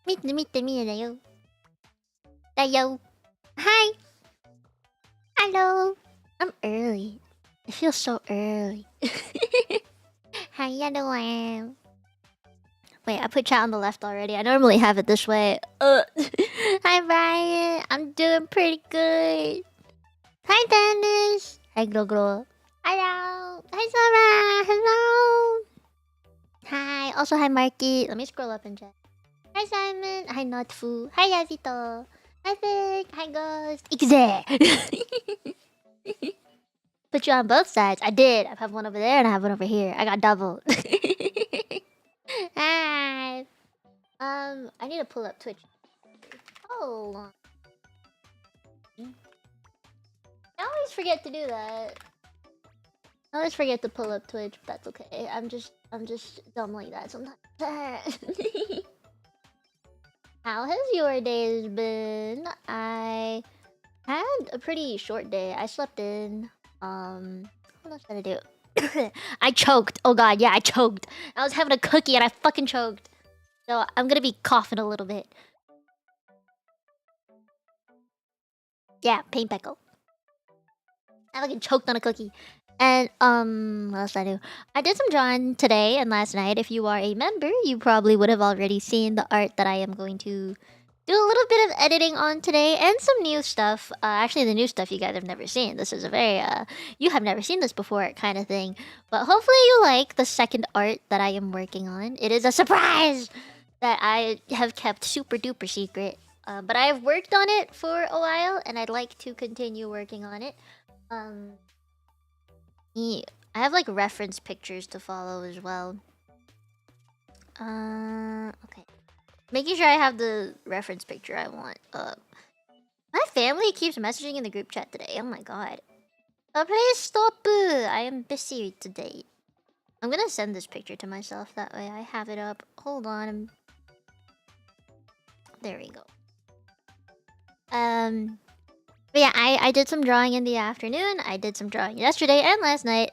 Mite Mite Mite da yo. Da yo. Hi. Hello. I'm early. It feels so early. How you doing? Wait, I put chat on the left already. I normally have it this way. Hi, Brian. I'm doing pretty good. Hi, Dennis. Hi, Gro. Hello. Hi, Sarah. Hello. Hi. Also, hi, Marky. Let me scroll up and check. Hi, Simon. Hi, Notfu. Hi, Yazito. Hi, Vic. Hi, Ghost. Ikize. Put you on both sides. I did. I have one over there and I have one over here. I got double. Hi. I need to pull up Twitch. Hold on. I always forget to do that. I always forget to pull up Twitch, but that's okay. I'm just dumb like that sometimes. How has your days been? I had a pretty short day. I slept in. What else did I do? I choked. Oh god, yeah, I choked. I was having a cookie and I fucking choked. So I'm gonna be coughing a little bit. Yeah, pain pickle. I fucking choked on a cookie. And what else did I do? I did some drawing today and last night. If you are a member, you probably would have already seen the art that I am going to do a little bit of editing on today and some new stuff. Actually, the new stuff you guys have never seen. This is a very you have never seen this before kind of thing. But hopefully you like the second art that I am working on. It is a surprise that I have kept super duper secret. But I have worked on it for a while and I'd like to continue working on it. Yeah, I have like reference pictures to follow as well. Okay. Making sure I have the reference picture I want up. My family keeps messaging in the group chat today. Oh my god. Please stop. I am busy today. I'm gonna send this picture to myself. That way I have it up. Hold on. There we go. But yeah, I did some drawing in the afternoon. I did some drawing yesterday and last night.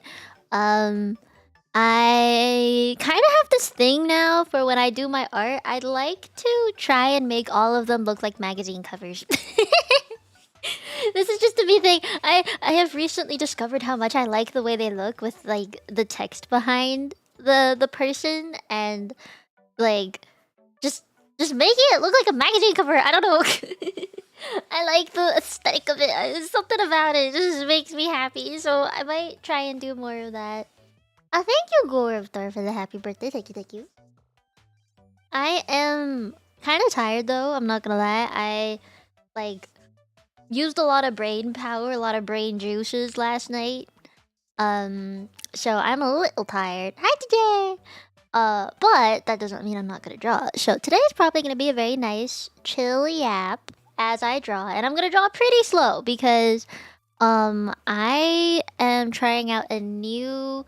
I kind of have this thing now for when I do my art. I'd like to try and make all of them look like magazine covers. This is just a me thing. I have recently discovered how much I like the way they look with like the text behind the person and like just making it look like a magazine cover. I don't know. I like the aesthetic of it. There's something about it. It just makes me happy. So I might try and do more of that. Thank you, Gorevdar, for the happy birthday. Thank you, thank you. I am kind of tired though. I'm not gonna lie. I like used a lot of brain power, a lot of brain juices last night. So I'm a little tired. Hi, today. But that doesn't mean I'm not gonna draw. So today is probably gonna be a very nice, chill yap as I draw, and I'm gonna draw pretty slow because I am trying out a new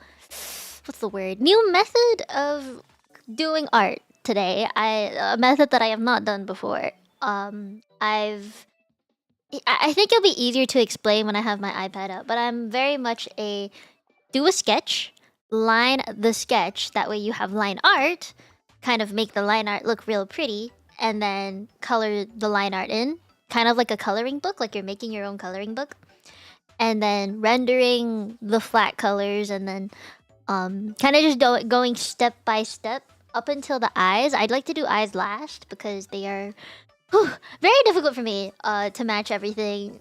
new method of doing art today. A method that I have not done before. I think it'll be easier to explain when I have my iPad up, but I'm very much a do a sketch, line the sketch, that way you have line art, kind of make the line art look real pretty, and then color the line art in, kind of like a coloring book, like you're making your own coloring book. And then rendering the flat colors and then kind of just going step by step up until the eyes. I'd like to do eyes last because they are very difficult for me to match everything.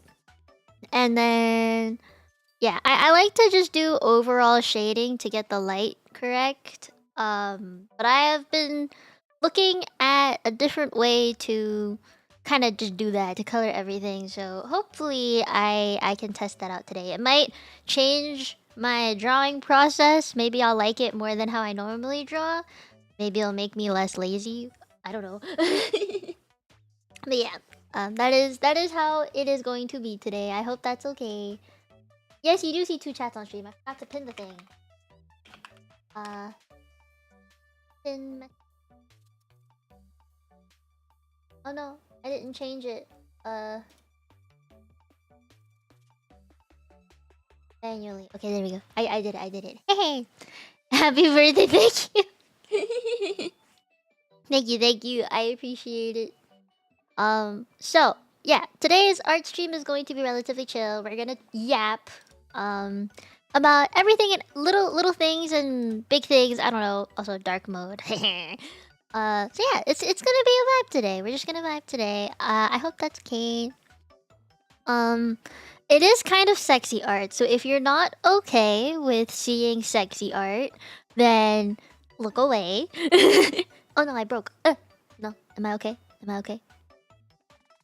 And then yeah, I like to just do overall shading to get the light correct. But I have been looking at a different way to kind of just do that, to color everything. So hopefully I can test that out today. It might change my drawing process. Maybe I'll like it more than how I normally draw. Maybe it'll make me less lazy. I don't know. But yeah, that is how it is going to be today. I hope that's okay. Yes, you do see 2 chats on stream. I forgot to pin the thing. Pin. Oh no, I didn't change it. Manually. Okay, there we go. I did it. Hey, happy birthday! Thank you. Thank you. I appreciate it. So yeah, today's art stream is going to be relatively chill. We're gonna yap, um, about everything and little things and big things. I don't know. Also dark mode. So yeah, it's gonna be a vibe today. We're just gonna vibe today. I hope that's okay. Um, it is kind of sexy art. So if you're not okay with seeing sexy art, then look away. Oh no, I broke. No, am I okay? Am I okay?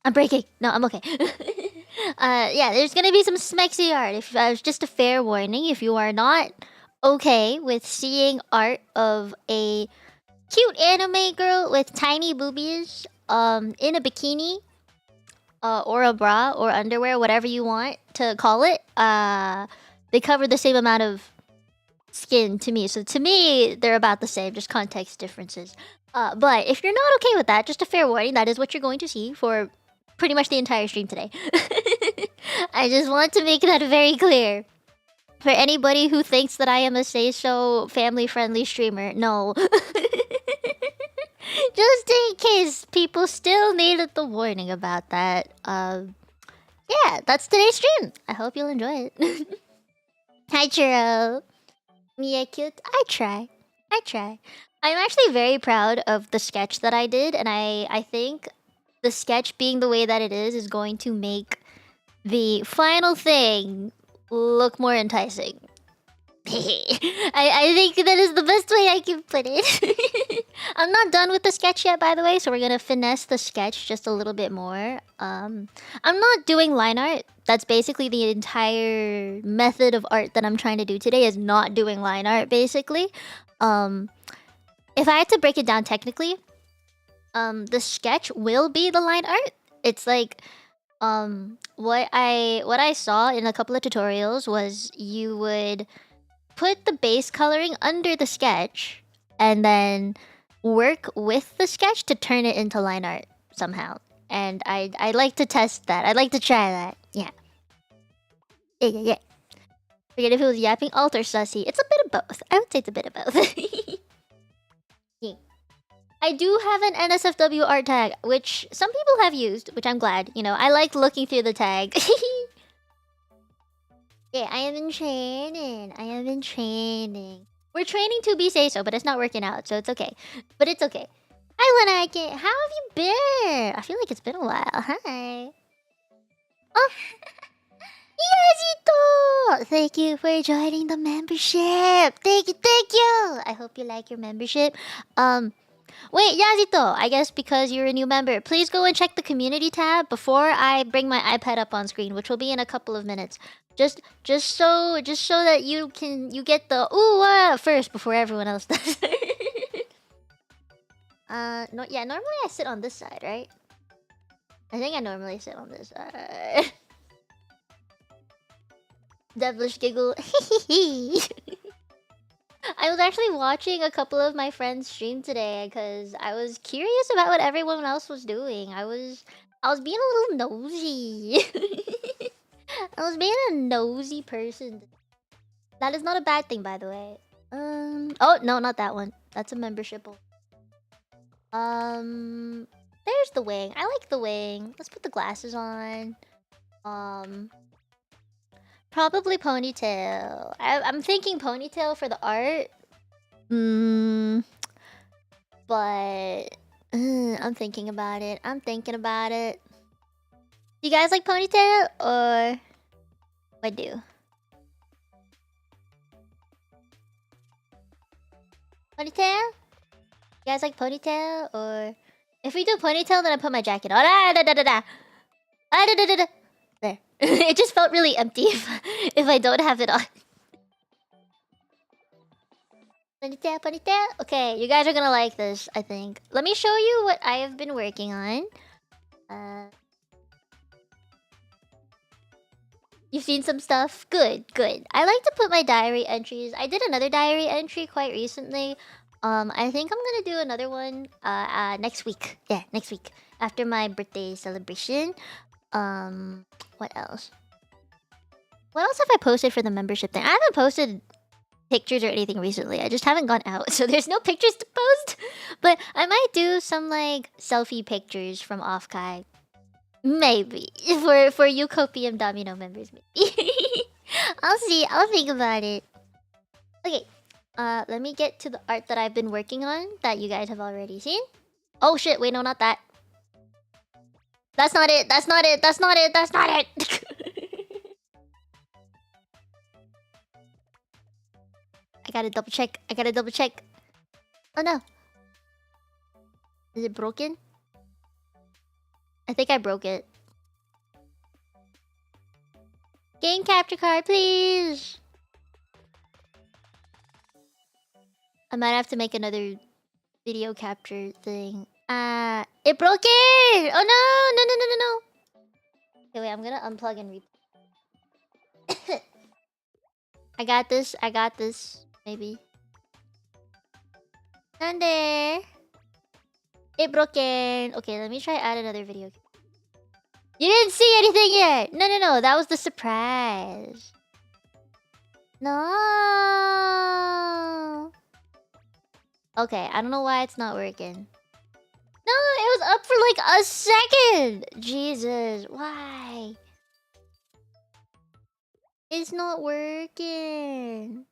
I'm breaking. No, I'm okay. Yeah, there's gonna be some smexy art. If just a fair warning, if you are not okay with seeing art of a cute anime girl with tiny boobies, in a bikini, or a bra or underwear, whatever you want to call it, they cover the same amount of skin to me. So to me, they're about the same, just context differences. But if you're not okay with that, just a fair warning, that is what you're going to see for pretty much the entire stream today. I just want to make that very clear. For anybody who thinks that I am a say-so family-friendly streamer, no. Just in case people still needed the warning about that. Yeah, that's today's stream. I hope you'll enjoy it. Hi, Churro. Mia cute. I try. I'm actually very proud of the sketch that I did, and I think the sketch being the way that it is going to make the final thing look more enticing. I think that is the best way I can put it. I'm not done with the sketch yet, by the way, so we're gonna finesse the sketch just a little bit more. I'm not doing line art. That's basically the entire method of art that I'm trying to do today, is not doing line art, basically. If I had to break it down technically, the sketch will be the line art. It's like, what I saw in a couple of tutorials was you would put the base coloring under the sketch and then work with the sketch to turn it into line art somehow. And I'd like to test that. I'd like to try that. Yeah. Yeah. Forget if it was yapping, alt, or sussy. It's a bit of both. I would say it's a bit of both. Yeah. I do have an NSFW art tag, which some people have used, which I'm glad. You know, I like looking through the tag. Yeah, I am in training. We're training to be say-so, but it's not working out, so it's okay. But it's okay. Hi, Lenike. How have you been? I feel like it's been a while. Hi. Oh, Yazito! Thank you for joining the membership. Thank you. I hope you like your membership. Wait, Yazito, I guess because you're a new member, please go and check the community tab before I bring my iPad up on screen, which will be in a couple of minutes. Just so that you get the ooh first before everyone else does. No, yeah, normally I sit on this side, right? I think I normally sit on this side. Devilish giggle. I was actually watching a couple of my friends stream today because I was curious about what everyone else was doing. I was being a little nosy. I was being a nosy person. That is not a bad thing, by the way. Oh no, not that one. That's a membership. There's the wing. I like the wing. Let's put the glasses on. Probably ponytail. I'm thinking ponytail for the art. But I'm thinking about it. You guys like ponytail or what do? Ponytail? You guys like ponytail or if we do ponytail, then I put my jacket on. There. It just felt really empty if I don't have it on. Ponytail. Okay, you guys are gonna like this, I think. Let me show you what I have been working on. You've seen some stuff? Good. I like to put my diary entries. I did another diary entry quite recently. I think I'm gonna do another one next week. Yeah, next week. After my birthday celebration. What else? What else have I posted for the membership thing? I haven't posted pictures or anything recently. I just haven't gone out, so there's no pictures to post. But I might do some like selfie pictures from Offkai. Maybe for Ucopium Domino members. Maybe. I'll see. I'll think about it. Okay. Let me get to the art that I've been working on that you guys have already seen. Oh shit! Wait, no, not that. That's not it. That's not it. That's not it. That's not it. I gotta double check. I gotta double check. Oh no. Is it broken? I think I broke it. Game capture card, please. I might have to make another video capture thing. It broke it! Oh no! No, no, no, no, no. Okay, wait, I'm gonna unplug and re... I got this. I got this. Maybe. Nande. It broken. Okay, let me try add another video. You didn't see anything yet! No, no, no. That was the surprise. No. Okay, I don't know why it's not working. No, it was up for like a second! Jesus, why? It's not working.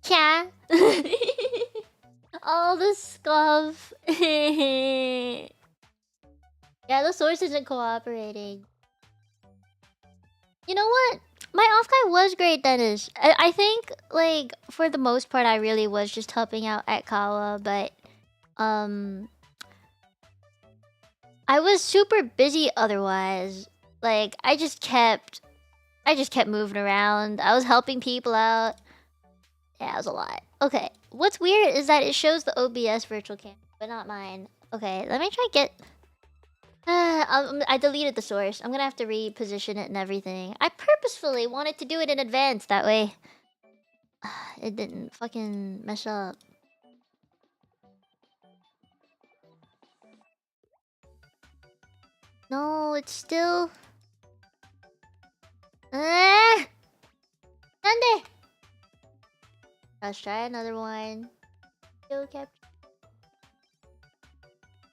Yeah. All the scuff. Yeah, the source isn't cooperating. You know what? My off guy was great, Dennis. I think, like, for the most part, I really was just helping out at Kawa, but, I was super busy otherwise. Like, I just kept moving around. I was helping people out. Yeah, it was a lot. Okay, what's weird is that it shows the OBS virtual cam, but not mine. Okay, let me try get... I deleted the source. I'm gonna have to reposition it and everything. I purposefully wanted to do it in advance, that way it didn't fucking mess up. No, it's still... Nande! Let's try another one. Still capture.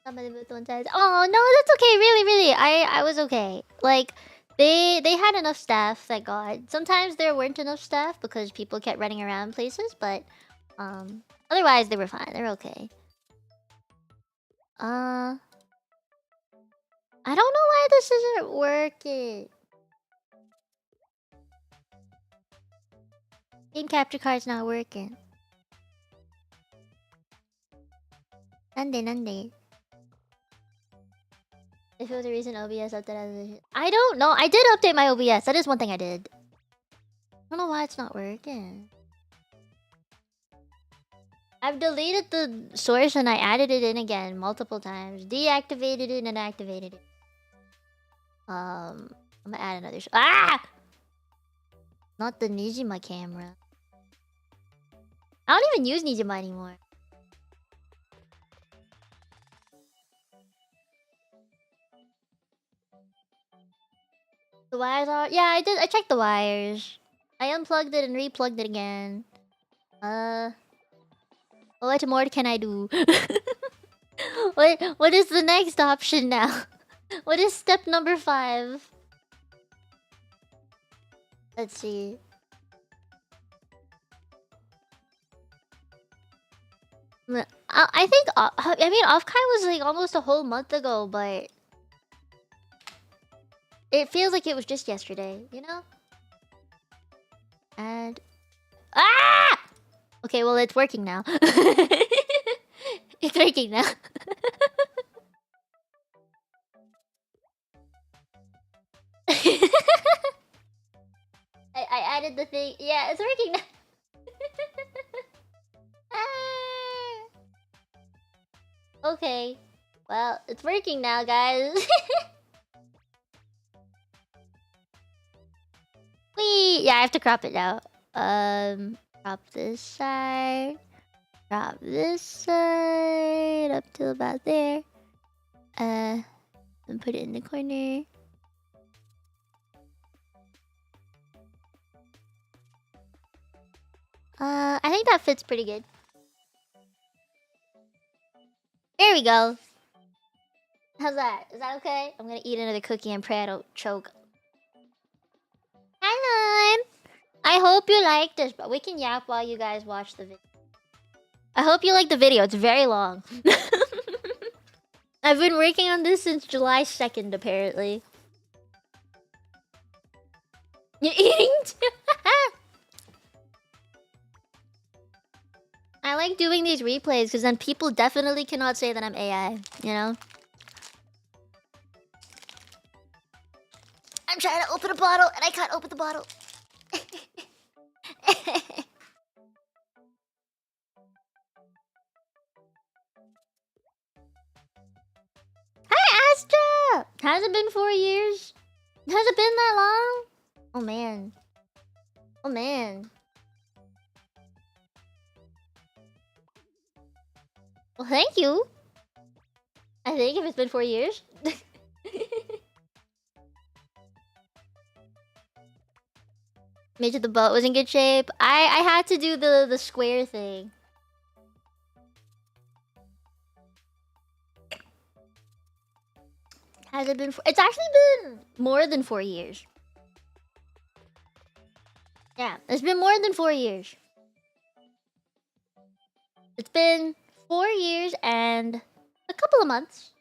Oh no, that's okay. Really, really, I was okay. Like, they had enough staff, thank God. Sometimes there weren't enough staff because people kept running around places, but otherwise they were fine. They're okay. I don't know why this isn't working. Game capture card's not working. Nande. If it was a recent OBS update, I don't know. I did update my OBS. That is one thing I did. I don't know why it's not working. I've deleted the source and I added it in again multiple times. Deactivated it and activated it. I'm gonna add another. Not the Nijima camera. I don't even use Nijima anymore. The wires are... Yeah, I did. I checked the wires. I unplugged it and replugged it again. What more can I do? What is the next option now? What is step number 5? Let's see. I think... I mean, Offkai was like almost a whole month ago, but... It feels like it was just yesterday, you know? And... Okay, well, it's working now. It's working now. I added the thing. Yeah, it's working now. Okay. Well, it's working now, guys. Wee! Yeah, I have to crop it now. Crop this side. Crop this side up to about there. And put it in the corner. I think that fits pretty good. There we go. How's that? Is that okay? I'm gonna eat another cookie and pray I don't choke. Hi, Lime. I hope you like this, but we can yap while you guys watch the video. I hope you like the video. It's very long. I've been working on this since July 2nd, apparently. You're eating too? I like doing these replays because then people definitely cannot say that I'm AI, you know? I'm trying to open a bottle and I can't open the bottle. Hi, Astra! Has it been 4 years? Has it been that long? Oh, man. Oh, man. Well, thank you. I think if it's been 4 years. Made it the boat was in good shape. I had to do the square thing. Has it been? It's actually been more than 4 years. Yeah, it's been more than 4 years. It's been 4 years and a couple of months.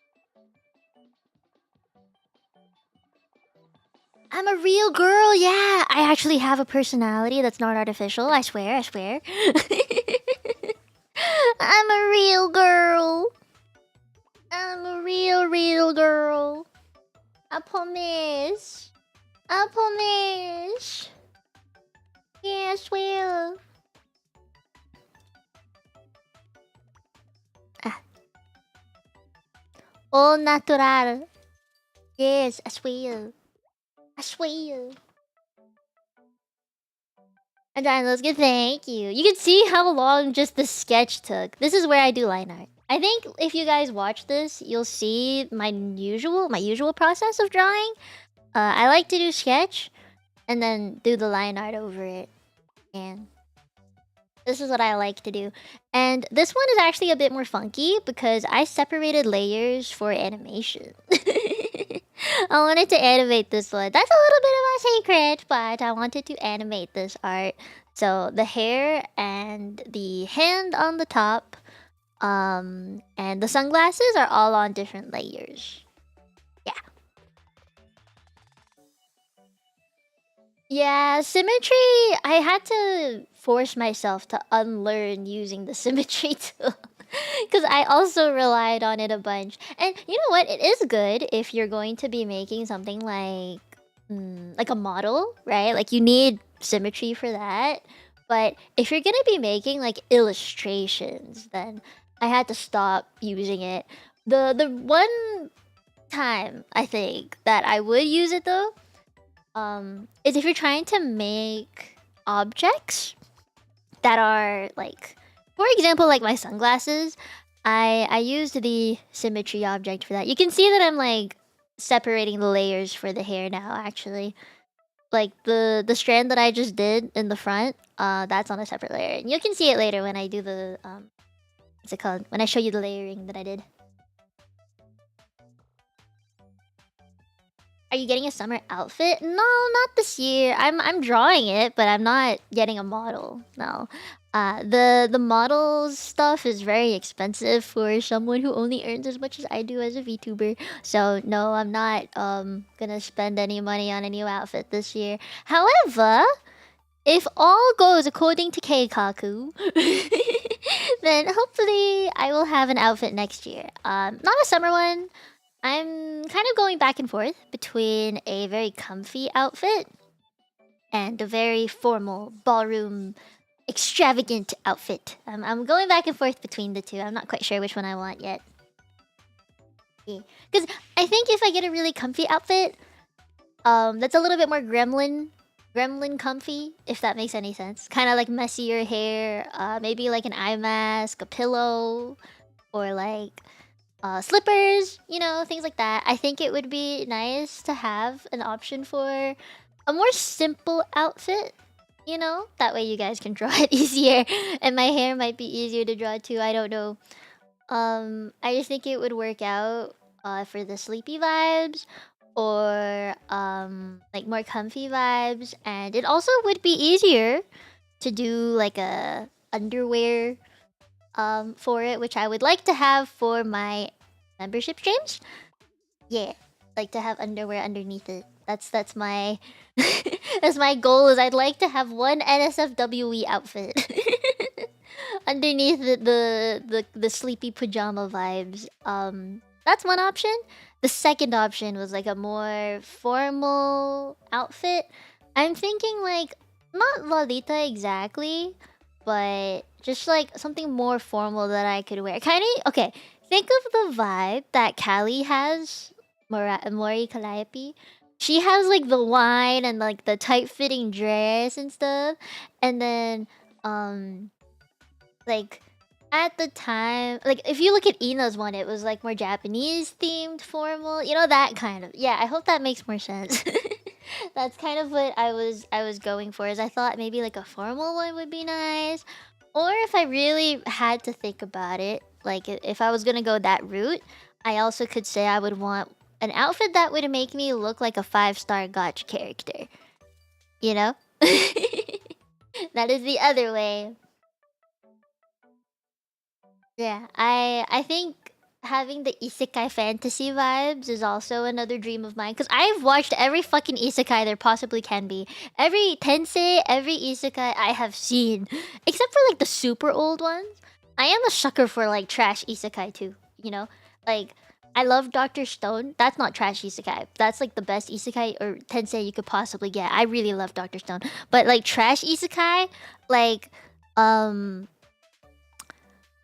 I'm a real girl, yeah. I actually have a personality that's not artificial. I swear, I swear. I'm a real girl. I'm a real girl. I promise. I promise. Yeah, I swear. All natural. Yes, I swear. I swear. And then let's get thank you. You can see how long just the sketch took. This is where I do line art. I think if you guys watch this, you'll see my usual process of drawing. I like to do sketch and then do the line art over it. And this is what I like to do. And this one is actually a bit more funky because I separated layers for animation. I wanted to animate this one. That's a little bit of a secret, but I wanted to animate this art. So the hair and the hand on the top, and the sunglasses are all on different layers. Yeah. Yeah, symmetry. I had to force myself to unlearn using the symmetry tool. Because I also relied on it a bunch. And you know what? It is good if you're going to be making something like a model, right? Like you need symmetry for that. But if you're gonna be making like illustrations, then I had to stop using it. The one time I think that I would use it though, is if you're trying to make objects that are like, for example, like my sunglasses. I used the symmetry object for that. You can see that I'm like separating the layers for the hair now. Actually, like the strand that I just did in the front, that's on a separate layer, and you can see it later when I do the what's it called? When I show you the layering that I did. Are you getting a summer outfit? No, not this year. I'm drawing it, but I'm not getting a model. No. The models stuff is very expensive for someone who only earns as much as I do as a VTuber. So no, I'm not gonna spend any money on a new outfit this year. However, if all goes according to Keikaku, then hopefully I will have an outfit next year. Not a summer one. I'm kind of going back and forth between a very comfy outfit and a very formal ballroom extravagant outfit. I'm going back and forth between the two. I'm not quite sure which one I want yet. Because I think if I get a really comfy outfit, that's a little bit more gremlin comfy, if that makes any sense. Kind of like messier hair, maybe like an eye mask, a pillow, or like slippers, you know, things like that. I think it would be nice to have an option for a more simple outfit, you know? That way you guys can draw it easier. And my hair might be easier to draw too. I don't know. I just think it would work out for the sleepy vibes or like more comfy vibes, and it also would be easier to do like a underwear for it, which I would like to have for my membership streams. Yeah, like to have underwear underneath it. That's my that's my goal. Is I'd like to have one NSFWE outfit underneath the sleepy pajama vibes. That's one option. The second option was like a more formal outfit. I'm thinking like not Lolita exactly, but just like something more formal that I could wear. Kind of okay. Think of the vibe that Callie has, Mori Calliope. She has like the wine and like the tight fitting dress and stuff, and then like at the time, like if you look at Ina's one, it was like more Japanese themed, formal. You know, that kind of. Yeah, I hope that makes more sense. That's kind of what I was going for. Is I thought maybe like a formal one would be nice, or if I really had to think about it, like if I was gonna go that route, I also could say I would want an outfit that would make me look like a 5-star gotcha character. You know, that is the other way. Yeah, I think having the isekai fantasy vibes is also another dream of mine, because I've watched every fucking isekai there possibly can be. Every tensei, every isekai I have seen, except for like the super old ones. I am a sucker for like trash isekai too. You know, like I love Doctor Stone. That's not trash isekai. That's like the best isekai or tensei you could possibly get. I really love Doctor Stone, but like trash isekai, like um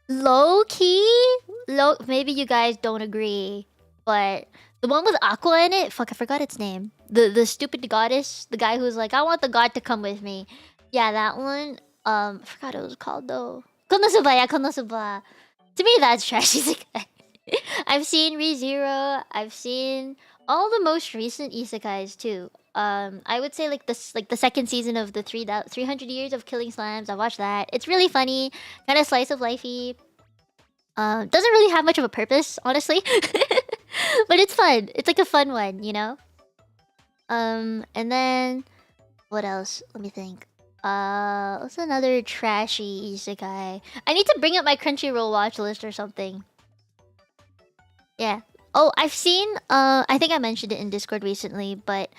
low key, low. Maybe you guys don't agree, but the one with Aqua in it. Fuck, I forgot its name. The stupid goddess, the guy who's like, I want the god to come with me. Yeah, that one. I forgot what it was called though. Konosuba, yeah, Konosuba. To me, that's trashy. I've seen ReZero. I've seen all the most recent isekais too. I would say like this, like the second season of the 300 years of killing slams. I watched that. It's really funny, kind of slice of lifey. Doesn't really have much of a purpose, honestly, but it's fun. It's like a fun one, you know. And then what else? Let me think. What's another trashy isekai? I need to bring up my Crunchyroll watch list or something. Yeah. Oh, I've seen. I think I mentioned it in Discord recently, but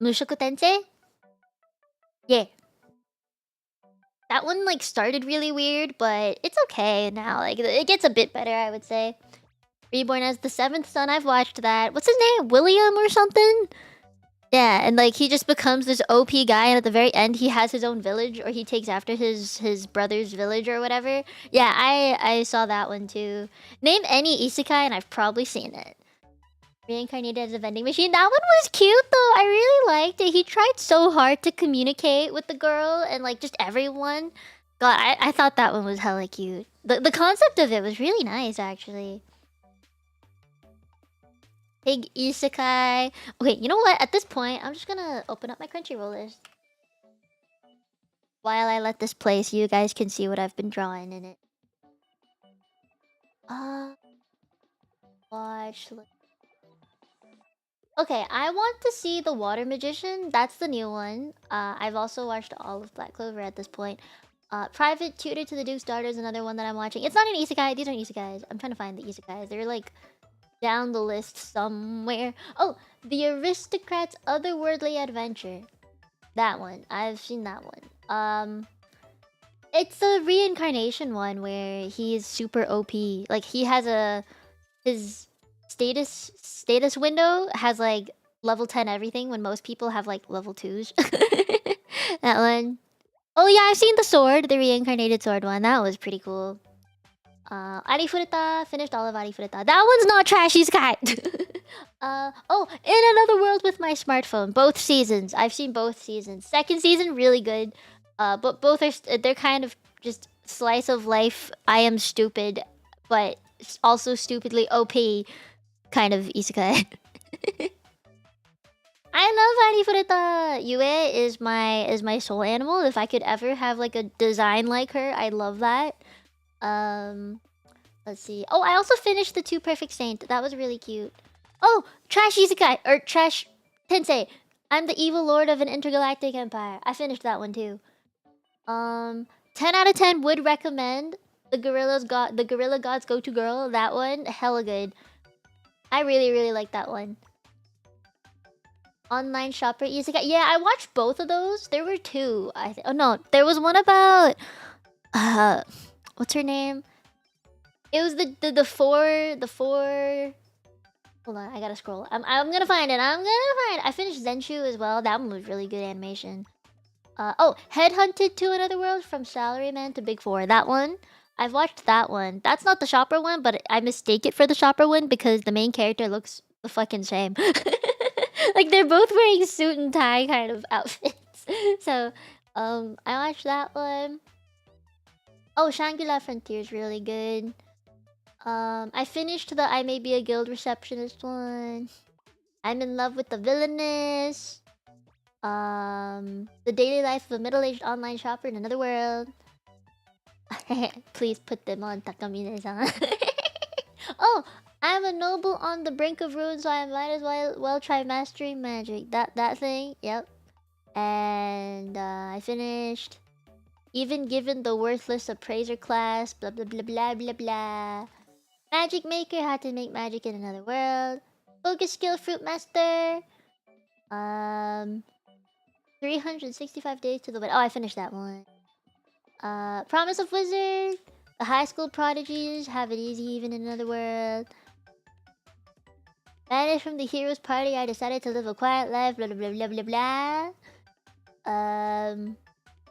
Mushoku Tensei. Yeah, that one like started really weird, but it's okay now. Like it gets a bit better, I would say. Reborn as the seventh son. I've watched that. What's his name? William or something? Yeah, and like he just becomes this OP guy, and at the very end, he has his own village, or he takes after his brother's village or whatever. Yeah, I saw that one too. Name any isekai, and I've probably seen it. Reincarnated as a vending machine. That one was cute though. I really liked it. He tried so hard to communicate with the girl and like just everyone. God, I thought that one was hella cute. The concept of it was really nice actually. Big isekai. Okay, you know what? At this point, I'm just gonna open up my Crunchyroll list while I let this play so you guys can see what I've been drawing in it. Watch. Okay, I want to see The Water Magician. That's the new one. I've also watched all of Black Clover at this point. Private Tutor to the Duke's Daughter is another one that I'm watching. It's not an isekai. These aren't isekais. I'm trying to find the isekais. They're like down the list somewhere. Oh, The Aristocrat's Otherworldly Adventure. That one. I've seen that one. It's the reincarnation one where he's super OP. Like he has his status window has like level 10 everything when most people have like level 2s. That one. Oh yeah, I've seen the sword, the reincarnated sword one. That was pretty cool. Arifureta, finished all of Arifureta. That one's not trashy, Sky. Oh, In Another World with My Smartphone. Both seasons. I've seen both seasons. Second season, really good. But both are, they're kind of just slice of life. I am stupid, but also stupidly OP kind of isekai. I love Harifureta. Yue is my soul animal. If I could ever have like a design like her, I'd love that. Let's see. Oh, I also finished the 2 Perfect Saint. That was really cute. Oh, Trash Isekai or Trash Tensei. I'm the evil lord of an intergalactic empire. I finished that one too. 10 out of 10 would recommend. The Gorilla Gods Go To Girl. That one, hella good. I really, really like that one. Online shopper isekai. Yeah, I watched both of those. There were 2. Oh no, there was one about what's her name? It was the four. Hold on, I gotta scroll. I'm gonna find it. I finished Zenshu as well. That one was really good animation. Oh, Headhunted to Another World from Salaryman to Big Four. That one. I've watched that one. That's not the shopper one, but I mistake it for the shopper one because the main character looks the fucking same. Like they're both wearing suit and tie kind of outfits. So, I watched that one. Oh, Shangri-La Frontier is really good. I finished the I May Be a Guild Receptionist one. I'm in love with the villainess. The daily life of a middle-aged online shopper in another world. Please put them on Takamine-san. Oh, I'm a noble on the brink of ruin, so I might as well try mastering magic. That thing, yep. And I finished. Even given the worthless appraiser class, blah blah blah blah blah blah. Magic Maker, how to make magic in another world. Focus Skill Fruit Master. 365 days to the win. Oh, I finished that one. Promise of Wizard. The high school prodigies have it easy even in another world. Banished from the hero's party, I decided to live a quiet life. Blah blah blah blah blah blah.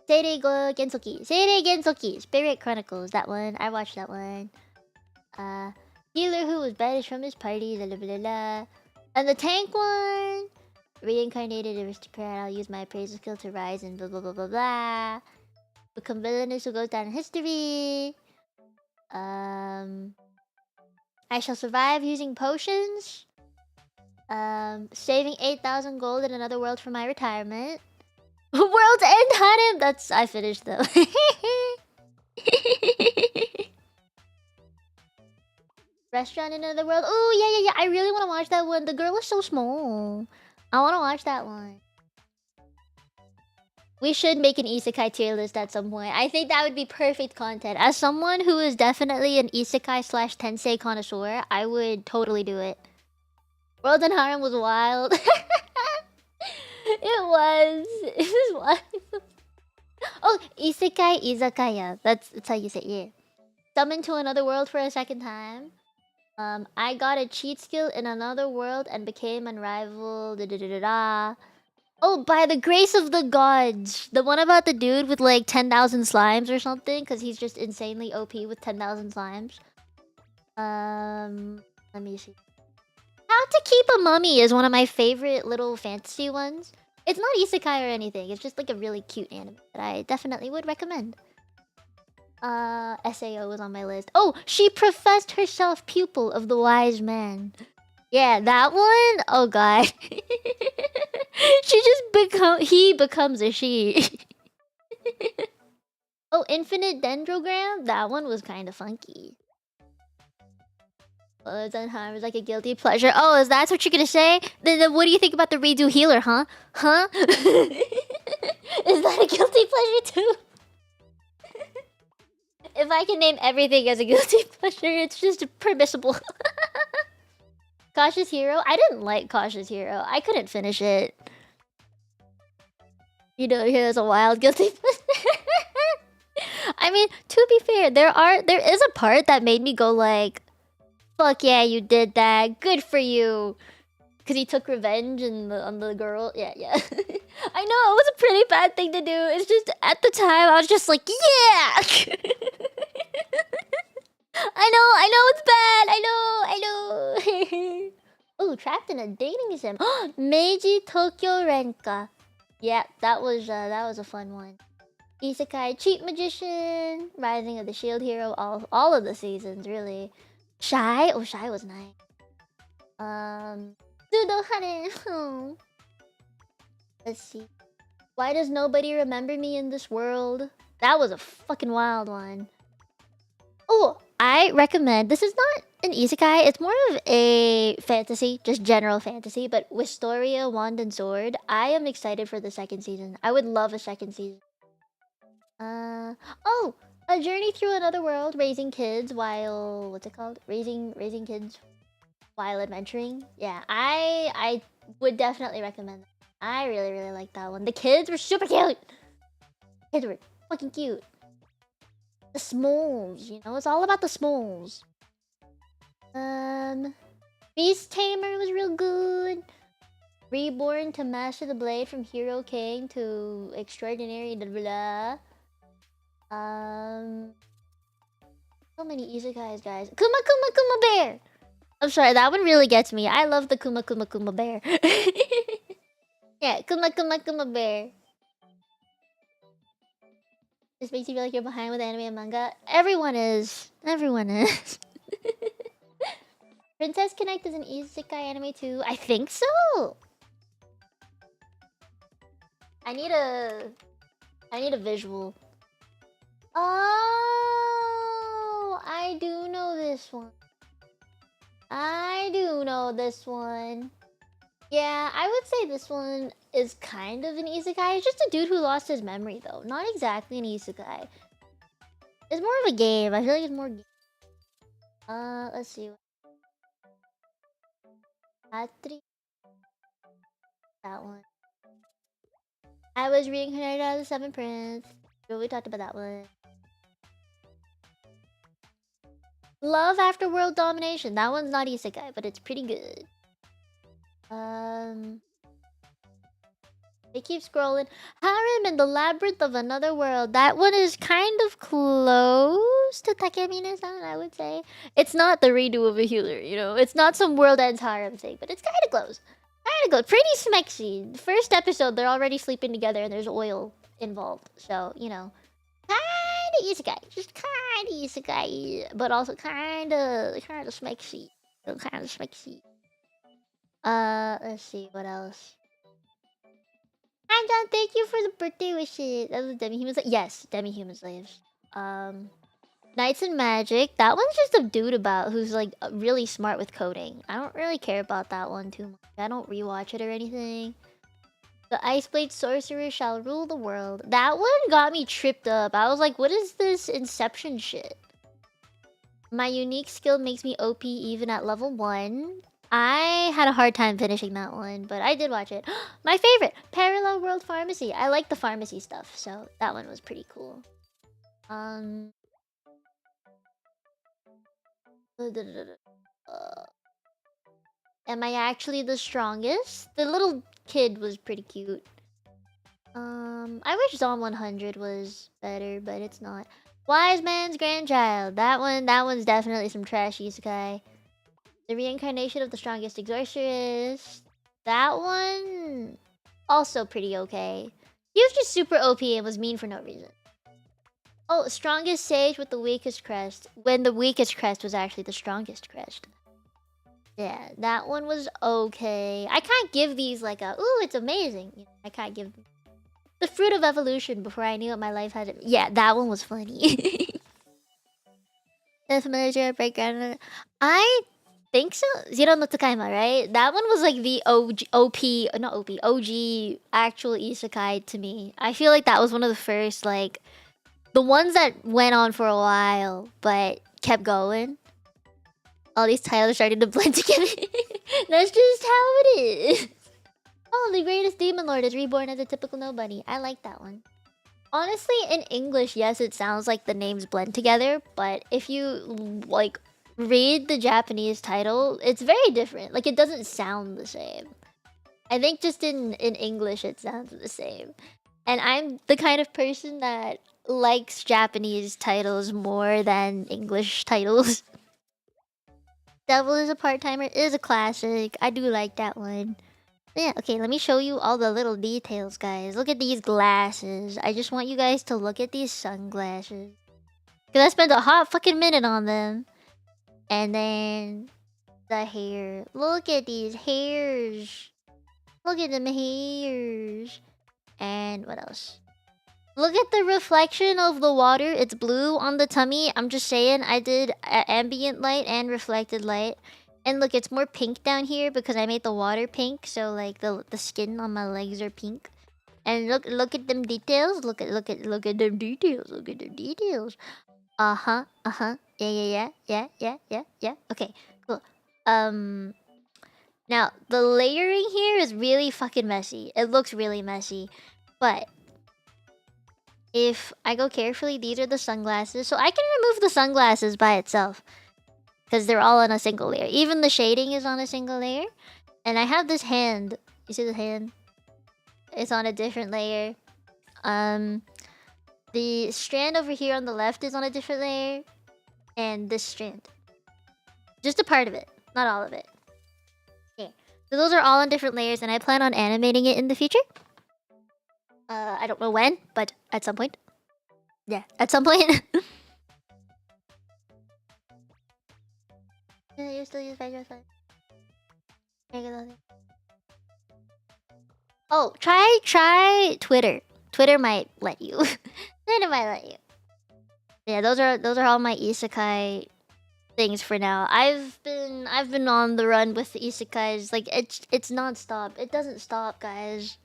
Seirei Gensoki. Spirit Chronicles. That one. I watched that one. Healer who was banished from his party. Blah blah blah blah. And the tank one. Reincarnated aristocrat. I'll use my appraisal skill to rise and blah blah blah blah blah. Become villainous who goes down in history. I shall survive using potions. Saving 8,000 gold in another world for my retirement. World's End Harem! I finished though. Restaurant in another world. Oh, yeah. I really want to watch that one. The girl is so small. I want to watch that one. We should make an isekai tier list at some point. I think that would be perfect content. As someone who is definitely an isekai / tensei connoisseur, I would totally do it. World and Harem was wild. It was wild. Oh, isekai izakaya. That's how you say it. Yeah. Summoned to another world for a second time. I got a cheat skill in another world and became unrivaled. Oh, by the grace of the gods. The one about the dude with like 10,000 slimes or something, because he's just insanely OP with 10,000 slimes. Let me see. How to Keep a Mummy is one of my favorite little fantasy ones. It's not isekai or anything. It's just like a really cute anime that I definitely would recommend. SAO was on my list. Oh, she professed herself pupil of the wise man. Yeah, that one? Oh god. He becomes a she. Oh, Infinite Dendrogram? That one was kind of funky. Oh, Zenheim is like a guilty pleasure. Oh, is that what you're gonna say? Then what do you think about the redo healer, huh? Huh? Is that a guilty pleasure too? If I can name everything as a guilty pleasure, it's just permissible. Cautious Hero? I didn't like Cautious Hero. I couldn't finish it. You know, here's a wild guilty pleasure. I mean, to be fair, there is a part that made me go like, fuck yeah, you did that. Good for you. Because he took revenge on the girl. Yeah. I know, it was a pretty bad thing to do. It's just, at the time, I was just like, yeah! I know it's bad. I know. Oh, trapped in a dating sim. Meiji Tokyo Renka. Yeah, that was a fun one. Isekai Cheat Magician, Rising of the Shield Hero, all of the seasons really. Shy? Oh, Shy was nice. Pseudo Haren. Let's see. Why does nobody remember me in this world? That was a fucking wild one. Oh, I recommend. This is not an isekai. It's more of a fantasy, just general fantasy. But Wistoria, Wand and Sword. I am excited for the second season. I would love a second season. Oh, a journey through another world, raising kids while what's it called? Raising kids while adventuring. Yeah, I would definitely recommend that. I really like that one. The kids were super cute. Kids were fucking cute. The smalls, you know, it's all about the smalls. Beast Tamer was real good. Reborn to master the blade from Hero King to extraordinary blah blah. So many isekais, guys. Kuma Kuma Kuma Bear. I'm sorry, that one really gets me. I love the Kuma Kuma Kuma Bear. Yeah, Kuma Kuma Kuma Bear. This makes you feel like you're behind with anime and manga. Everyone is. Everyone is. Princess Connect is an isekai anime too. I think so. I need a visual. Oh, I do know this one. I do know this one. Yeah, I would say this one is kind of an isekai. It's just a dude who lost his memory, though. Not exactly an isekai. It's more of a game. I feel like it's more game. Let's see. Atri. That one. I was reincarnated as the Seven Prince. We talked about that one. Love After World Domination. That one's not isekai, but it's pretty good. They keep scrolling. Harem in the Labyrinth of Another World. That one is kind of close to Takemine-san, I would say. It's not the redo of a healer, you know? It's not some World Ends harem thing, but it's kind of close. Kind of good. Pretty smexy. The first episode, they're already sleeping together and there's oil involved. So, you know. Kind of isekai. Just kind of isekai. But also kind of smexy. Kind of smexy. Let's see. What else? Hi John, thank you for the birthday wishes. That was Demi-Human Slaves. Yes, Demi-Human Slaves. Knights and Magic. That one's just a dude about who's like really smart with coding. I don't really care about that one too much. I don't rewatch it or anything. The Ice Blade Sorcerer shall rule the world. That one got me tripped up. I was like, what is this Inception shit? My unique skill makes me OP even at level 1. I had a hard time finishing that one, but I did watch it. My favorite! Parallel World Pharmacy. I like the pharmacy stuff, so that one was pretty cool. Am I actually the strongest? The little kid was pretty cute. I wish Zom 100 was better, but it's not. Wise Man's Grandchild. That one's definitely some trash isekai. The reincarnation of the strongest exorcist. That one also pretty okay. He was just super OP and was mean for no reason. Oh, strongest sage with the weakest crest. When the weakest crest was actually the strongest crest. Yeah, that one was okay. I can't give these like a, ooh, it's amazing. You know, I can't give them. The Fruit of Evolution before I knew what my life had. Yeah, that one was funny. That's familiar breakground. I think so. Zero no Tsukaima, right? That one was like the OG actual isekai to me. I feel like that was one of the first, like, the ones that went on for a while, but kept going. All these titles started to blend together. That's just how it is. Oh, the greatest demon lord is reborn as a typical nobody. I like that one. Honestly, in English, yes, it sounds like the names blend together, but if you, like, read the Japanese title, it's very different. Like, it doesn't sound the same. I think just in English, it sounds the same. And I'm the kind of person that likes Japanese titles more than English titles. Devil is a Part-Timer is a classic. I do like that one. Yeah, okay, let me show you all the little details, guys. Look at these glasses. I just want you guys to look at these sunglasses. Because I spent a hot fucking minute on them. And then the hair. Look at these hairs. Look at them hairs. And what else? Look at the reflection of the water. It's blue on the tummy. I'm just saying, I did ambient light and reflected light. And look, it's more pink down here because I made the water pink. So like the skin on my legs are pink. And look at them details. Look at them details. Look at them details. Uh-huh. Yeah. Okay, cool. Now the layering here is really fucking messy. It looks really messy. But if I go carefully, these are the sunglasses. So I can remove the sunglasses by itself. Because they're all on a single layer. Even the shading is on a single layer. And I have this hand. You see the hand? It's on a different layer. The strand over here on the left is on a different layer. And this strand. Just a part of it. Not all of it. Okay. So those are all on different layers. And I plan on animating it in the future. I don't know when, but at some point. Yeah, at some point. You still use Visual. Oh, try Twitter. Twitter might let you. Twitter might let you. Yeah, those are all my isekai things for now. I've been on the run with the isekais. Like it's non-stop. It doesn't stop, guys.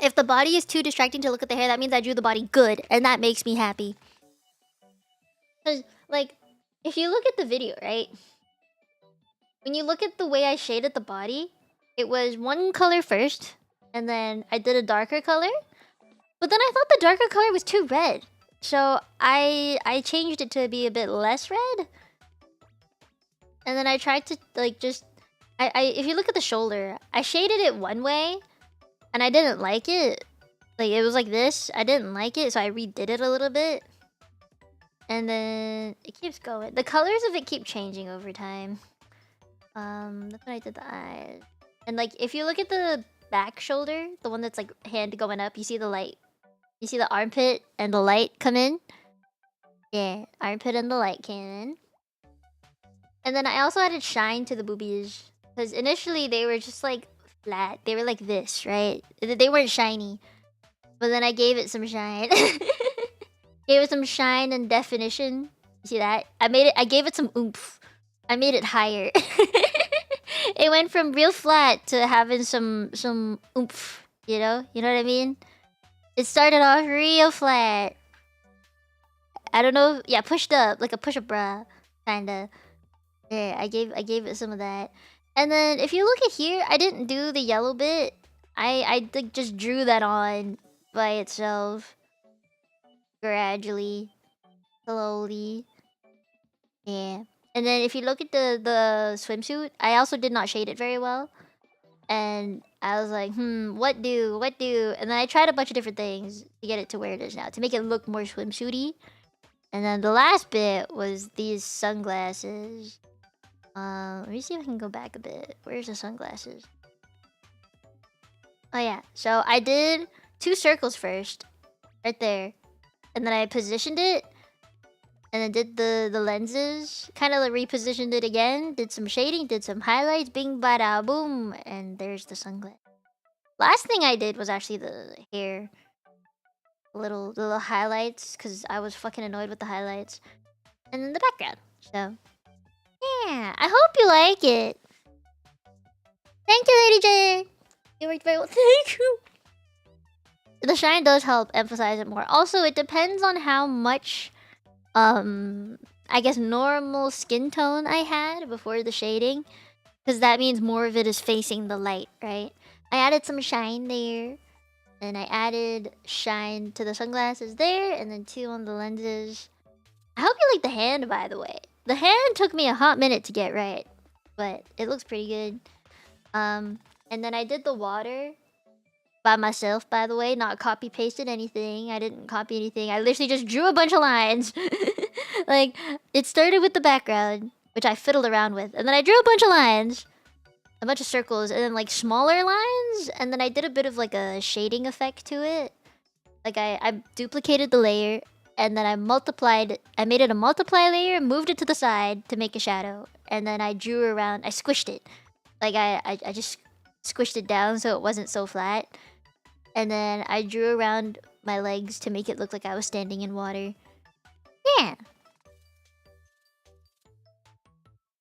If the body is too distracting to look at the hair, that means I drew the body good, and that makes me happy. Cause like, if you look at the video, right? When you look at the way I shaded the body, it was one color first, and then I did a darker color. But then I thought the darker color was too red. So I changed it to be a bit less red. And then I tried to like just if you look at the shoulder, I shaded it one way and I didn't like it. Like it was like this. I didn't like it, so I redid it a little bit. And then it keeps going. The colors of it keep changing over time. That's when I did the eyes. And like if you look at the back shoulder, the one that's like hand going up, you see the light. You see the armpit and the light come in? Yeah, armpit and the light came in. And then I also added shine to the boobies. Because initially they were just like flat. They were like this, right? They weren't shiny. But then I gave it some shine. Gave it some shine and definition. You see that? I gave it some oomph. I made it higher. It went from real flat to having some oomph. You know? You know what I mean? It started off real flat. I don't know. Yeah, pushed up. Like a push-up bra. Kinda. Yeah, I gave it some of that. And then if you look at here, I didn't do the yellow bit. I like, just drew that on by itself. Gradually. Slowly. Yeah. And then if you look at the swimsuit, I also did not shade it very well. And I was like, what do? And then I tried a bunch of different things to get it to where it is now, to make it look more swimsuity. And then the last bit was these sunglasses. Let me see if I can go back a bit. Where's the sunglasses? Oh yeah, so I did 2 circles first, right there. And then I positioned it, and then did the lenses. Kind of repositioned it again, did some shading, did some highlights, bing bada boom, and there's the sunglass. Last thing I did was actually the hair. The little highlights, because I was fucking annoyed with the highlights. And then the background, so... yeah, I hope you like it. Thank you, Lady J. You worked very well. Thank you. The shine does help emphasize it more. Also, it depends on how much, I guess normal skin tone I had before the shading. Because that means more of it is facing the light, right? I added some shine there. And I added shine to the sunglasses there. And then 2 on the lenses. I hope you like the hand, by the way. The hand took me a hot minute to get right, but it looks pretty good. And then I did the water by myself, by the way, not copy-pasted anything. I didn't copy anything. I literally just drew a bunch of lines. Like, it started with the background, which I fiddled around with. And then I drew a bunch of lines, a bunch of circles, and then like smaller lines. And then I did a bit of like a shading effect to it. Like I duplicated the layer. and then I made it a multiply layer, moved it to the side to make a shadow, and then I drew around, I squished it. Like I just squished it down so it wasn't so flat. And then I drew around my legs to make it look like I was standing in water. Yeah.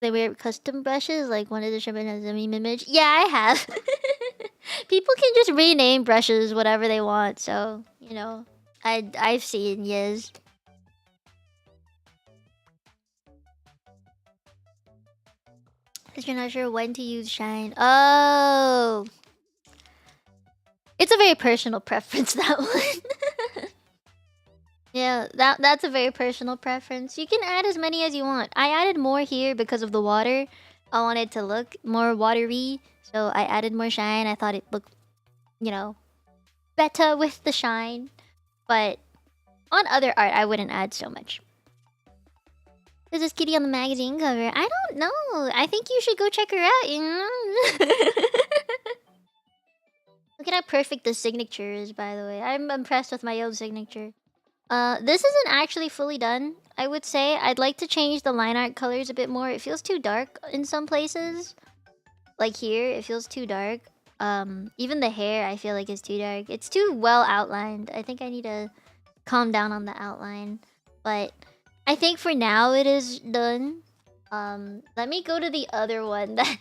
They wear custom brushes, like one of the shipment has a meme image. Yeah, I have. People can just rename brushes whatever they want, so you know, I've seen, yes. Because you're not sure when to use shine. Oh, it's a very personal preference, that one. Yeah, that's a very personal preference. You can add as many as you want. I added more here because of the water. I wanted to look more watery, so I added more shine. I thought it looked, you know, better with the shine. But on other art, I wouldn't add so much. There's this kitty on the magazine cover. I don't know. I think you should go check her out, you know? Look at how perfect the signature is, by the way. I'm impressed with my own signature. This isn't actually fully done, I would say. I'd like to change the line art colors a bit more. It feels too dark in some places. Like here, it feels too dark. Even the hair, I feel like is too dark. It's too well outlined. I think I need to calm down on the outline. But I think for now it is done. Let me go to the other one that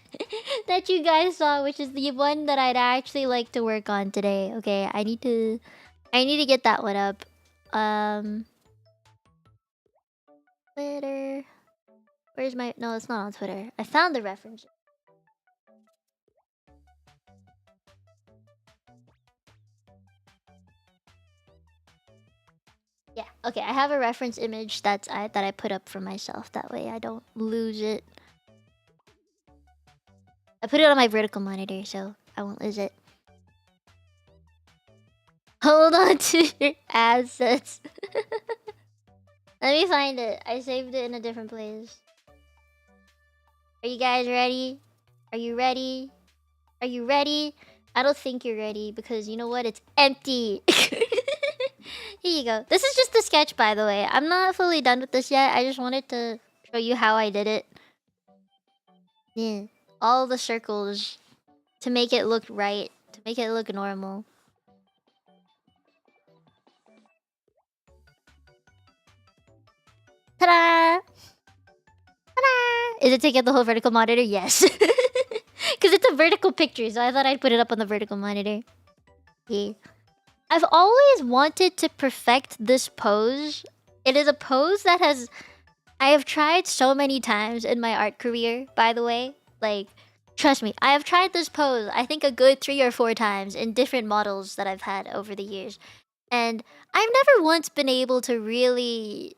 that you guys saw, which is the one that I'd actually like to work on today. Okay, I need to get that one up. Twitter. Where's my... No, it's not on Twitter. I found the reference. Yeah, okay, I have a reference image that I put up for myself. That way I don't lose it. I put it on my vertical monitor, so I won't lose it. Hold on to your assets. Let me find it. I saved it in a different place. Are you guys ready? Are you ready? Are you ready? I don't think you're ready because you know what? It's empty. Here you go. This is just the sketch, by the way. I'm not fully done with this yet. I just wanted to show you how I did it. Yeah. All the circles to make it look right. To make it look normal. Ta-da! Ta-da! Is it to get the whole vertical monitor? Yes. Because it's a vertical picture, so I thought I'd put it up on the vertical monitor. Yeah. I've always wanted to perfect this pose. It is a pose that I have tried so many times in my art career, by the way. Like, trust me, I have tried this pose, I think a good 3 or 4 times in different models that I've had over the years. And I've never once been able to really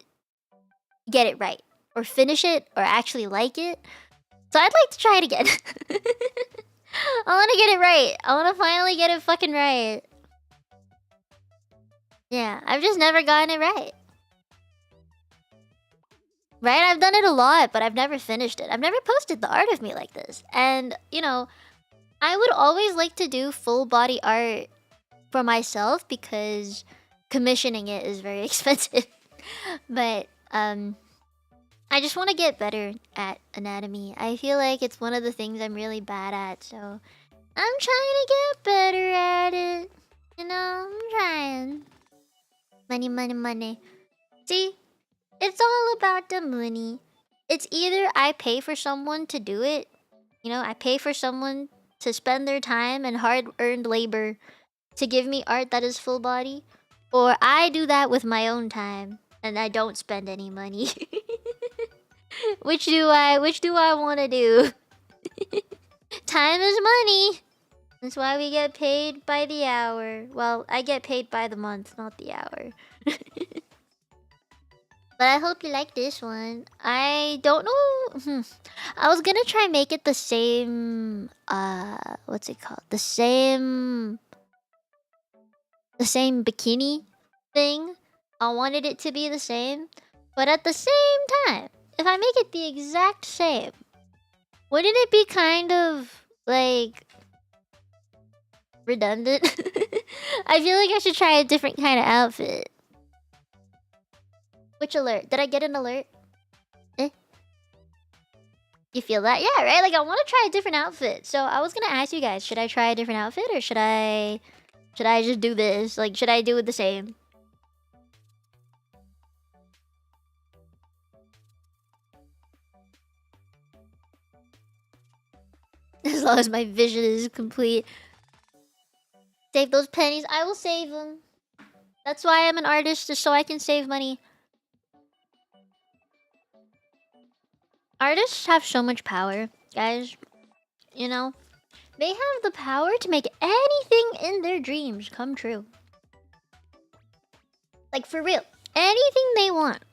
get it right. Or finish it, or actually like it. So I'd like to try it again. I want to get it right. I want to finally get it fucking right. Yeah, I've just never gotten it right. Right? I've done it a lot, but I've never finished it. I've never posted the art of me like this. And, you know, I would always like to do full body art for myself because commissioning it is very expensive. But, I just want to get better at anatomy. I feel like it's one of the things I'm really bad at, so I'm trying to get better at it. You know, I'm trying. Money, money, money. See? It's all about the money. It's either I pay for someone to do it. You know, I pay for someone to spend their time and hard-earned labor to give me art that is full body. Or I do that with my own time and I don't spend any money. Which do I want to do? Time is money. That's why we get paid by the hour. Well, I get paid by the month, not the hour. But I hope you like this one. I don't know. I was gonna try make it the same. What's it called? The same bikini thing. I wanted it to be the same, but at the same time, if I make it the exact same, wouldn't it be kind of like redundant? I feel like I should try a different kind of outfit. Which alert? Did I get an alert? Eh? You feel that? Yeah, right? Like, I want to try a different outfit. So I was gonna ask you guys, should I try a different outfit or should I just do this? Like, should I do it the same? As long as my vision is complete. Save those pennies. I will save them. That's why I'm an artist, just so I can save money. Artists have so much power, guys. You know? They have the power to make anything in their dreams come true. Like, for real. Anything they want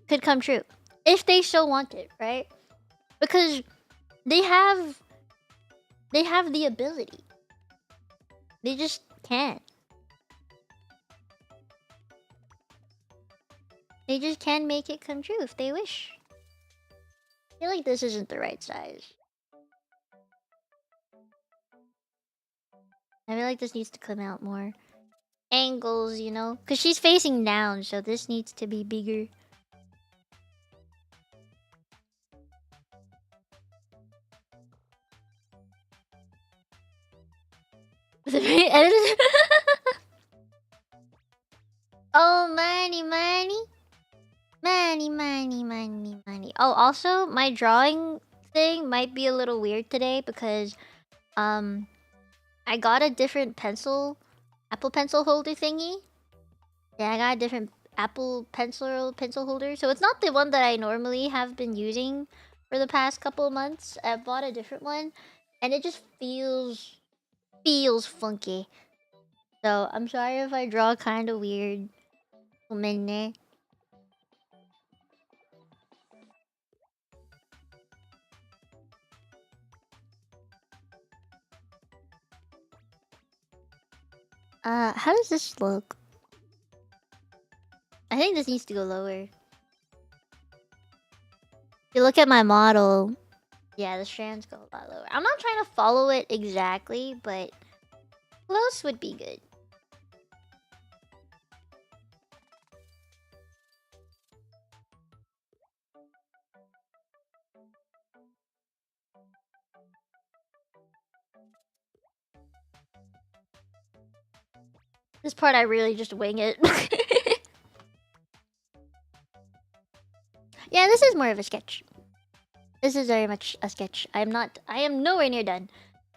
could come true. If they so want it, right? Because they have the ability. They just can't. They just can make it come true if they wish. I feel like this isn't the right size. I feel like this needs to come out more. Angles, you know? Because she's facing down, so this needs to be bigger. Oh, money, money. Money, money, money, money. Oh, also, my drawing thing might be a little weird today because, I got a different pencil, Apple Pencil holder thingy. Yeah, I got a different Apple pencil holder. So it's not the one that I normally have been using for the past couple of months. I bought a different one, and it just feels funky. So I'm sorry if I draw kind of weird. How does this look? I think this needs to go lower. If you look at my model, yeah, the strands go a lot lower. I'm not trying to follow it exactly, but close would be good. This part I really just wing it. Yeah, this is more of a sketch. This is very much a sketch. I am nowhere near done.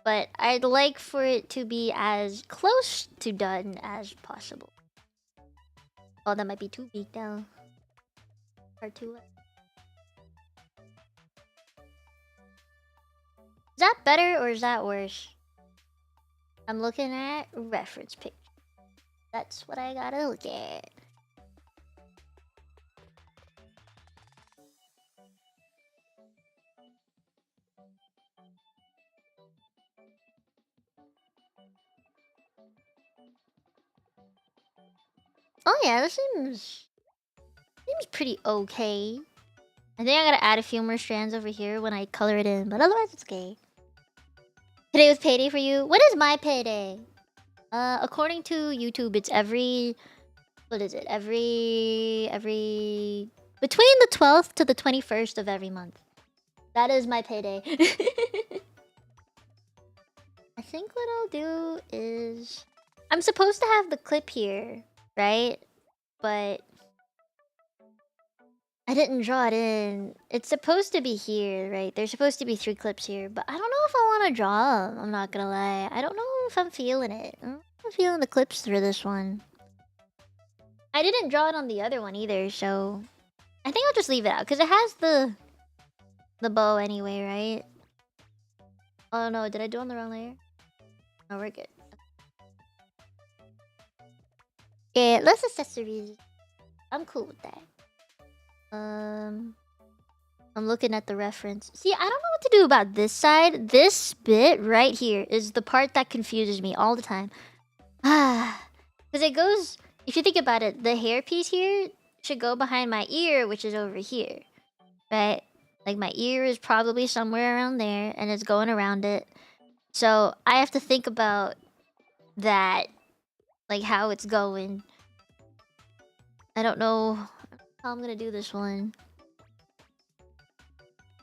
But I'd like for it to be as close to done as possible. Oh, that might be too big now. Or too... Is that better or is that worse? I'm looking at reference picture. That's what I gotta look at. Oh yeah, this seems pretty okay. I think I gotta add a few more strands over here when I color it in, but otherwise it's okay. Today was payday for you. When is my payday? According to YouTube, it's every... What is it? Every... Between the 12th to the 21st of every month. That is my payday. I think what I'll do is... I'm supposed to have the clip here, right? But... I didn't draw it in. It's supposed to be here, right? There's supposed to be 3 clips here, but I don't know if I want to draw them. I'm not gonna lie. I don't know if I'm feeling it. I'm feeling the clips through this one. I didn't draw it on the other one either, so... I think I'll just leave it out, because it has the bow anyway, right? Oh no, did I do it on the wrong layer? No, we're good. Yeah, less accessories. I'm cool with that. I'm looking at the reference. See, I don't know what to do about this side. This bit right here is the part that confuses me all the time. Ah, because it goes... If you think about it, the hair piece here should go behind my ear, which is over here, right? Like my ear is probably somewhere around there, and it's going around it. So I have to think about that, like how it's going. I don't know how I'm gonna do this one.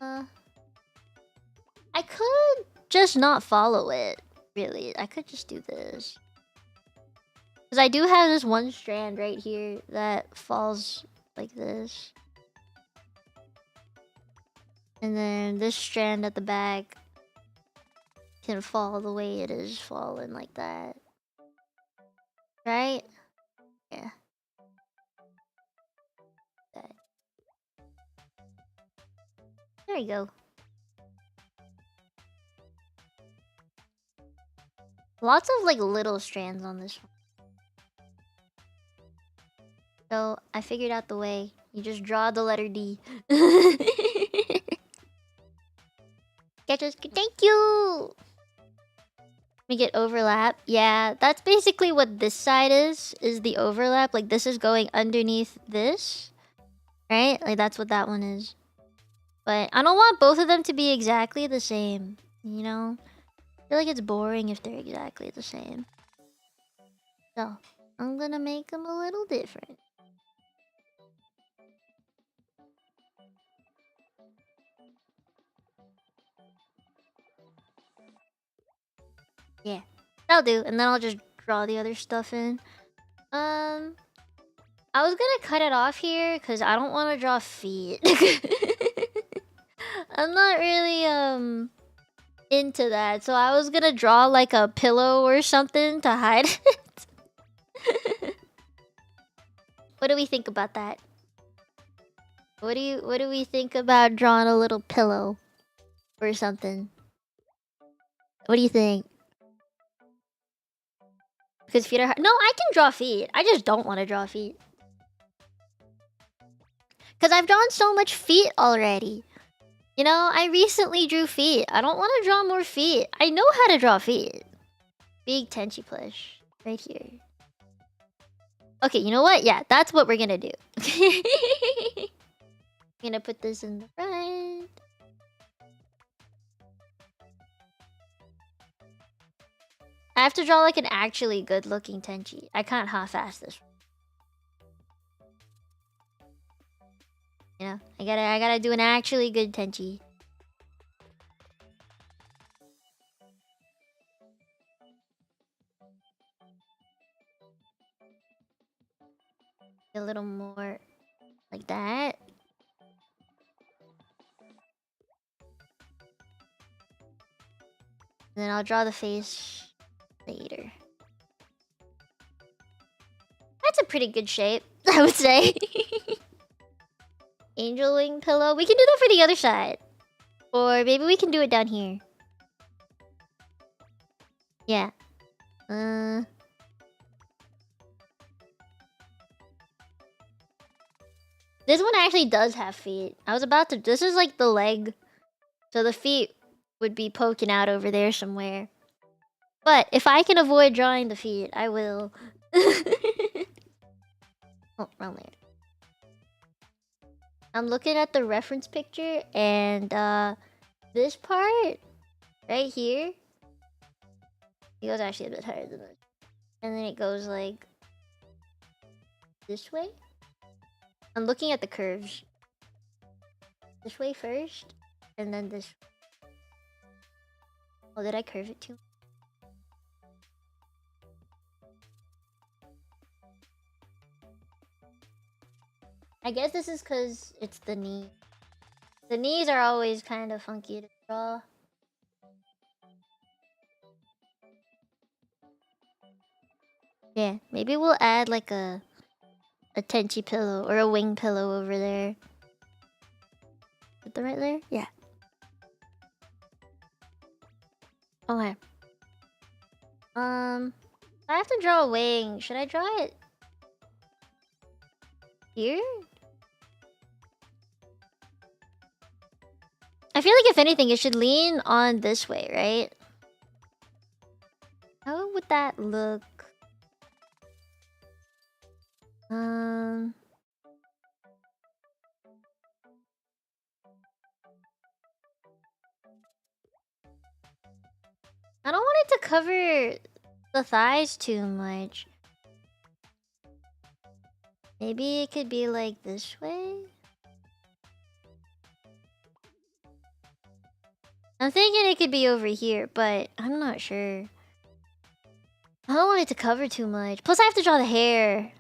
I could just not follow it, really. I could just do this. Because I do have this one strand right here that falls like this. And then this strand at the back can fall the way it is fallen, like that. Right? Yeah. That. There you go. Lots of like little strands on this one. So I figured out the way. You just draw the letter D. Thank you! Make it overlap. Yeah, that's basically what this side is the overlap. Like this is going underneath this. Right? Like that's what that one is. But I don't want both of them to be exactly the same. You know? I feel like it's boring if they're exactly the same. So, I'm gonna make them a little different. Yeah, that'll do. And then I'll just draw the other stuff in. I was gonna cut it off here because I don't want to draw feet. I'm not really into that. So I was gonna draw like a pillow or something to hide it. What do we think about that? What do we think about drawing a little pillow or something? What do you think? Because feet are hard. No, I can draw feet. I just don't want to draw feet. Because I've drawn so much feet already. You know, I recently drew feet. I don't want to draw more feet. I know how to draw feet. Big Tenchi plush. Right here. Okay, you know what? Yeah, that's what we're gonna do. I'm gonna put this in the front. I have to draw like an actually good looking Tenchi. I can't half-ass this. You know, I gotta do an actually good Tenchi. A little more like that. And then I'll draw the face later. That's a pretty good shape, I would say. Angel wing pillow. We can do that for the other side. Or maybe we can do it down here. Yeah. This one actually does have feet. I was about to... This is like the leg. So the feet would be poking out over there somewhere. But if I can avoid drawing the feet, I will. Oh, wrong layer. I'm looking at the reference picture and this part right here, it goes actually a bit higher than this. And then it goes like this way. I'm looking at the curves. This way first, and then this. Oh, did I curve it too? I guess this is because it's the knee. The knees are always kind of funky to draw. Yeah, maybe we'll add like a Tenchi pillow or a wing pillow over there. Is it the right layer? Yeah. Okay. I have to draw a wing. Should I draw it here? I feel like if anything, it should lean on this way, right? How would that look? I don't want it to cover the thighs too much. Maybe it could be like this way? I'm thinking it could be over here, but I'm not sure. I don't want it to cover too much. Plus, I have to draw the hair.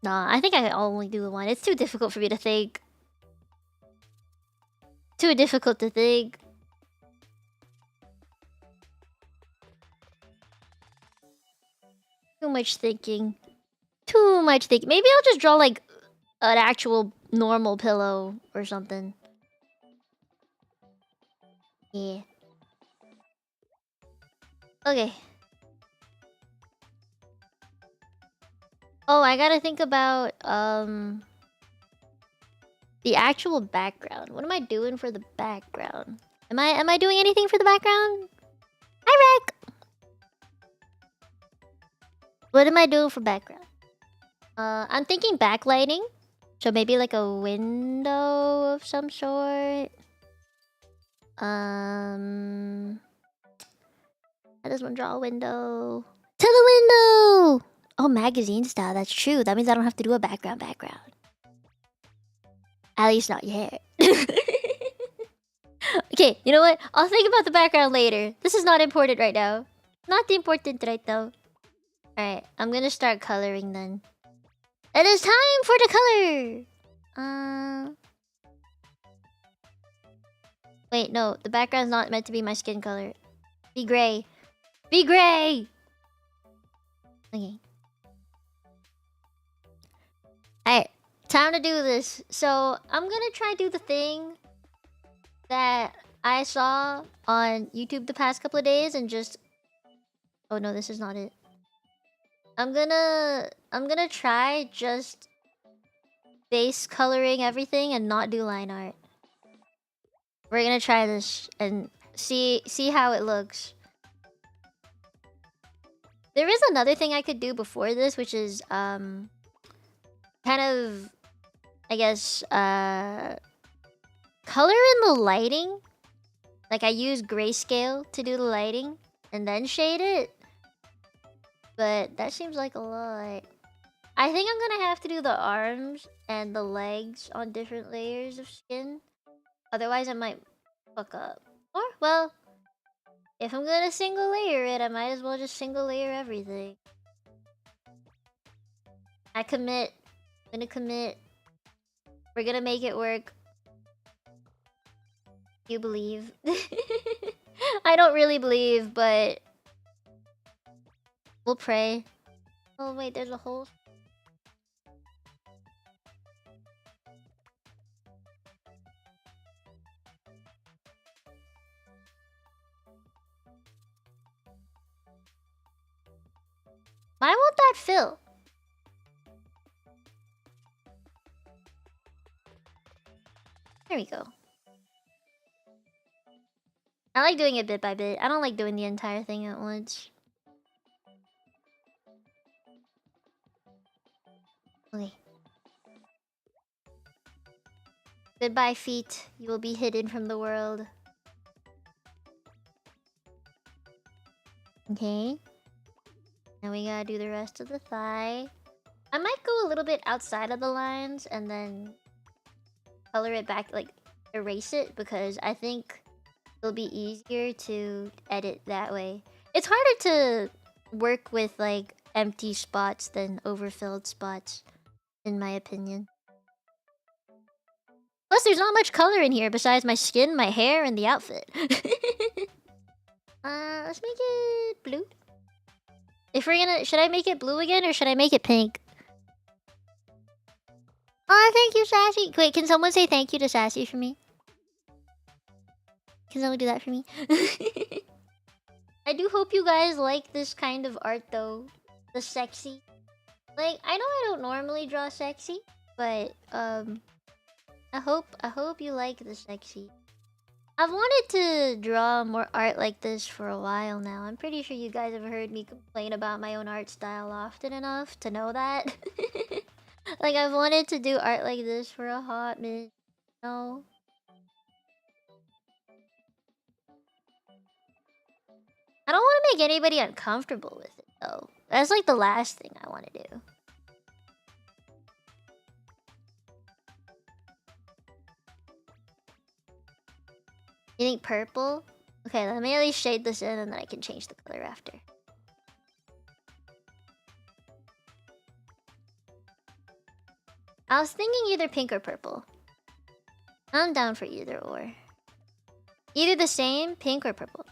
Nah, I think I can only do the one. It's too difficult for me to think. Too difficult to think. Too much thinking. Too much thinking. Maybe I'll just draw like an actual normal pillow or something. Yeah. Okay. Oh, I gotta think about the actual background. What am I doing for the background? Am I doing anything for the background? Hi, Rick. What am I doing for background? I'm thinking backlighting. So maybe like a window of some sort. I just want to draw a window. To the window! Oh, magazine style. That's true. That means I don't have to do a background. At least not yet. Okay, you know what? I'll think about the background later. This is not important right now. Not important right now. Alright, I'm gonna start coloring then. It is time for the color! Wait, no. The background's not meant to be my skin color. Be gray. Be gray! Okay. Alright, time to do this. So, I'm gonna try do the thing that I saw on YouTube the past couple of days and just... Oh no, this is not it. I'm gonna try just base coloring everything and not do line art. We're gonna try this and see how it looks. There is another thing I could do before this, which is kind of, I guess, color in the lighting. Like I use grayscale to do the lighting and then shade it. But that seems like a lot. I think I'm gonna have to do the arms and the legs on different layers of skin. Otherwise, I might fuck up. Or, well, if I'm gonna single layer it, I might as well just single layer everything. I commit. I'm gonna commit. We're gonna make it work. You believe? I don't really believe, but we'll pray. Oh wait, there's a hole. Why won't that fill? There we go. I like doing it bit by bit. I don't like doing the entire thing at once. Okay. Goodbye, feet. You will be hidden from the world. Okay. Now we gotta do the rest of the thigh. I might go a little bit outside of the lines and then color it back, like erase it, because I think it'll be easier to edit that way. It's harder to work with like empty spots than overfilled spots, in my opinion. Plus, there's not much color in here besides my skin, my hair, and the outfit. Let's make it blue. If we're gonna... Should I make it blue again or should I make it pink? Oh, thank you, Sassy. Wait, can someone say thank you to Sassy for me? Can someone do that for me? I do hope you guys like this kind of art, though. The sexy. Like, I know I don't normally draw sexy, but, I hope you like the sexy. I've wanted to draw more art like this for a while now. I'm pretty sure you guys have heard me complain about my own art style often enough to know that. Like, I've wanted to do art like this for a hot minute. No. I don't want to make anybody uncomfortable with it, though. That's like the last thing I want to do. You think purple? Okay, let me at least shade this in and then I can change the color after. I was thinking either pink or purple. I'm down for either or. Either the same, pink or purple.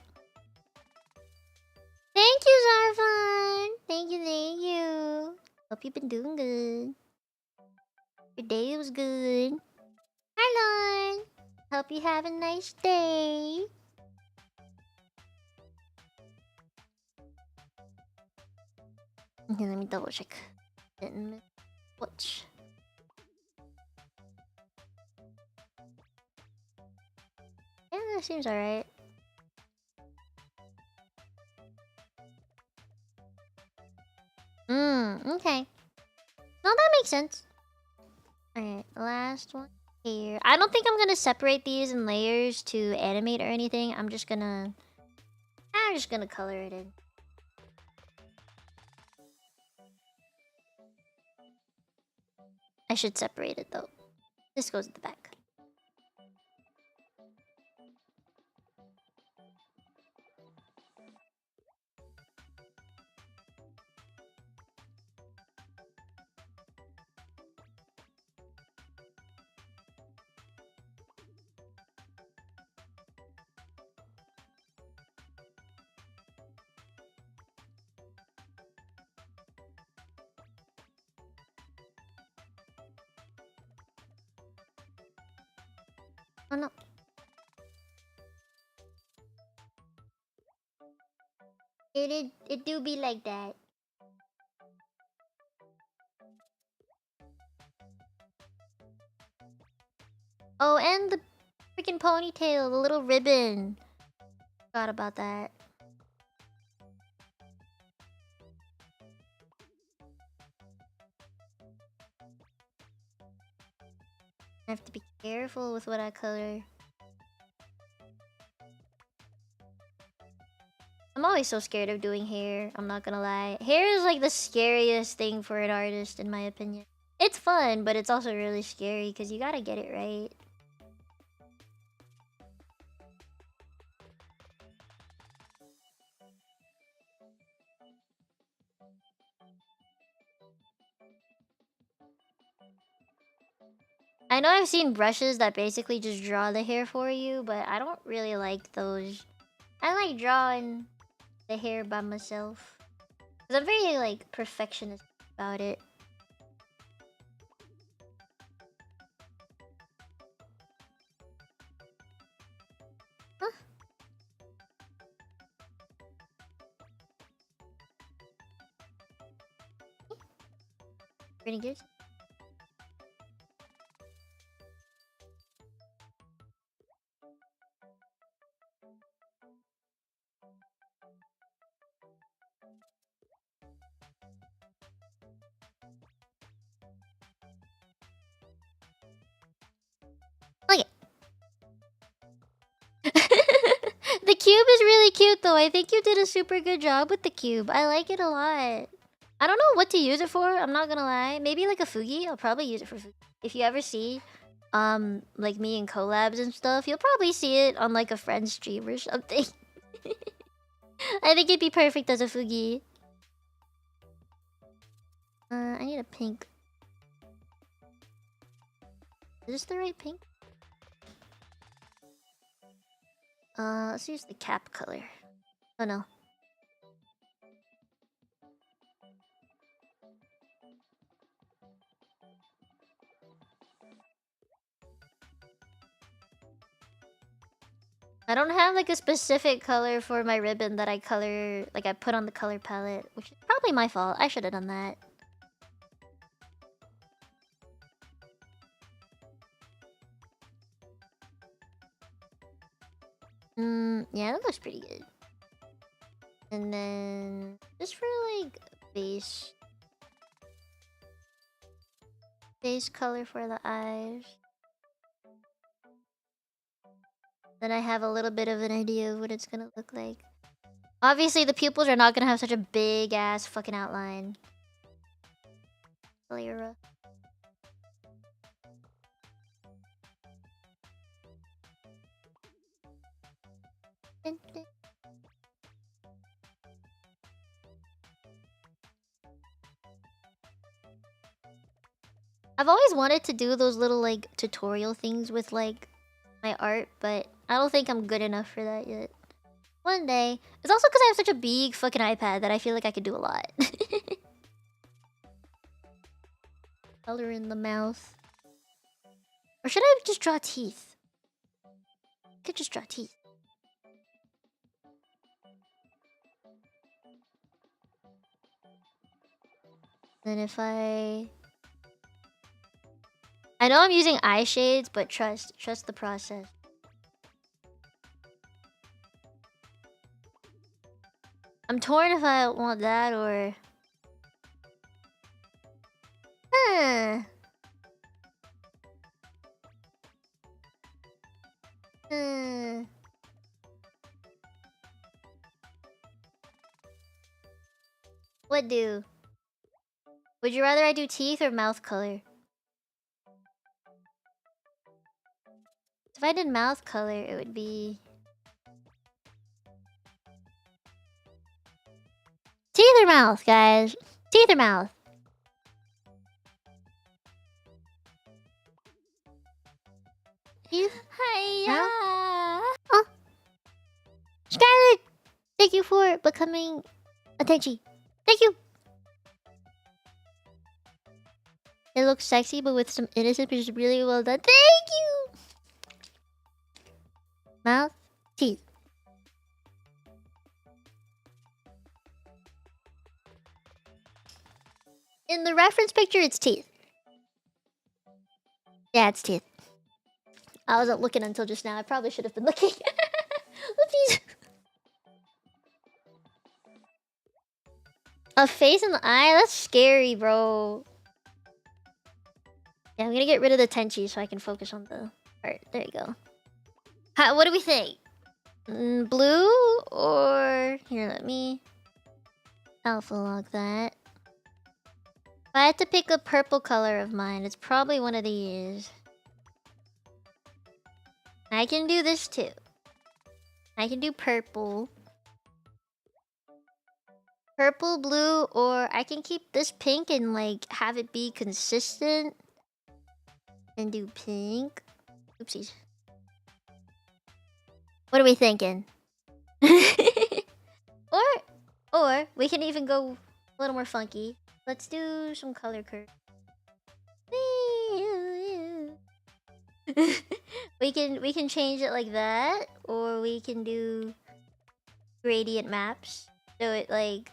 Thank you, Zarfan! Thank you. Hope you've been doing good. Your day was good. Hi, Lon! Hope you have a nice day. Okay, let me double check. Didn't miss watch. Yeah, that seems alright. Okay. No, that makes sense. Alright, last one here. I don't think I'm gonna separate these in layers to animate or anything. I'm just gonna color it in. I should separate it though. This goes at the back. Oh no. It do be like that. Oh, and the freaking ponytail, the little ribbon. Forgot about that. I have to be careful with what I color. I'm always so scared of doing hair, I'm not gonna lie. Hair is like the scariest thing for an artist, in my opinion. It's fun, but it's also really scary because you gotta get it right. I know I've seen brushes that basically just draw the hair for you, but I don't really like those. I like drawing the hair by myself. Because I'm very, like, perfectionist about it. Huh? Pretty good. Okay. The cube is really cute though. I think you did a super good job with the cube. I like it a lot. I don't know what to use it for, I'm not gonna lie. Maybe like a Fugi? I'll probably use it for Fugi. If you ever see like me in collabs and stuff, you'll probably see it on like a friend's stream or something. I think it'd be perfect as a Fugi. I need a pink. Is this the right pink? Let's use the cap color. Oh no. I don't have like a specific color for my ribbon that I color, like I put on the color palette, which is probably my fault. I should have done that. Yeah, that looks pretty good. And then just for like base color for the eyes. Then I have a little bit of an idea of what it's gonna look like. Obviously, the pupils are not gonna have such a big ass fucking outline. Lyra. I've always wanted to do those little like tutorial things with like my art, but I don't think I'm good enough for that yet. One day. It's also because I have such a big fucking iPad that I feel like I could do a lot. Color in the mouth. Or should I just draw teeth? I could just draw teeth. Then if I know I'm using eye shades, but trust the process. I'm torn if I want that or... What do? Would you rather I do teeth or mouth color? If I did mouth color, it would be... Teeth or mouth, guys? Teeth or mouth? Teeth? Hiya! Oh! Scarlet! Thank you for becoming a Tenchi. Thank you! It looks sexy, but with some innocence, which is really well done. Thank you! Mouth, teeth. In the reference picture, it's teeth. Yeah, it's teeth. I wasn't looking until just now. I probably should have been looking. Oopsies. A face in the eye? That's scary, bro. Yeah, I'm gonna get rid of the Tenchi so I can focus on the art. There you go. What do we think? Blue or... Here, let me alpha log that. If I had to pick a purple color of mine, it's probably one of these. I can do this too. I can do purple. Purple, blue, or I can keep this pink and like have it be consistent. And do pink. Oopsies. What are we thinking? Or we can even go a little more funky. Let's do some color curve. we can change it like that, or we can do gradient maps. So it like,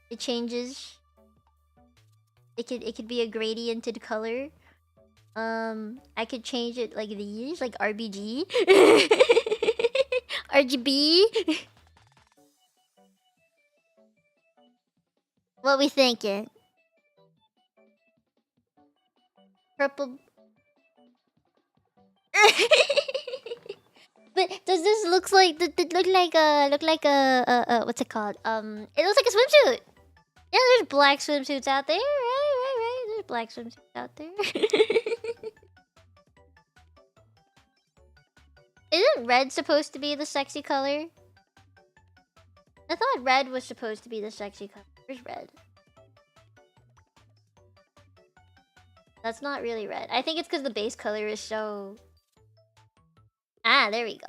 it changes. It could be a gradiented color. I could change it like these, like RBG. RGB. What we thinking? Purple. But does this look like what's it called? It looks like a swimsuit. Yeah, there's black swimsuits out there, right. There's black swimsuits out there. Isn't red supposed to be the sexy color? I thought red was supposed to be the sexy color. Where's red? That's not really red. I think it's because the base color is so... Ah, there we go.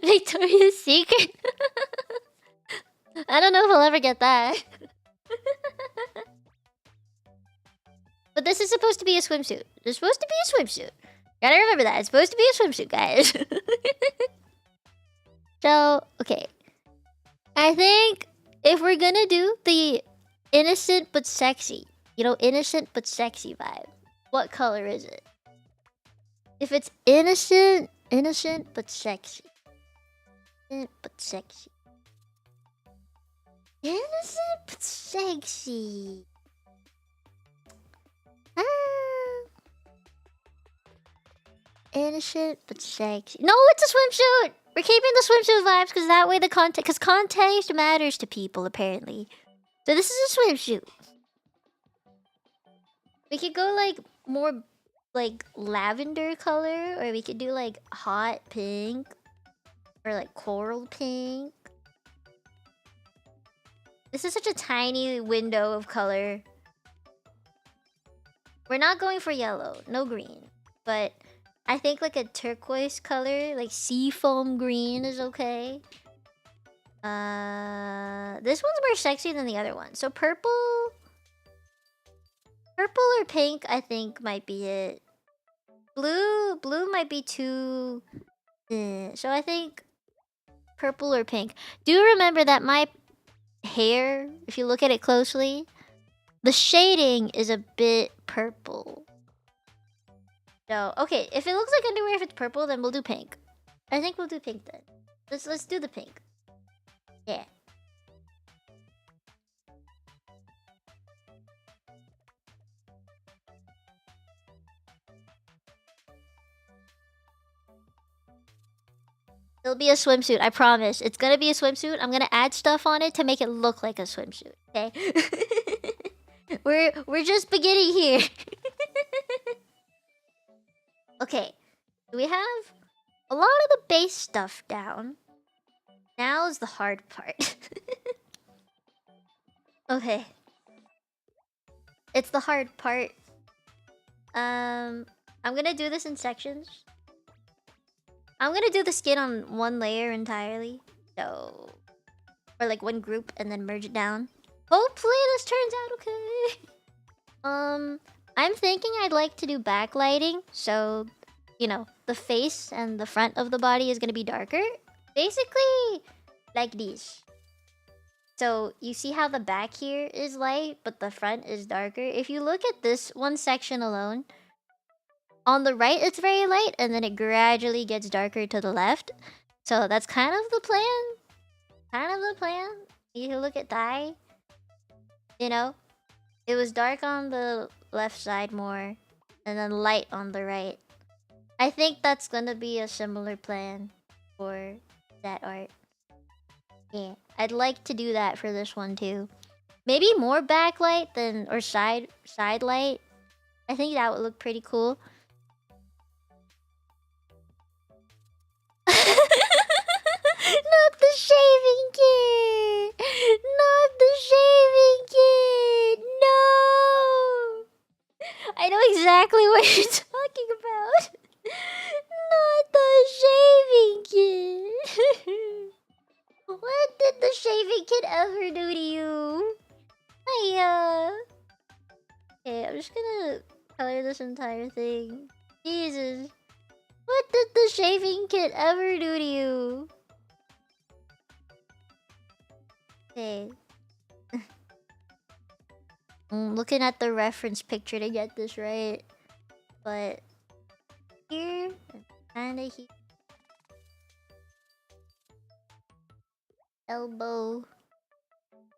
Victoria's Secret. I don't know if I'll ever get that. But this is supposed to be a swimsuit. It's supposed to be a swimsuit. Gotta remember that. It's supposed to be a swimsuit, guys. So, okay. I think if we're gonna do the innocent but sexy, innocent but sexy vibe, what color is it? If it's innocent but sexy. Innocent but sexy. Innocent but sexy. Innocent but sexy. No, it's a swimsuit! We're keeping the swimsuit vibes because that way the context, because context matters to people apparently. So this is a swimsuit. We could go like more like lavender color, or we could do like hot pink, or like coral pink. This is such a tiny window of color. We're not going for yellow, no green, but I think like a turquoise color, like seafoam green is okay. This one's more sexy than the other one. So purple or pink I think might be it. Blue might be too so I think purple or pink. Do remember that my hair, if you look at it closely, the shading is a bit purple. So, okay, if it looks like underwear, if it's purple, then we'll do pink. I think we'll do pink then. Let's do the pink. Yeah. It'll be a swimsuit, I promise. It's gonna be a swimsuit. I'm gonna add stuff on it to make it look like a swimsuit, okay? We're just beginning here. Okay, we have a lot of the base stuff down. Now is the hard part. Okay. It's the hard part. I'm gonna do this in sections. I'm gonna do the skin on one layer entirely. So, or like one group and then merge it down. Hopefully this turns out okay. I'm thinking I'd like to do backlighting. So, you know, the face and the front of the body is gonna be darker. Basically, like this. So, you see how the back here is light, but the front is darker? If you look at this one section alone, on the right, it's very light, and then it gradually gets darker to the left. So that's kind of the plan. Kind of the plan. You can look at Thai. You know, it was dark on the left side more, and then light on the right. I think that's gonna be a similar plan for that art. Yeah, I'd like to do that for this one too. Maybe more backlight than, or side light. I think that would look pretty cool. Not the shaving kit! Not the shaving kit! No! I know exactly what you're talking about. Not the shaving kit! What did the shaving kit ever do to you? Okay, I'm just gonna color this entire thing. Jesus. What did the shaving kit ever do to you? Okay. I'm looking at the reference picture to get this right. But here, kinda here. Elbow.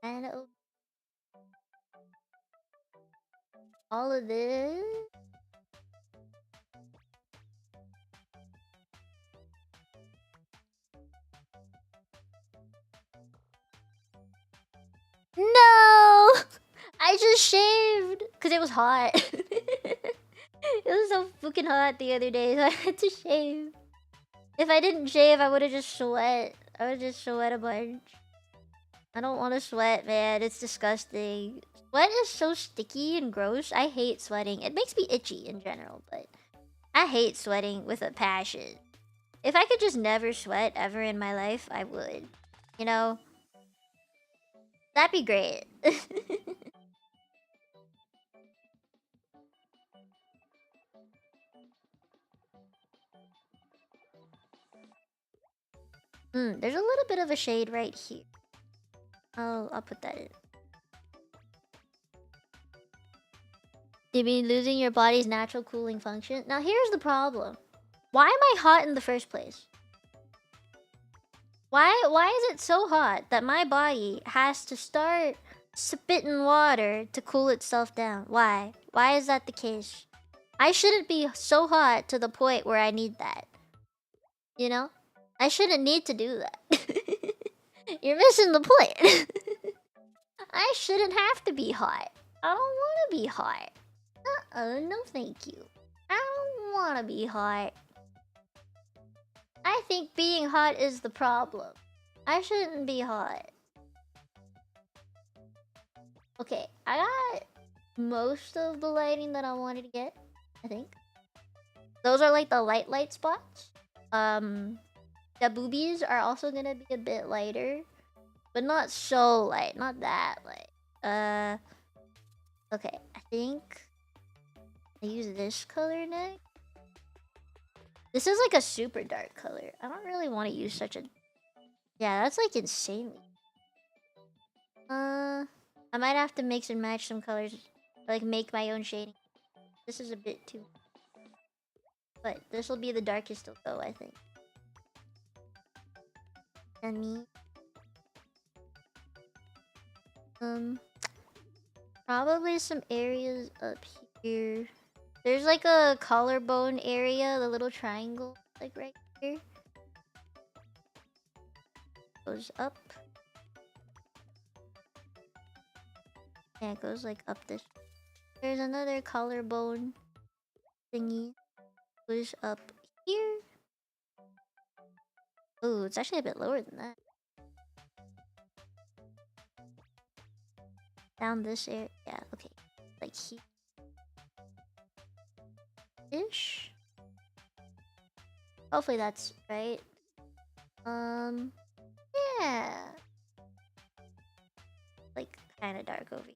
Kinda. All of this. No! I just shaved because it was hot. It was so fucking hot the other day, so I had to shave. If I didn't shave, I would have just sweat. I would just sweat a bunch. I don't want to sweat, man. It's disgusting. Sweat is so sticky and gross. I hate sweating. It makes me itchy in general, but I hate sweating with a passion. If I could just never sweat ever in my life, I would. You know? That'd be great. There's a little bit of a shade right here. I'll put that in. You mean losing your body's natural cooling function? Now here's the problem. Why am I hot in the first place? Why is it so hot that my body has to start spitting water to cool itself down? Why? Why is that the case? I shouldn't be so hot to the point where I need that. You know? I shouldn't need to do that. You're missing the point. I shouldn't have to be hot. I don't want to be hot. No thank you. I don't want to be hot. I think being hot is the problem. I shouldn't be hot. Okay, I got most of the lighting that I wanted to get, I think. Those are like the light spots. The boobies are also gonna be a bit lighter, but not so light, not that light. Okay, I think I use this color next. This is like a super dark color. I don't really want to use such a... Yeah, that's like insane. I might have to mix and match some colors, like make my own shading. This is a bit too... But this will be the darkest it'll go, I think. And me. Probably some areas up here. There's like a collarbone area, the little triangle, like right here. Goes up. Yeah, it goes like up this. There's another collarbone thingy. Goes up here. Ooh, it's actually a bit lower than that. Down this area. Yeah, okay. Like here. Ish. Hopefully that's right. Yeah. Like kind of dark over here.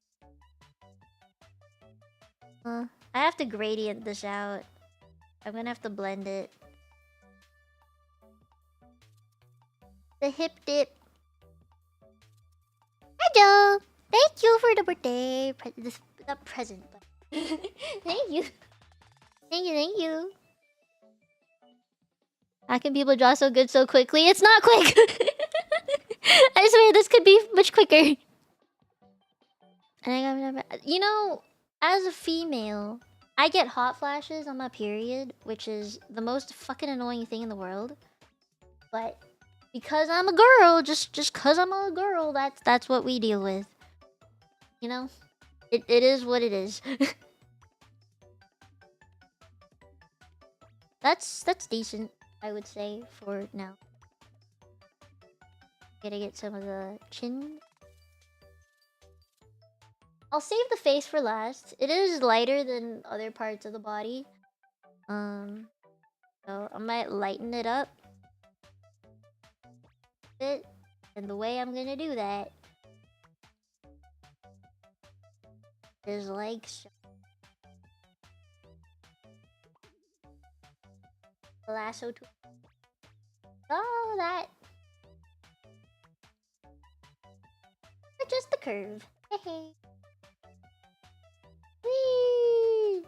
I have to gradient this out. I'm gonna have to blend it. The hip dip. Hello. Thank you for the birthday the present. Thank you. Thank you. How can people draw so good so quickly? It's not quick! I swear this could be much quicker. You know, as a female, I get hot flashes on my period, which is the most fucking annoying thing in the world. But because I'm a girl, just cause I'm a girl, that's what we deal with. You know? It is what it is. That's decent, I would say, for now. Gotta get some of the chin. I'll save the face for last. It is lighter than other parts of the body. So I might lighten it up a bit. And the way I'm gonna do that is like so. Lasso tool. Oh, that. Just the curve. Hey. Whee!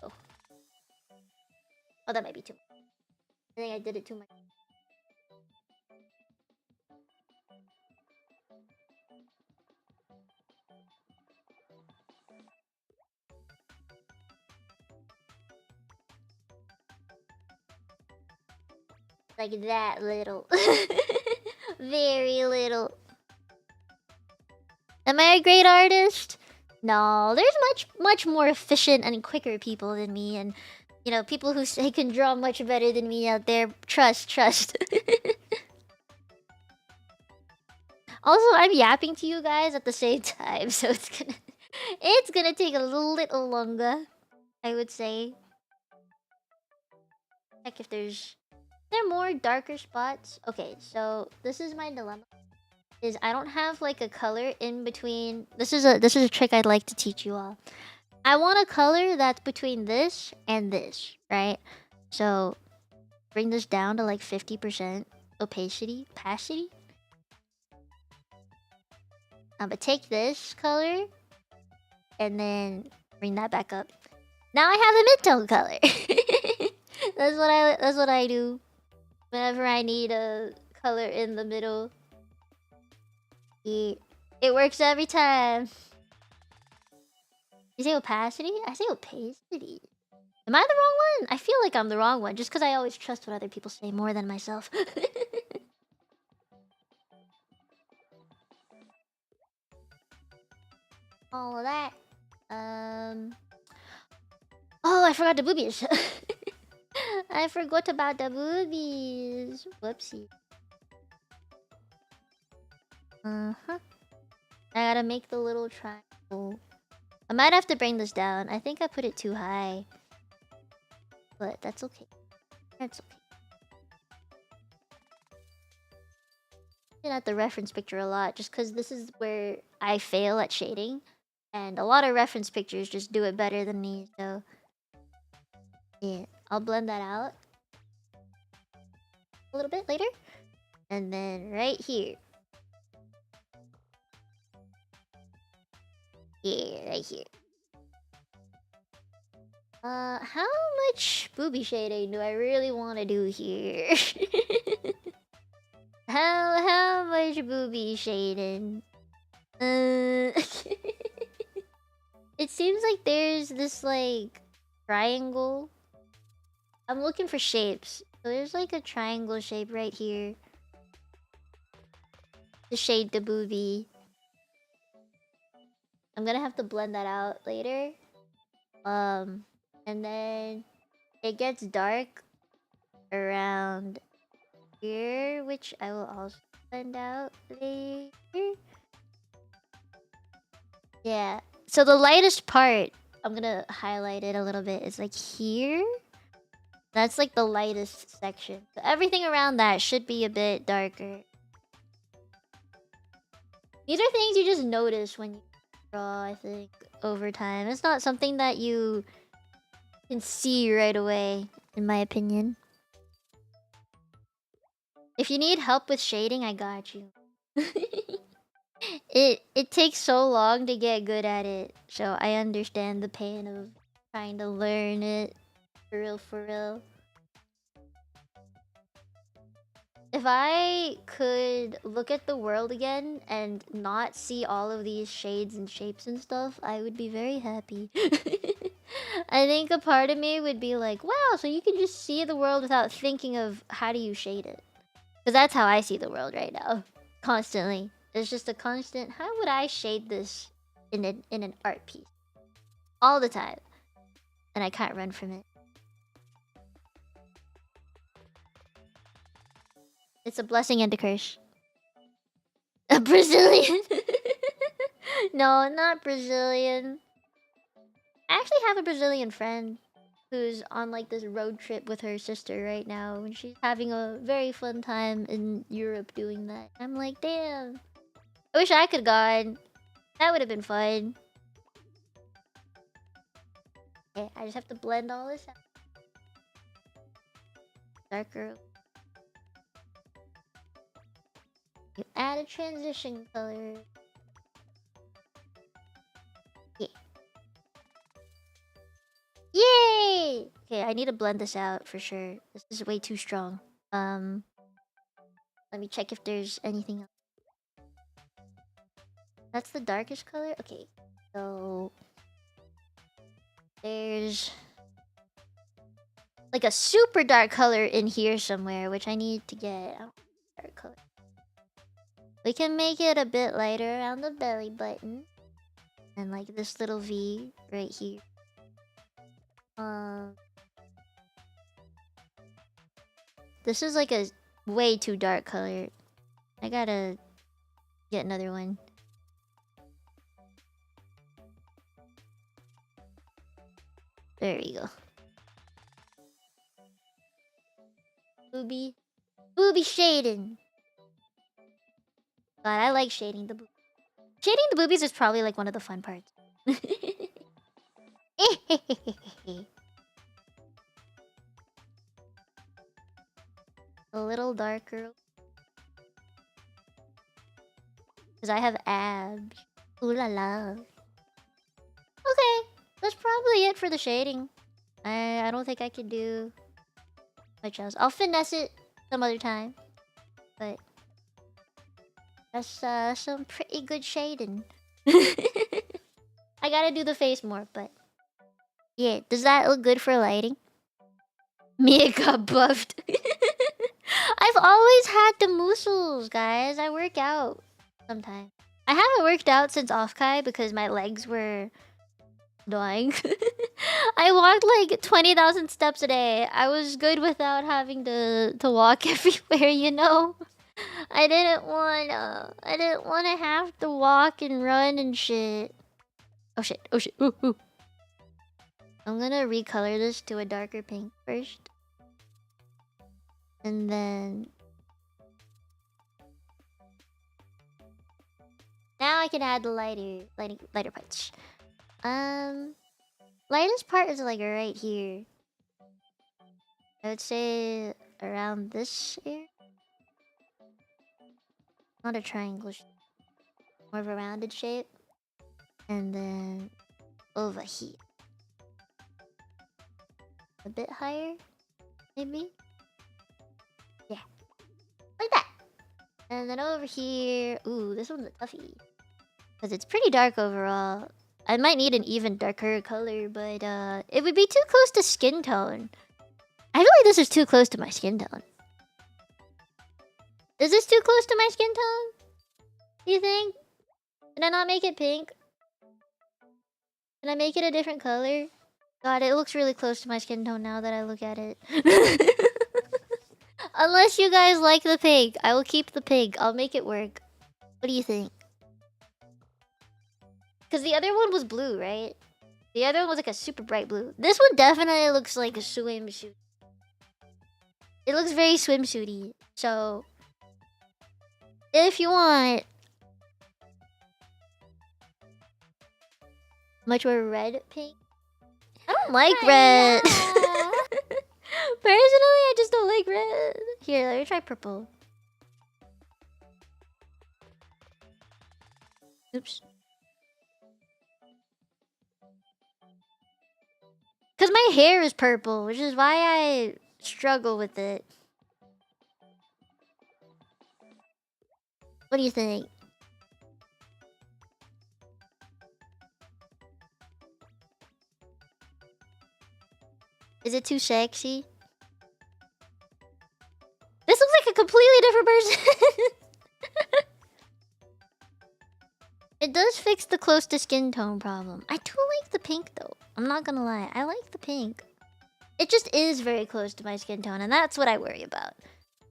Oh. Oh, that might be too much. I think I did it too much. Like that little. Very little. Am I a great artist? No, there's much more efficient and quicker people than me, and you know, people who say can draw much better than me out there. Trust. Also, I'm yapping to you guys at the same time, so it's gonna take a little longer, I would say. Check if there's... There are more darker spots. Okay, so this is my dilemma. Is I don't have like a color in between. This is a trick I'd like to teach you all. I want a color that's between this and this, right? So bring this down to like 50% opacity. But take this color and then bring that back up. Now I have a mid-tone color. That's what I do whenever I need a color in the middle. It works every time. You say opacity? I say opacity. Am I the wrong one? I feel like I'm the wrong one just because I always trust what other people say more than myself. All of that. Oh, I forgot the boobies. I forgot about the boobies. Whoopsie. Uh-huh. I gotta make the little triangle. I might have to bring this down. I think I put it too high. But that's okay. That's okay. Looking at the reference picture a lot just because this is where I fail at shading. And a lot of reference pictures just do it better than me, so... Yeah, I'll blend that out a little bit later. And then right here. Yeah, right here. How much booby shading do I really want to do here? how much booby shading? It seems like there's this like triangle. I'm looking for shapes. So there's like a triangle shape right here to shade the booby. I'm gonna have to blend that out later. And then it gets dark around here, which I will also blend out later. Yeah. So the lightest part, I'm gonna highlight it a little bit, is like here. That's like the lightest section. So everything around that should be a bit darker. These are things you just notice when you draw, I think, over time. It's not something that you can see right away, in my opinion. If you need help with shading, I got you. It takes so long to get good at it, so I understand the pain of trying to learn it for real, for real. If I could look at the world again and not see all of these shades and shapes and stuff, I would be very happy. I think a part of me would be like, wow, so you can just see the world without thinking of how do you shade it. Because that's how I see the world right now. Constantly. It's just a constant, how would I shade this in an art piece? All the time. And I can't run from it. It's a blessing and a curse. A Brazilian? No, not Brazilian. I actually have a Brazilian friend who's on like this road trip with her sister right now, and she's having a very fun time in Europe doing that. I'm like, damn. I wish I could gone. That would have been fun. Okay, I just have to blend all this out. Darker. You add a transition color. Yeah. Yay! Okay, I need to blend this out for sure. This is way too strong. Let me check if there's anything else. That's the darkest color? Okay. So there's like a super dark color in here somewhere, which I need to get. I don't know, dark color. We can make it a bit lighter around the belly button. And like this little V right here. This is like a way too dark color. I gotta get another one. There we go. Booby. Booby shading. God, I like shading the boobies. Shading the boobies is probably like one of the fun parts. A little darker. Because I have abs. Ooh la la. Okay, that's probably it for the shading. I don't think I can do much else. I'll finesse it some other time. But That's some pretty good shading. I gotta do the face more, but yeah, does that look good for lighting? Mia got buffed. I've always had the muscles, guys. I work out sometimes. I haven't worked out since Offkai because my legs were dying. I walked like 20,000 steps a day. I was good without having to walk everywhere, you know? I didn't wanna have to walk and run and shit. Oh shit, oh shit, ooh, ooh. I'm gonna recolor this to a darker pink first. And then... now I can add the lighter parts. Lightest part is like right here. I would say around this area. Not a triangle shape. More of a rounded shape. And then over here. A bit higher, maybe? Yeah. Like that. And then over here... ooh, this one's a toughie. Because it's pretty dark overall. I might need an even darker color, but it would be too close to skin tone. I feel like this is too close to my skin tone. Is this too close to my skin tone? Do you think? Did I not make it pink? Can I make it a different color? God, it looks really close to my skin tone now that I look at it. Unless you guys like the pink, I will keep the pink. I'll make it work. What do you think? Because the other one was blue, right? The other one was like a super bright blue. This one definitely looks like a swimsuit. It looks very swimsuity. So, if you want... much more red pink? I don't like red. Personally, I just don't like red. Here, let me try purple. Oops. Because my hair is purple, which is why I struggle with it. What do you think? Is it too sexy? This looks like a completely different person. It does fix the close to skin tone problem. I do like the pink though. I'm not gonna lie. I like the pink. It just is very close to my skin tone, and that's what I worry about.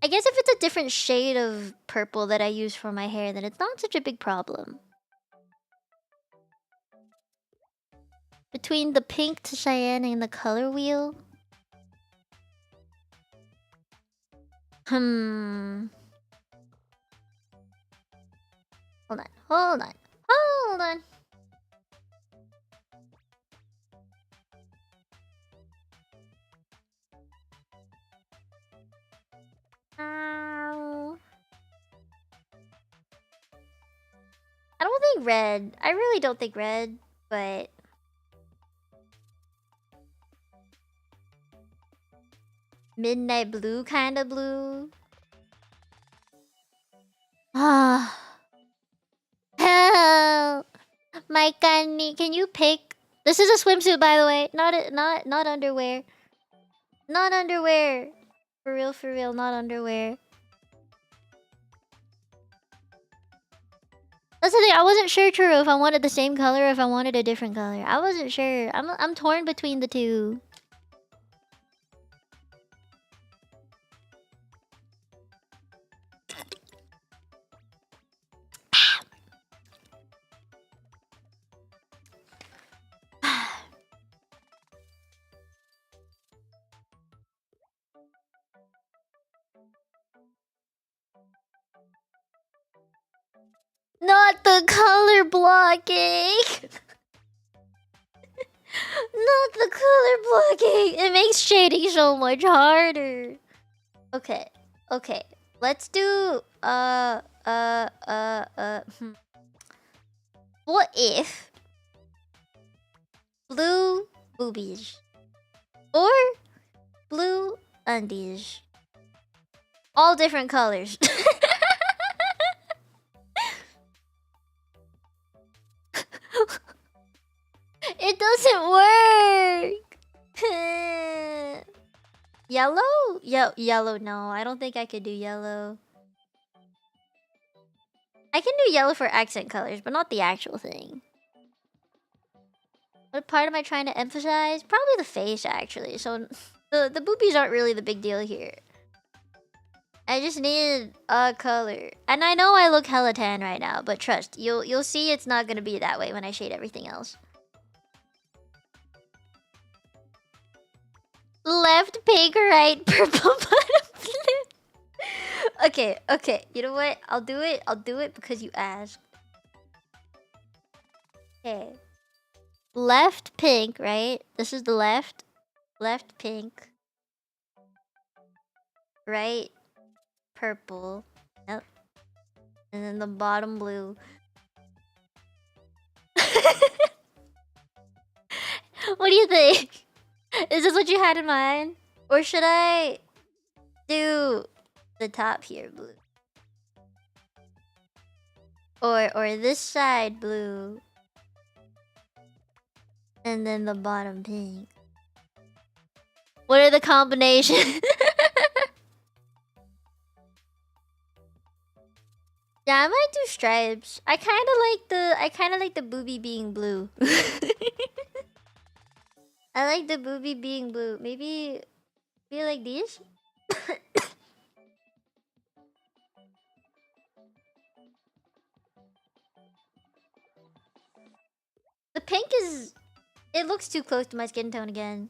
I guess if it's a different shade of purple that I use for my hair, then it's not such a big problem. Between the pink to cyan and the color wheel. Hold on, hold on, hold on. I don't think red. I really don't think red, but... midnight blue kind of blue. Ah. Help! My Kani, can you pick? This is a swimsuit, by the way. Not underwear. Not underwear. For real, not underwear. That's the thing. I wasn't sure, True, if I wanted the same color or if I wanted a different color. I wasn't sure. I'm torn between the two. Not the color blocking! Not the color blocking! It makes shading so much harder. Okay. Let's do... What if... blue boobies. Or... blue undies. All different colors. Yellow? Yellow, no. I don't think I could do yellow. I can do yellow for accent colors, but not the actual thing. What part am I trying to emphasize? Probably the face, actually. So the boobies aren't really the big deal here. I just need a color. And I know I look hella tan right now, but trust, you'll see it's not gonna be that way when I shade everything else. Left pink, right purple, bottom blue. Okay. You know what? I'll do it because you asked. Okay. Left pink, right? This is the left. Left pink. Right purple. Yep. And then the bottom blue. What do you think? Is this what you had in mind? Or should I do the top here blue? Or this side blue. And then the bottom pink. What are the combinations? Yeah, I might do stripes. I kinda like the boobie being blue. I like the boobie being blue. Maybe like these? The pink is... It looks too close to my skin tone again.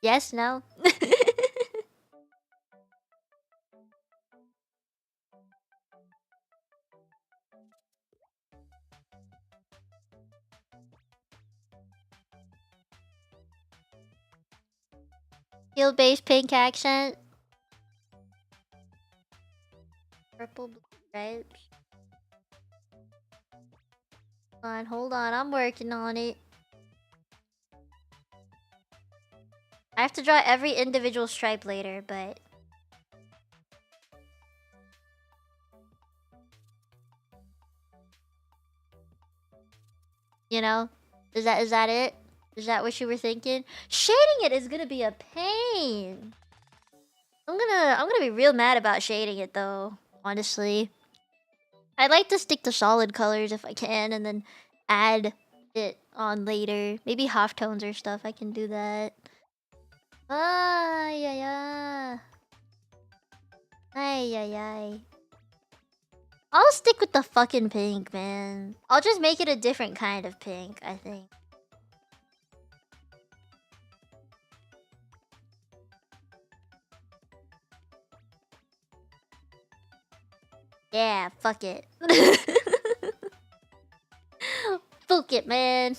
Yes, no? Heel-based pink accent. Purple stripes. Hold on, I'm working on it. I have to draw every individual stripe later, but... You know? Is that it? Is that what you were thinking? Shading it is gonna be a pain! I'm gonna be real mad about shading it though, honestly. I'd like to stick to solid colors if I can, and then add it on later. Maybe half tones or stuff, I can do that. Yeah. Ay. I'll stick with the fucking pink, man. I'll just make it a different kind of pink, I think. Yeah, fuck it. Fuck it, man.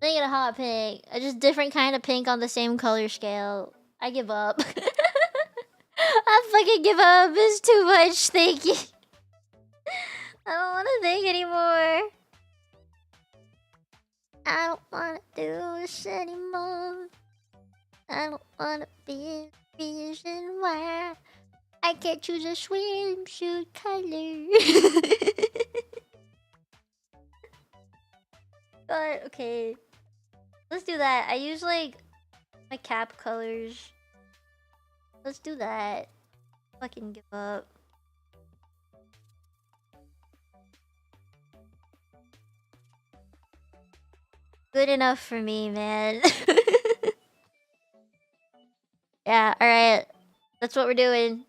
Make it a hot pink. A just different kind of pink on the same color scale. I give up. I fucking give up. It's too much thinking. I don't want to think anymore. I don't want to do this anymore. I don't want to be a reason why I can't choose a swimsuit color. But, okay. Let's do that. I use, like, my cap colors. Let's do that. Fucking give up. Good enough for me, man. Yeah, alright. That's what we're doing.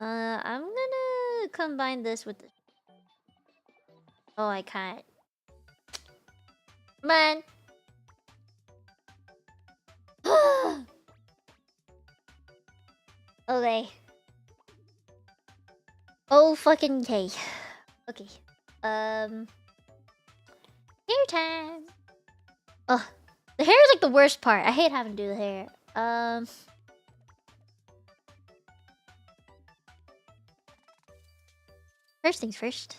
I'm gonna combine this with this. Oh, I can't. Man. Okay. Oh, fucking okay. Okay. Hair time. Ugh. The hair is like the worst part. I hate having to do the hair. First things first.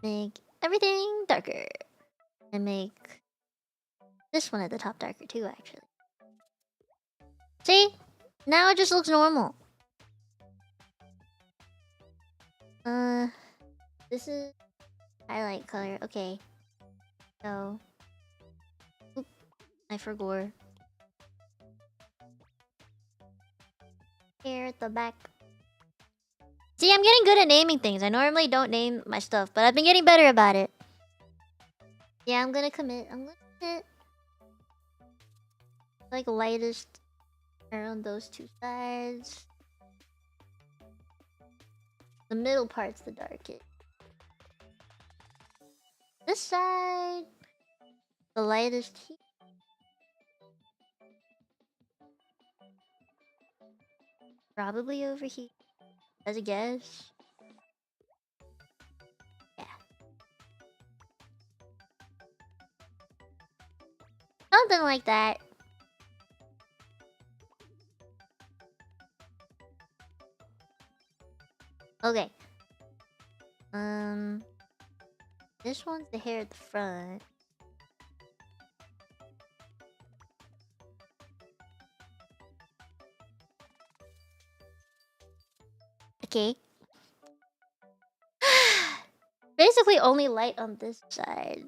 Make everything darker. And make this one at the top darker too, actually. See? Now it just looks normal. This is highlight color. Okay. So, oop, I forgot. Here at the back. See, I'm getting good at naming things. I normally don't name my stuff, but I've been getting better about it. Yeah, I'm gonna commit. Like lightest around those two sides. The middle part's the darkest. This side, the lightest here. Probably over here, as a guess. Yeah. Something like that. Okay. This one's the hair at the front. Okay. Basically only light on this side.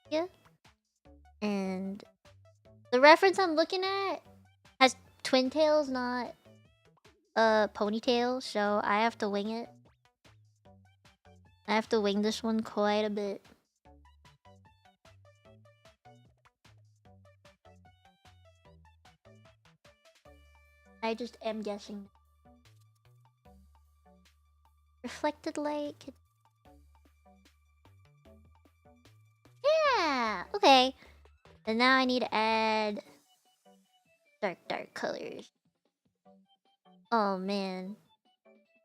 Yeah. And the reference I'm looking at has twin tails, not a ponytail, so I have to wing it. I have to wing this one quite a bit. I just am guessing. Reflected light. Yeah, okay. And now I need to add dark colors. Oh man.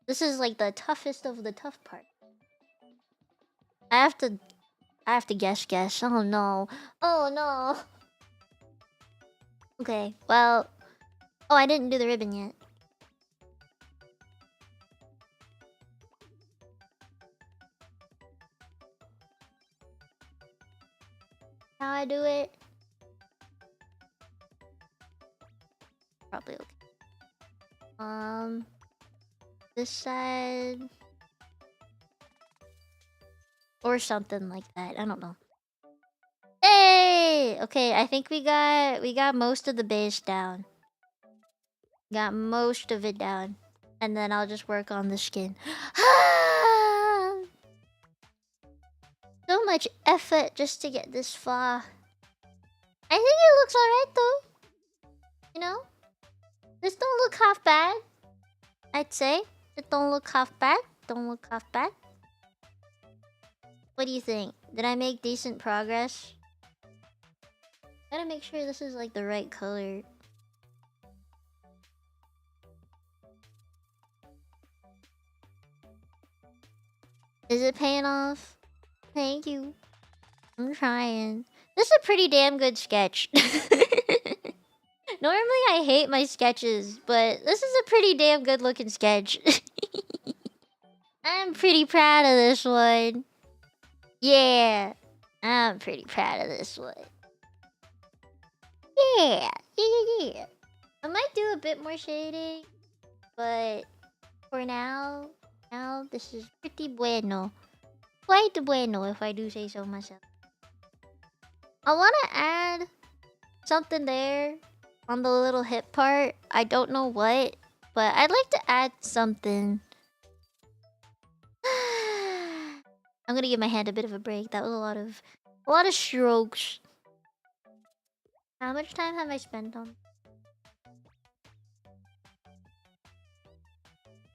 This is like the toughest of the tough part. I have to guess. Oh no. Oh no. Okay, well. Oh, I didn't do the ribbon yet. How I do it? Probably okay. This side or something like that. I don't know. Hey! Okay, I think we got most of the base down. Got most of it down. And then I'll just work on the skin. So much effort just to get this far. I think it looks alright though. You know? This don't look half bad. I'd say. It don't look half bad. Don't look half bad. What do you think? Did I make decent progress? Gotta make sure this is like the right color. Is it paying off? Thank you. I'm trying. This is a pretty damn good sketch. Normally I hate my sketches, but this is a pretty damn good looking sketch. I'm pretty proud of this one. Yeah, I'm pretty proud of this one. Yeah. I might do a bit more shading, but for now this is pretty bueno. Quite bueno, if I do say so myself. I want to add something there on the little hip part. I don't know what, but I'd like to add something. I'm gonna give my hand a bit of a break. That was a lot of strokes. How much time have I spent on?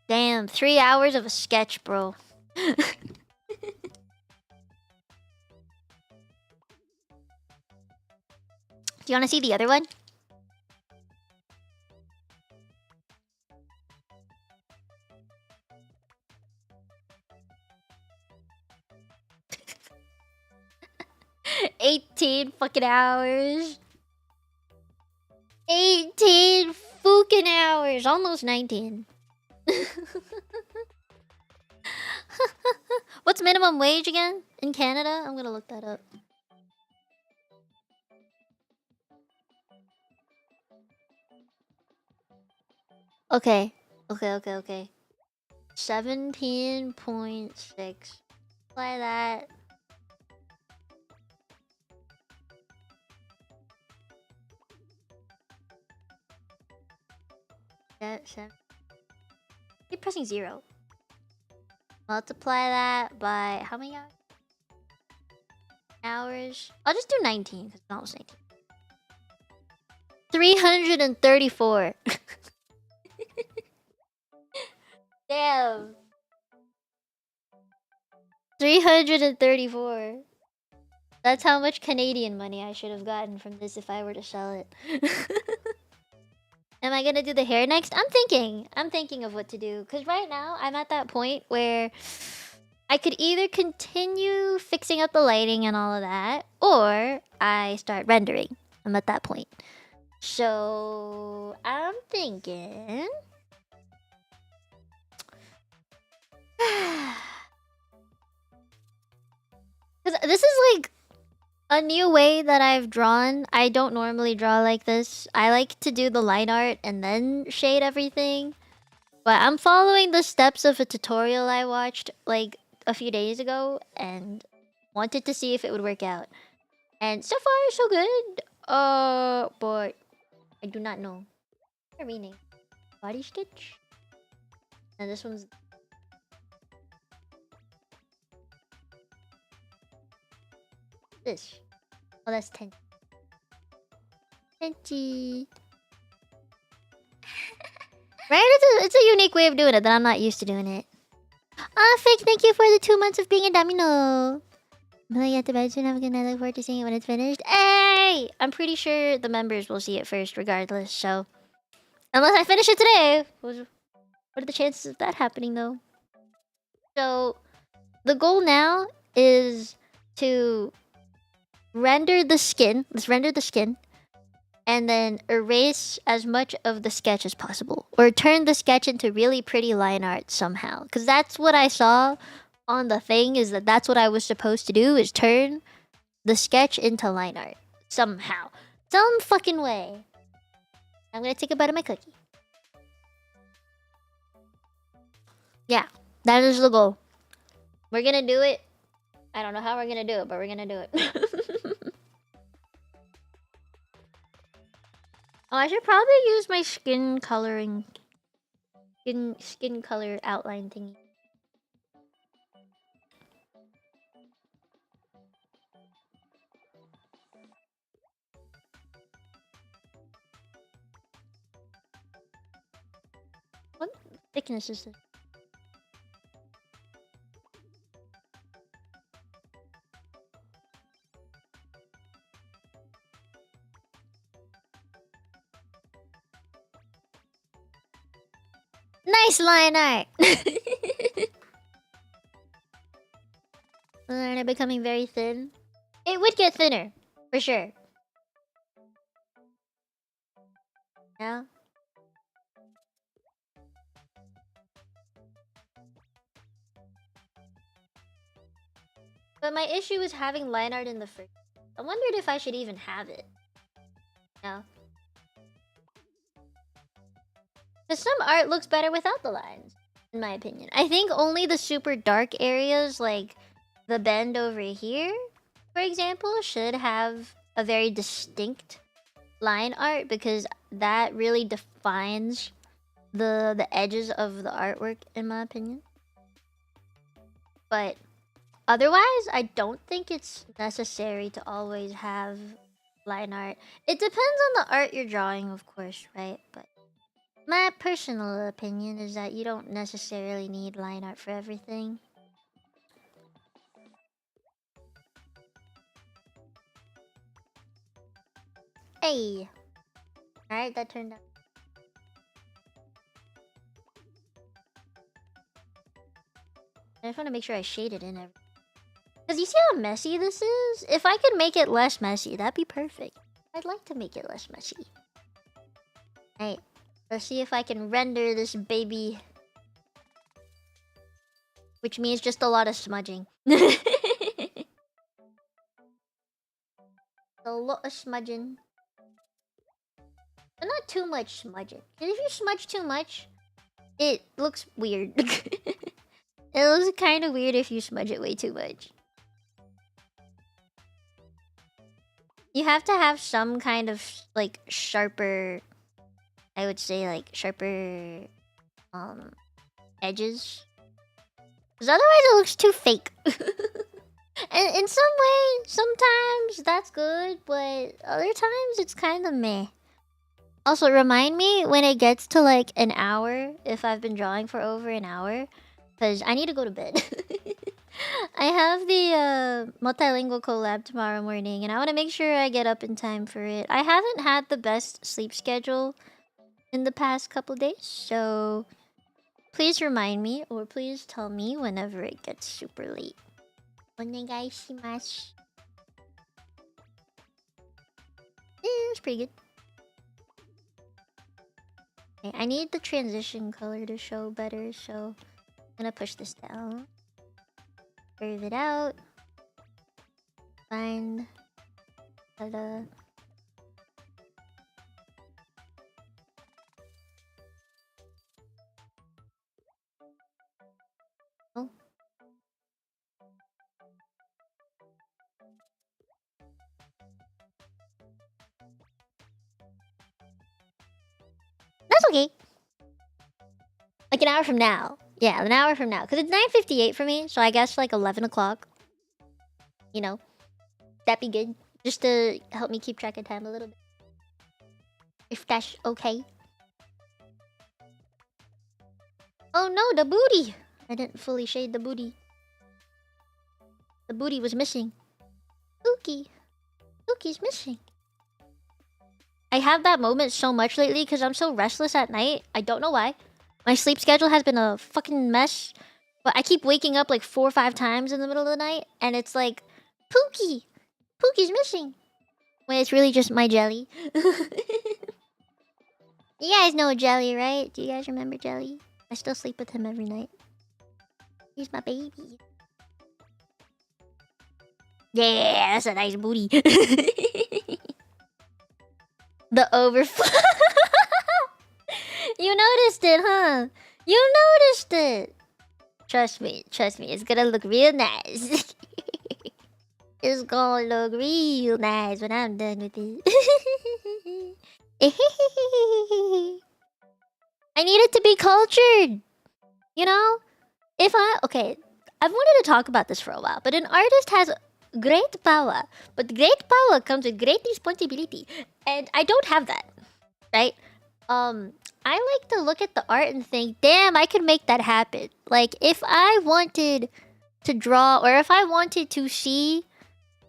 Damn, 3 hours of a sketch, bro. Do you want to see the other one? $18 fucking hours. 18 fucking hours. Almost 19. What's minimum wage again in Canada? I'm gonna look that up. Okay. Okay. 17.6. Apply that. Keep pressing 0. Multiply that by how many hours? I'll just do 19 because it's almost 19. 334. Damn. 334. That's how much Canadian money I should have gotten from this if I were to sell it. Am I gonna do the hair next? I'm thinking of what to do. Because right now, I'm at that point where I could either continue fixing up the lighting and all of that, or I start rendering. I'm at that point. So, I'm thinking... Because this is like a new way that I've drawn. I don't normally draw like this. I like to do the line art and then shade everything. But I'm following the steps of a tutorial I watched like a few days ago and wanted to see if it would work out. And so far, so good. But I do not know. What's the rename? Body stitch? And this one's... this. Oh, that's Tenchi. Tenchi. Right? It's a unique way of doing it that I'm not used to doing it. Ah, Fake, thank you for the 2 months of being a domino. I'm going at the bed soon. I'm gonna look forward to seeing it when it's finished. Hey! I'm pretty sure the members will see it first regardless, so... Unless I finish it today! What are the chances of that happening, though? So, the goal now is to... render the skin. Let's render the skin. And then erase as much of the sketch as possible. Or turn the sketch into really pretty line art somehow. Because that's what I saw on the thing. Is that's what I was supposed to do. Is turn the sketch into line art. Somehow. Some fucking way. I'm going to take a bite of my cookie. Yeah. That is the goal. We're going to do it. I don't know how we're going to do it. But we're going to do it. Oh, I should probably use my skin coloring... Skin color outline thingy. What thickness is this? Nice line art! Are they becoming very thin? It would get thinner, for sure. Yeah? But my issue is having line art in the first. I wondered if I should even have it. No. Because some art looks better without the lines, in my opinion. I think only the super dark areas, like the bend over here, for example, should have a very distinct line art because that really defines the edges of the artwork, in my opinion. But otherwise, I don't think it's necessary to always have line art. It depends on the art you're drawing, of course, right? But my personal opinion is that you don't necessarily need line art for everything. Hey! Alright, that turned out. I just want to make sure I shade it in everything. Because you see how messy this is? If I could make it less messy, that'd be perfect. I'd like to make it less messy. Right. Let's see if I can render this baby. Which means just a lot of smudging. A lot of smudging. But not too much smudging. Because if you smudge too much, it looks weird. It looks kind of weird if you smudge it way too much. You have to have some kind of, like, sharper... I would say, like, sharper... edges. Because otherwise it looks too fake. And in some way, sometimes that's good, but other times it's kind of meh. Also, remind me when it gets to like an hour, if I've been drawing for over an hour, because I need to go to bed. I have the multilingual collab tomorrow morning, and I want to make sure I get up in time for it. I haven't had the best sleep schedule in the past couple days, so please remind me, or please tell me whenever it gets super late. Onegaishimasu. It's pretty good. Okay, I need the transition color to show better, so I'm gonna push this down. Curve it out. Find the oh. That's okay. Like an hour from now. Yeah, an hour from now. Because it's 9:58 for me, so I guess like 11 o'clock. You know, that'd be good. Just to help me keep track of time a little bit. If that's okay. Oh no, the booty! I didn't fully shade the booty. The booty was missing. Ookie. Ookie's missing. I have that moment so much lately because I'm so restless at night. I don't know why. My sleep schedule has been a fucking mess. But I keep waking up like 4 or 5 times in the middle of the night. And it's like, Pookie! Pookie's missing. When it's really just my Jelly. You guys know Jelly, right? Do you guys remember Jelly? I still sleep with him every night. He's my baby. Yeah, that's a nice booty. The overflow. You noticed it, huh? You noticed it. Trust me, it's gonna look real nice. It's gonna look real nice when I'm done with it. I need it to be cultured. You know? Okay, I've wanted to talk about this for a while, but an artist has great power. But great power comes with great responsibility. And I don't have that. Right? I like to look at the art and think, damn, I could make that happen. Like, if I wanted to draw, or if I wanted to see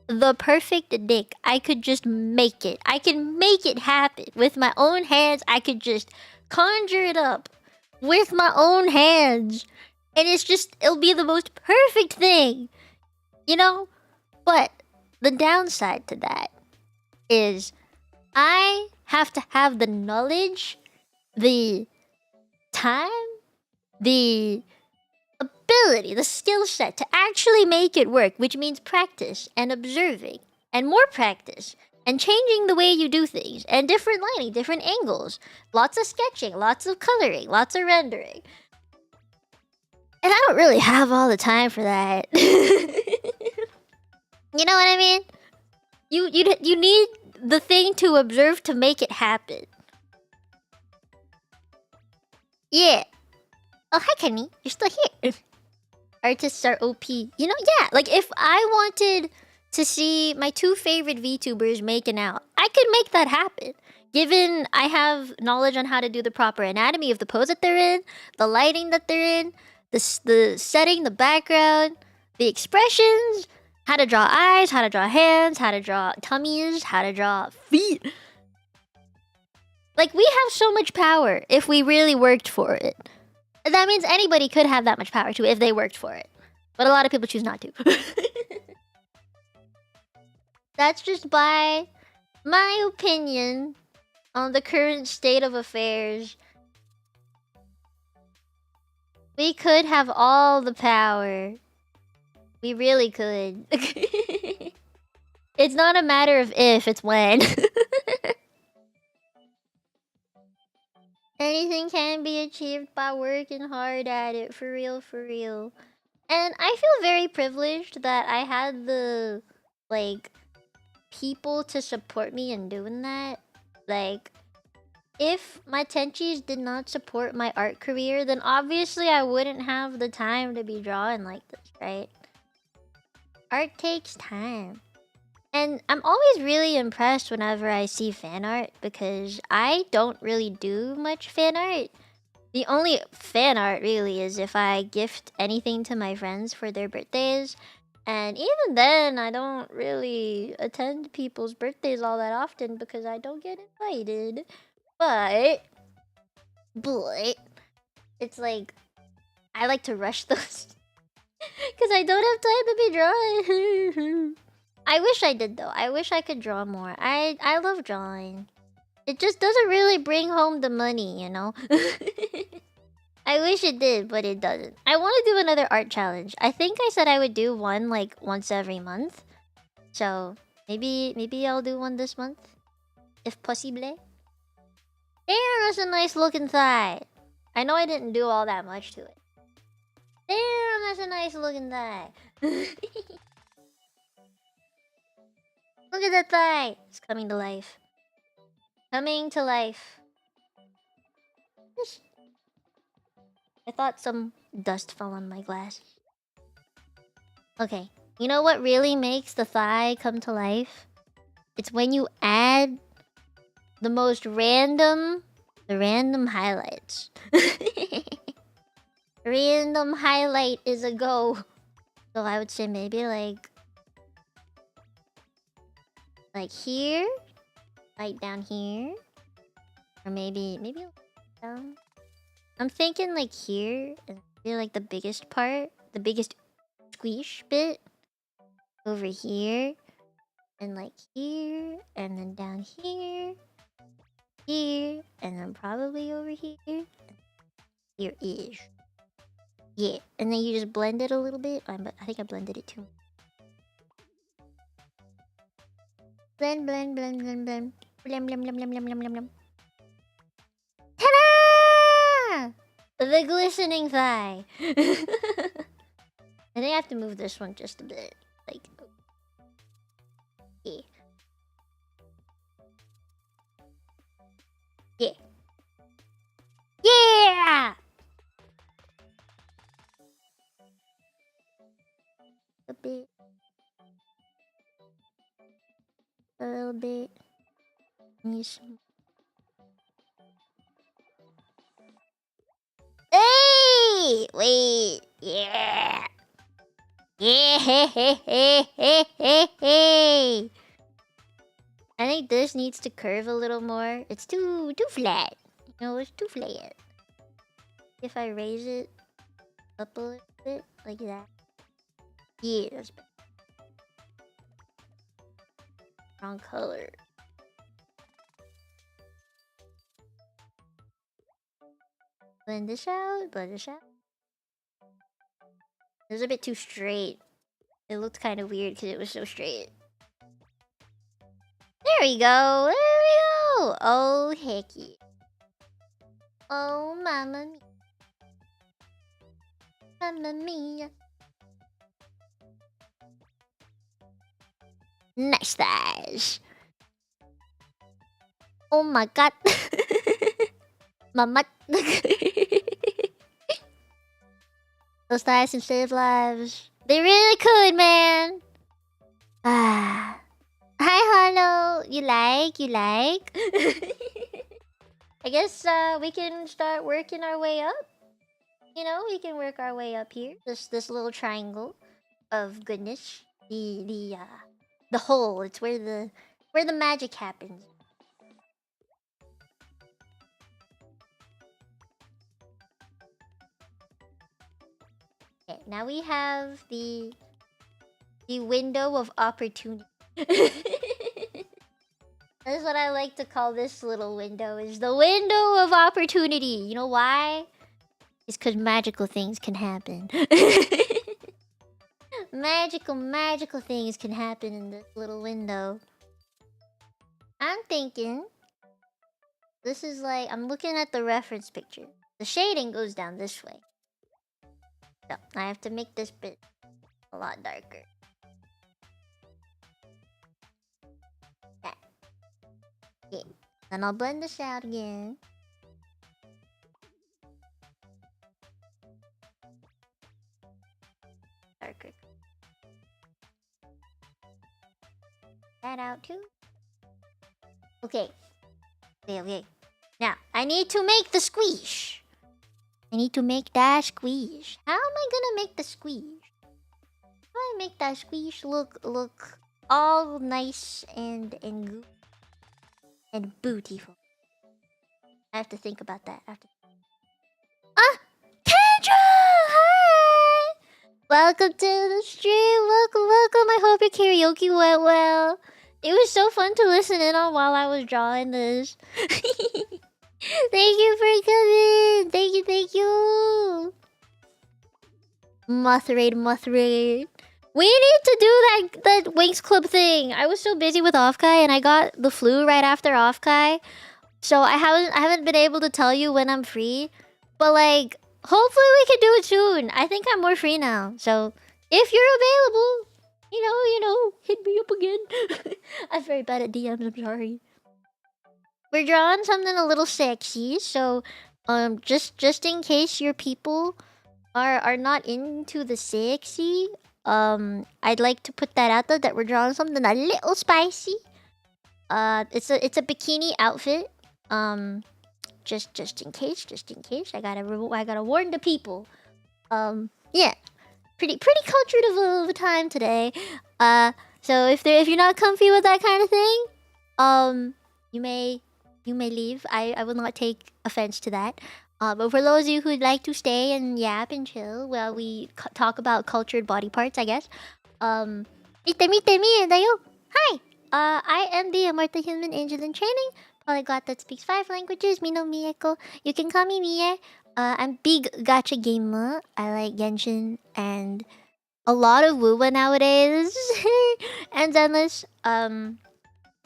the perfect dick, I could just make it. I can make it happen with my own hands. I could just conjure it up with my own hands. And it'll be the most perfect thing. You know? But the downside to that is I have to have the knowledge, the time, the ability, the skill set to actually make it work, which means practice and observing and more practice and changing the way you do things and different lighting, different angles, lots of sketching, lots of coloring, lots of rendering. And I don't really have all the time for that. You know what I mean? You need the thing to observe to make it happen. Yeah. Oh, hi, Kenny. You're still here. Artists are OP. You know, yeah. Like, if I wanted to see my 2 favorite VTubers making out, I could make that happen. Given I have knowledge on how to do the proper anatomy of the pose that they're in, the lighting that they're in, the setting, the background, the expressions, how to draw eyes, how to draw hands, how to draw tummies, how to draw feet. Like, we have so much power if we really worked for it. That means anybody could have that much power too if they worked for it. But a lot of people choose not to. That's just by my opinion on the current state of affairs We could have all the power. We really could. It's not a matter of if, it's when. Anything can be achieved by working hard at it. For real, for real. And I feel very privileged that I had the, like, people to support me in doing that. Like, if my tenchis did not support my art career, then obviously I wouldn't have the time to be drawing like this, right? Art takes time. And I'm always really impressed whenever I see fan art because I don't really do much fan art. The only fan art really is if I gift anything to my friends for their birthdays. And even then, I don't really attend people's birthdays all that often because I don't get invited. But it's like I like to rush those because I don't have time to be drawing. I wish I did though. I wish I could draw more. I love drawing. It just doesn't really bring home the money, you know? I wish it did, but it doesn't. I want to do another art challenge. I think I said I would do one like once every month. So maybe I'll do one this month. If possible. Damn, that's a nice looking thigh. I know I didn't do all that much to it. Damn, that's a nice looking thigh. Look at that thigh. It's coming to life. Coming to life. I thought some dust fell on my glass. Okay. You know what really makes the thigh come to life? It's when you add the most random highlights. Random highlight is a go. So I would say maybe like here, like down here, or maybe down. I'm thinking like here, and maybe like the biggest part, the biggest squish bit over here, and like here, and then down here, here, and then probably over here, here-ish. Yeah, and then you just blend it a little bit. I think I blended it too much. Blend, blend, blend, blend, blend. Blend, blend, blend, blend, blend, blend, blend, blend. Ta-da! The glistening thigh. I think I have to move this one just a bit. Like, yeah. Yeah. Yeah! A bit. A little bit. Need some. Hey! Wait. Yeah. Yeah. I think this needs to curve a little more. It's too flat. You know, it's too flat. If I raise it up a little bit, like that. Yeah, that's better. Wrong color. Blend this out, blend this out. It was a bit too straight. It looked kind of weird because it was so straight. There we go, there we go! Oh, heck yeah. Oh, mamma mia. Mamma mia. Nice thighs. Oh my god. Mama. Those thighs can save lives. They really could, man. Ah. Hi, Hollow. You like? I guess we can start working our way up. You know, we can work our way up here. This little triangle of goodness. The hole. It's where the magic happens. Okay, now we have the window of opportunity. That's what I like to call this little window, is the window of opportunity. You know why? It's because magical things can happen. magical things can happen in this little window. I'm thinking this is like, I'm looking at the reference picture. The shading goes down this way. So I have to make this bit a lot darker. Yeah. Then I'll blend this out again. Darker. That out too. Okay. Okay. Now, I need to make the squeeze. I need to make that squeeze. How am I gonna make the squeeze? How do I make that squeeze look all nice and good and beautiful? I have to think about that. Ah! Kendra! Hi! Welcome to the stream. Welcome. I hope your karaoke went well. It was so fun to listen in on while I was drawing this. Thank you for coming. Thank you. Muthrade. We need to do that Winx Club thing. I was so busy with Offkai and I got the flu right after Offkai. So I haven't been able to tell you when I'm free. But like, hopefully we can do it soon. I think I'm more free now. So if you're available, you know, hit me up again. I'm very bad at DMs, I'm sorry. We're drawing something a little sexy, so just in case your people are not into the sexy, I'd like to put that out there that we're drawing something a little spicy. It's a bikini outfit. Just in case, I gotta warn the people. Yeah, pretty cultured of a time today. So if you're not comfy with that kind of thing, you may leave. I will not take offense to that. But for those of you who'd like to stay and yap and chill while we talk about cultured body parts, I guess. Mite Mite dayo. Hi. I am the immortal human angel in training, polyglot that speaks 5 languages. Mino Mieko. You can call me Mie. I'm big gacha gamer. I like Genshin and a lot of Wuwa nowadays, and Zenless.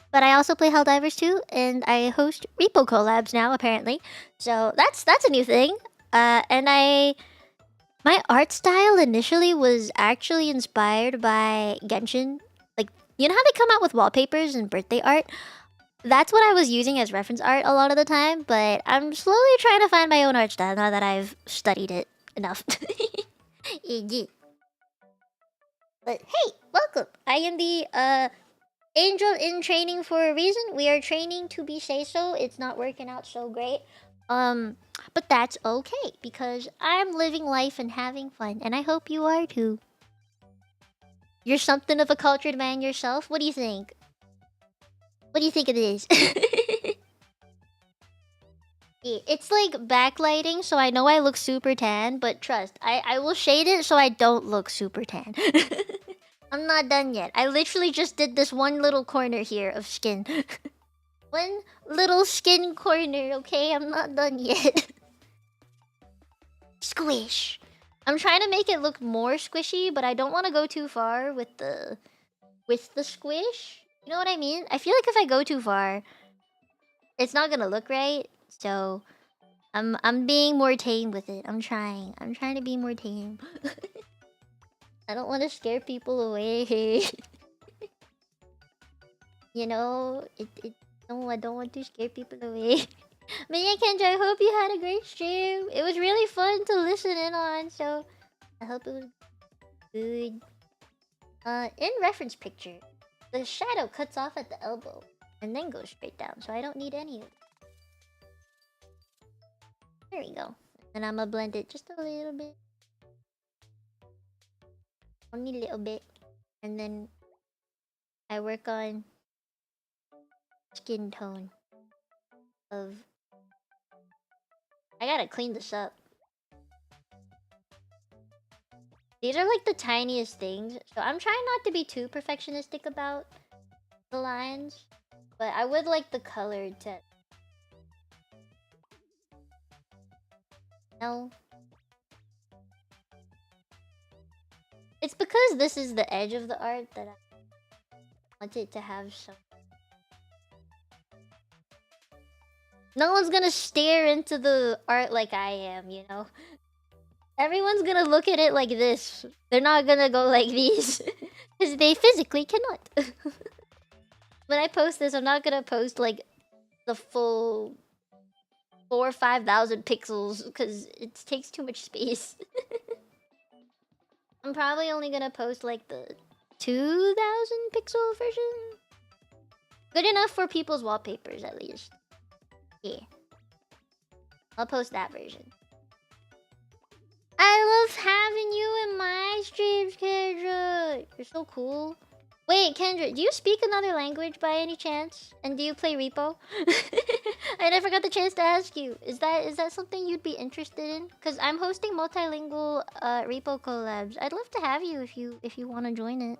But I also play Helldivers too, and I host Repo collabs now apparently. So that's a new thing. And my art style initially was actually inspired by Genshin. Like, you know how they come out with wallpapers and birthday art? That's what I was using as reference art a lot of the time, but I'm slowly trying to find my own art style now that I've studied it enough. Yeah. But hey, welcome. I am the angel in training for a reason. We are training to be say-so. It's not working out so great. But that's okay because I'm living life and having fun, and I hope you are too. You're something of a cultured man yourself. What do you think? What do you think it is? It's like backlighting, so I know I look super tan, but trust, I will shade it so I don't look super tan. I'm not done yet. I literally just did this one little corner here of skin. One little skin corner, okay? I'm not done yet. Squish. I'm trying to make it look more squishy, but I don't want to go too far with the squish. You know what I mean? I feel like if I go too far, it's not gonna look right. So I'm being more tame with it. I'm trying to be more tame. I don't want to scare people away. You know, no, I don't want to scare people away. But yeah, Kendra, I hope you had a great stream. It was really fun to listen in on, so I hope it was good. In reference picture, the shadow cuts off at the elbow and then goes straight down, so I don't need any of it. There we go. And I'm gonna blend it just a little bit. Only a little bit. And then I work on skin tone of... I gotta clean this up. These are like the tiniest things, so I'm trying not to be too perfectionistic about the lines, but I would like the color to... No. It's because this is the edge of the art that I want it to have some. No one's gonna stare into the art like I am, you know? Everyone's gonna look at it like this. They're not gonna go like these. Because they physically cannot. When I post this, I'm not gonna post like the full 4,000 or 5,000 pixels because it takes too much space. I'm probably only gonna post like the 2,000 pixel version. Good enough for people's wallpapers, at least. Yeah. I'll post that version. I love having you in my streams, Kendra. You're so cool. Wait, Kendra, do you speak another language by any chance? And do you play Repo? I never got the chance to ask you. Is that something you'd be interested in? Because I'm hosting multilingual Repo collabs. I'd love to have you if you want to join it.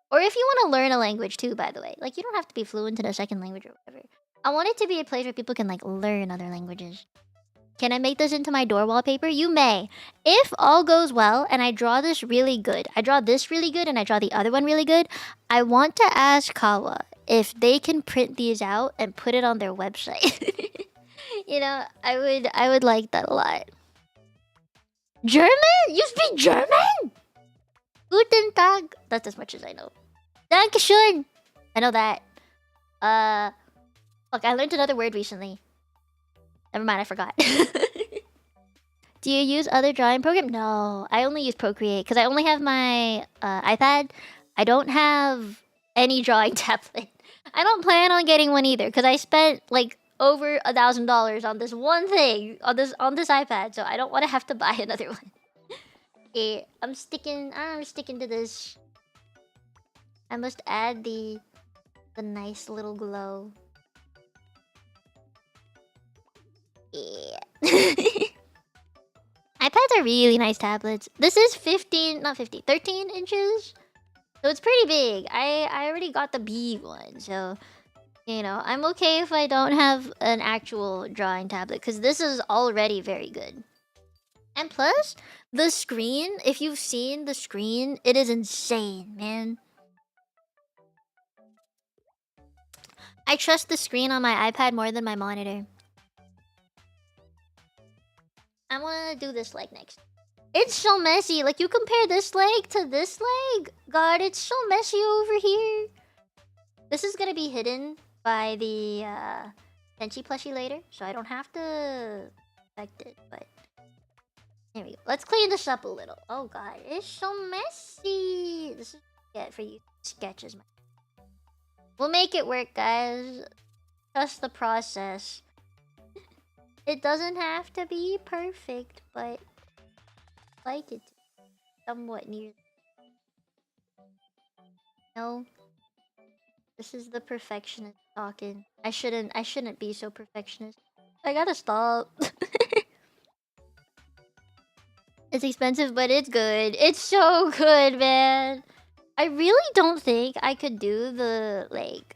Or if you want to learn a language too, by the way. Like, you don't have to be fluent in a second language or whatever. I want it to be a place where people can, like, learn other languages. Can I make this into my door wallpaper? You may. If all goes well and I draw this really good, I draw this really good and I draw the other one really good, I want to ask Kawa if they can print these out and put it on their website. You know, I would like that a lot. German? You speak German? Guten Tag. That's as much as I know. Dankeschön. I know that. Look, I learned another word recently. Never mind, I forgot. Do you use other drawing program? No, I only use Procreate because I only have my iPad. I don't have any drawing tablet. I don't plan on getting one either because I spent like over $1,000 on this one thing on this iPad, so I don't want to have to buy another one. Okay, I'm sticking to this. I must add the nice little glow. Yeah. iPads are really nice tablets. This is 13 inches. So it's pretty big. I already got the big one, so you know, I'm okay if I don't have an actual drawing tablet because this is already very good. And plus, the screen, if you've seen the screen, it is insane, man. I trust the screen on my iPad more than my monitor. I want to do this leg next. It's so messy. Like, you compare this leg to this leg. God, it's so messy over here. This is going to be hidden by the Tenchi plushie later, so I don't have to affect it, but... There we go. Let's clean this up a little. Oh god, it's so messy. This is get for you sketches. We'll make it work, guys. Trust the process. It doesn't have to be perfect, but I like it somewhat near. No, this is the perfectionist talking. I shouldn't be so perfectionist. I gotta stop. It's expensive, but it's good. It's so good, man. I really don't think I could do the, like,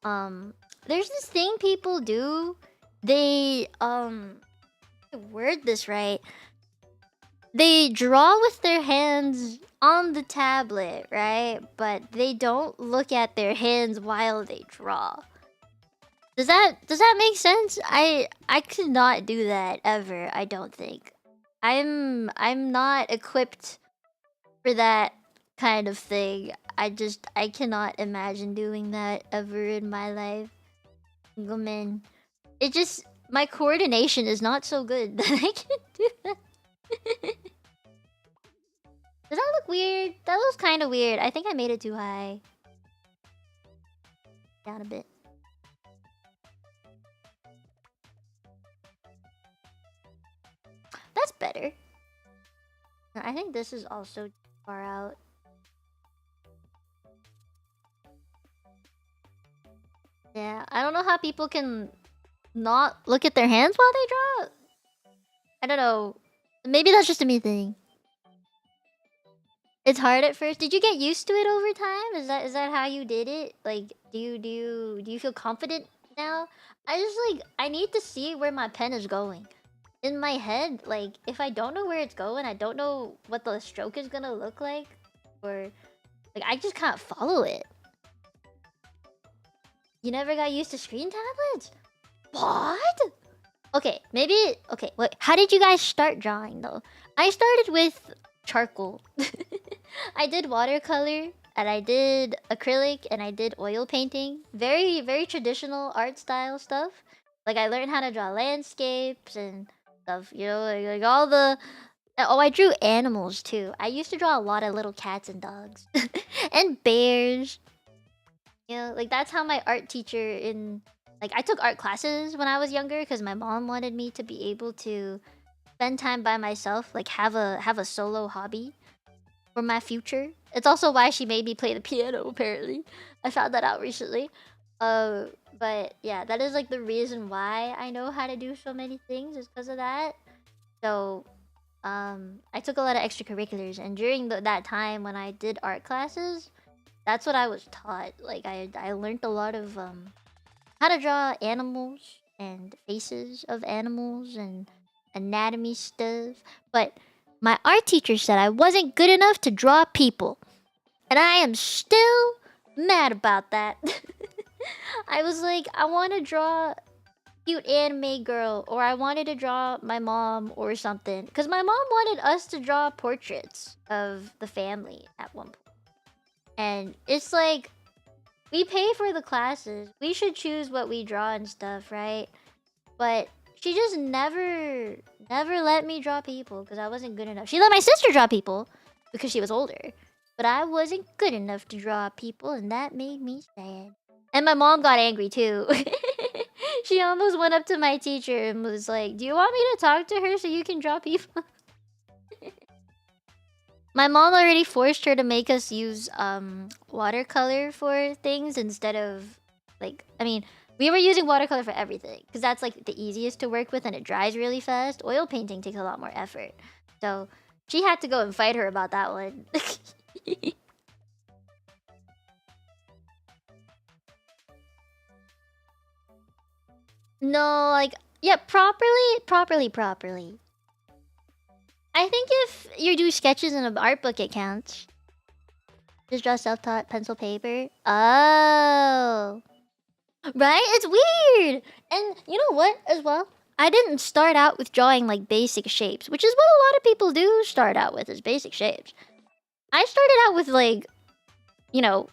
there's this thing people do. They, word this right. They draw with their hands on the tablet, right? But they don't look at their hands while they draw. Does that make sense? I could not do that ever, I don't think. I'm not equipped for that kind of thing. I cannot imagine doing that ever in my life. Oh man. It just, my coordination is not so good that I can do that. Does that look weird? That looks kind of weird. I think I made it too high. Down a bit. That's better. I think this is also far out. Yeah, I don't know how people can not look at their hands while they draw. I don't know. Maybe that's just a me thing. It's hard at first. Did you get used to it over time? Is that how you did it? Like, do you feel confident now? I need to see where my pen is going. In my head, like, if I don't know where it's going, I don't know what the stroke is gonna look like. or like I just can't follow it. You never got used to screen tablets? What? Okay, maybe... Okay, wait. How did you guys start drawing, though? I started with charcoal. I did watercolor, and I did acrylic, and I did oil painting. Very, very traditional art style stuff. Like, I learned how to draw landscapes and stuff, you know? Like all the... Oh, I drew animals, too. I used to draw a lot of little cats and dogs. And bears. You know, like, that's how my art teacher in... Like, I took art classes when I was younger because my mom wanted me to be able to spend time by myself, like have a solo hobby for my future. It's also why she made me play the piano, apparently. I found that out recently. But yeah, that is like the reason why I know how to do so many things is because of that. So, I took a lot of extracurriculars, and during that time when I did art classes, that's what I was taught. Like, I learned a lot of how to draw animals and faces of animals and anatomy stuff. But my art teacher said I wasn't good enough to draw people. And I am still mad about that. I was like, I want to draw cute anime girl, or I wanted to draw my mom or something. Because my mom wanted us to draw portraits of the family at one point. And it's like, we pay for the classes. We should choose what we draw and stuff, right? But she just never let me draw people because I wasn't good enough. She let my sister draw people because she was older. But I wasn't good enough to draw people, and that made me sad. And my mom got angry too. She almost went up to my teacher and was like, "Do you want me to talk to her so you can draw people?" My mom already forced her to make us use watercolor for things instead of like, I mean, we were using watercolor for everything because that's like the easiest to work with and it dries really fast. Oil painting takes a lot more effort. So she had to go and fight her about that one. No, like, yeah, properly. I think if you do sketches in an art book, it counts. Just draw self-taught pencil paper. Oh. Right? It's weird! And you know what, as well? I didn't start out with drawing, like, basic shapes, which is what a lot of people do start out with, is basic shapes. I started out with, like, you know,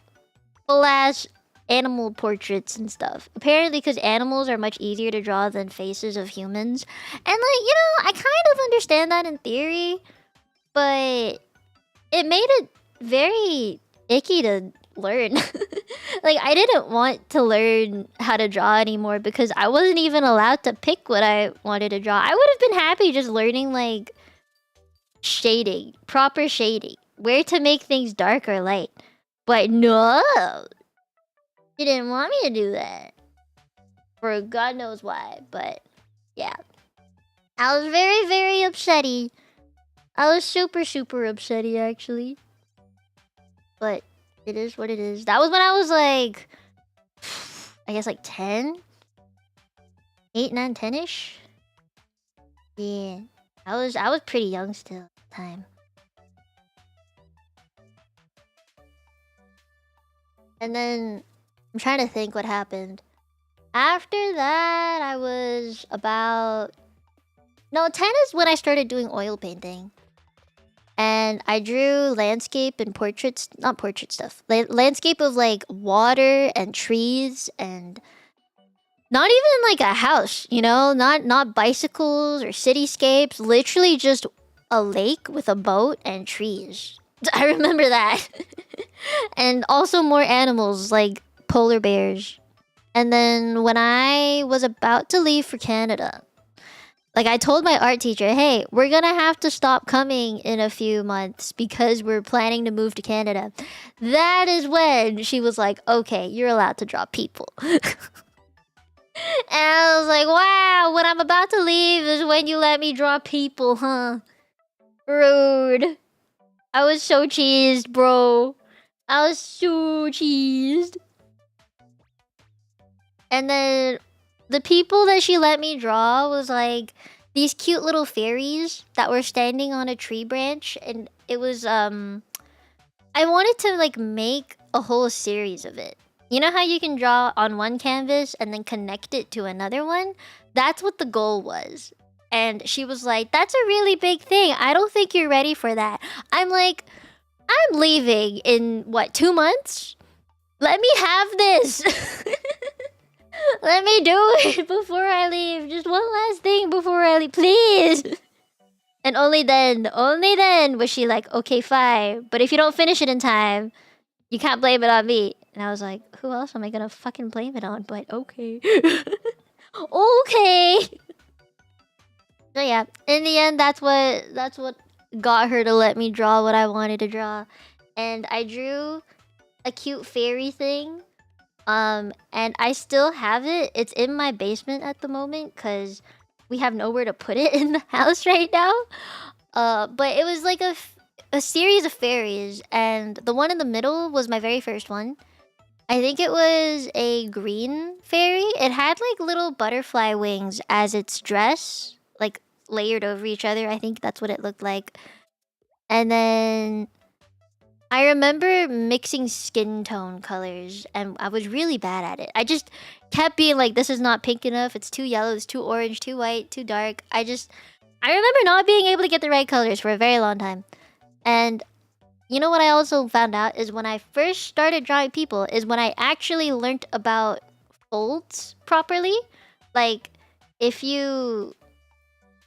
full-ass animal portraits and stuff. Apparently, because animals are much easier to draw than faces of humans. And, like, you know, I kind of understand that in theory, but it made it very icky to learn. Like, I didn't want to learn how to draw anymore because I wasn't even allowed to pick what I wanted to draw. I would have been happy just learning, like, shading, proper shading, where to make things dark or light. But no! She didn't want me to do that. For God knows why, but yeah. I was very, very upsetty. I was super, super upsetty, actually. But it is what it is. That was when I was like, I guess like 10? 8, 9, 10-ish? Yeah. I was pretty young still at the time. And then I'm trying to think what happened. After that, I was about... No, 10 is when I started doing oil painting. And I drew landscape and portraits... Not portrait stuff. Landscape of, like, water and trees and... Not even, like, a house, you know? Not bicycles or cityscapes. Literally just a lake with a boat and trees. I remember that. And also more animals, like polar bears. And then when I was about to leave for Canada, like I told my art teacher, hey, we're gonna have to stop coming in a few months because we're planning to move to Canada. That is when she was like, okay, you're allowed to draw people. And I was like, wow, when I'm about to leave is when you let me draw people, huh? Rude. I was so cheesed, bro. I was so cheesed. And then the people that she let me draw was like these cute little fairies that were standing on a tree branch. And it was, I I wanted to like make a whole series of it. You know how you can draw on one canvas and then connect it to another one? That's what the goal was. And she was like, that's a really big thing. I don't think you're ready for that. I'm like, I'm leaving in what, 2 months? Let me have this. Let me do it before I leave. Just one last thing before I leave, please. And only then was she like, okay, fine. But if you don't finish it in time, you can't blame it on me. And I was like, who else am I gonna fucking blame it on? But okay. Okay. So yeah, in the end, that's what got her to let me draw what I wanted to draw. And I drew a cute fairy thing. And I still have it. It's in my basement at the moment because we have nowhere to put it in the house right now. But it was like a series of fairies, and the one in the middle was my very first one. I think it was a green fairy. It had like little butterfly wings as its dress, like layered over each other. I think that's what it looked like. And then I remember mixing skin tone colors, and I was really bad at it. I just kept being like, this is not pink enough, it's too yellow, it's too orange, too white, too dark. I remember not being able to get the right colors for a very long time. And you know what I also found out is when I first started drawing people is when I actually learned about folds properly. Like, if you...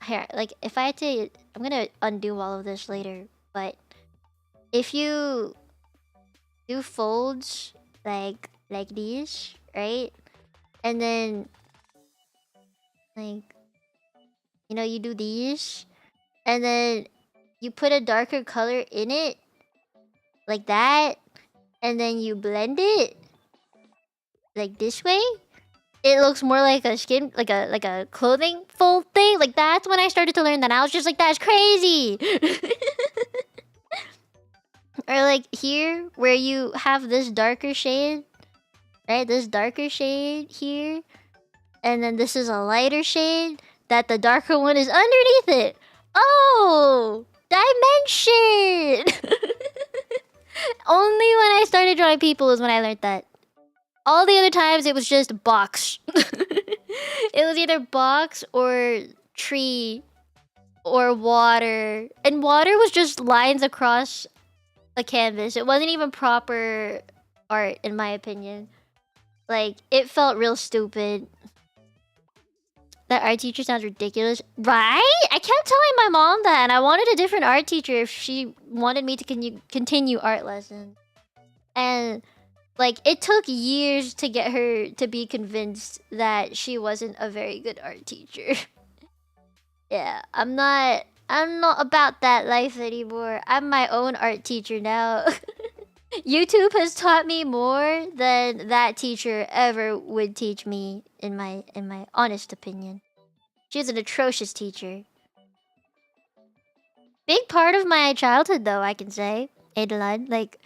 Here, like, if I had to... I'm gonna undo all of this later, but... If you do folds like these, right? And then like, you know, you do these and then you put a darker color in it like that, and then you blend it like this way, it looks more like a skin, like a clothing fold thing. Like, that's when I started to learn that. I was just like, that's crazy. Or like here, where you have this darker shade, right? This darker shade here, and then this is a lighter shade, that the darker one is underneath it. Oh! Dimension! Only when I started drawing people is when I learned that. All the other times, it was just box. It was either box or tree or water. And water was just lines across a canvas. It wasn't even proper art, in my opinion. Like, it felt real stupid. That art teacher sounds ridiculous. Right? I kept telling my mom that, and I wanted a different art teacher if she wanted me to continue art lessons. And, like, it took years to get her to be convinced that she wasn't a very good art teacher. Yeah, I'm not about that life anymore. I'm my own art teacher now. YouTube has taught me more than that teacher ever would teach me, in my honest opinion. She's an atrocious teacher. Big part of my childhood, though, I can say. Adeline, like,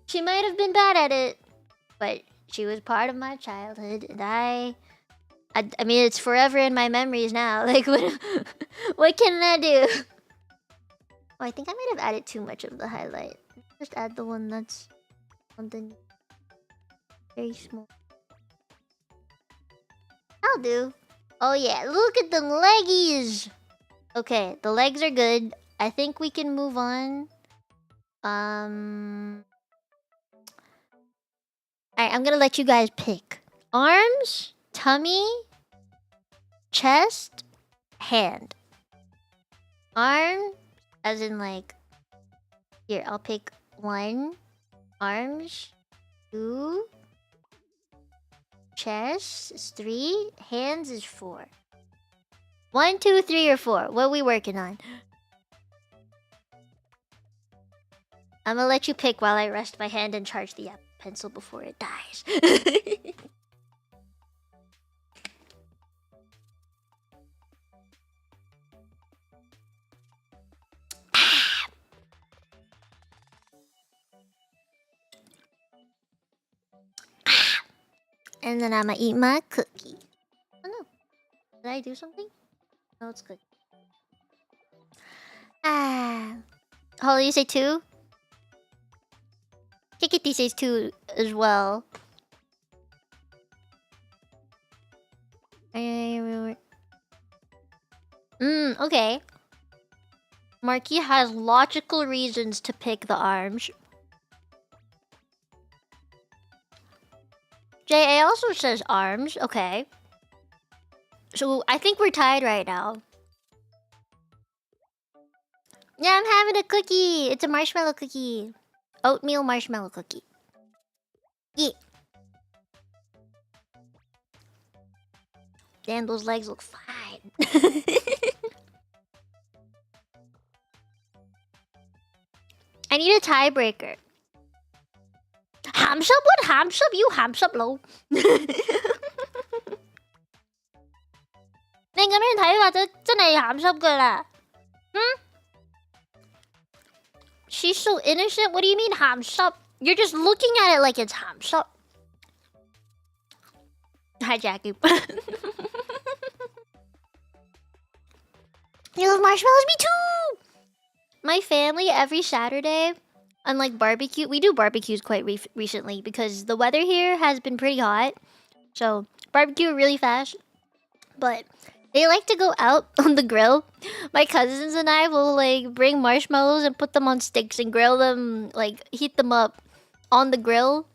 she might have been bad at it, but she was part of my childhood, and I mean, it's forever in my memories now. Like, what can I do? Oh, I think I might have added too much of the highlight. Just add the one that's something very small. I'll do. Oh yeah, look at them leggies! Okay, the legs are good. I think we can move on. Alright, I'm gonna let you guys pick. Arms, tummy, chest, hand. Arm, as in like... Here, I'll pick 1. Arms, 2. Chest is 3. Hands is 4. 1, 2, 3, or 4. What are we working on? I'm gonna let you pick while I rest my hand and charge the Apple Pencil before it dies. And then I'm gonna eat my cookie. Oh no. Did I do something? No, it's good. Holly, you say 2? think it these days too as well. Okay. Marquis has logical reasons to pick the arms. JA also says arms. Okay. So I think we're tied right now. Yeah, I'm having a cookie. It's a marshmallow cookie. Oatmeal marshmallow cookie. Yeah. Damn, those legs look fine. I need a tiebreaker. Hamsub? What hamsub? You hamsub low. 你咁樣睇法真係鹹濕㗎啦。She's so innocent? What do you mean鹹濕? You're just looking at it like it's鹹濕. Hi, Jackie. You love marshmallows? Me too! My family, every Saturday, unlike barbecue, we do barbecues quite recently because the weather here has been pretty hot. So, barbecue really fast. But they like to go out on the grill. My cousins and I will like bring marshmallows and put them on sticks and grill them, like heat them up on the grill.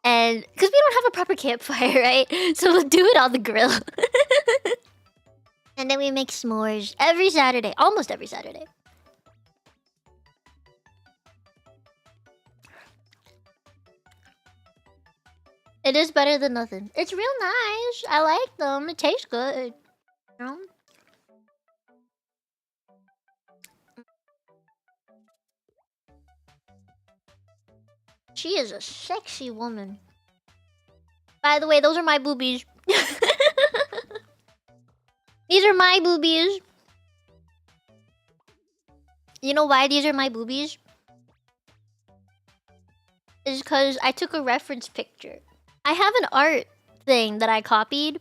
And because we don't have a proper campfire, right? So we'll do it on the grill. And then we make s'mores every Saturday, almost every Saturday. It is better than nothing. It's real nice. I like them. It tastes good. You know? She is a sexy woman. By the way, those are my boobies. These are my boobies. You know why these are my boobies? It's because I took a reference picture. I have an art thing that I copied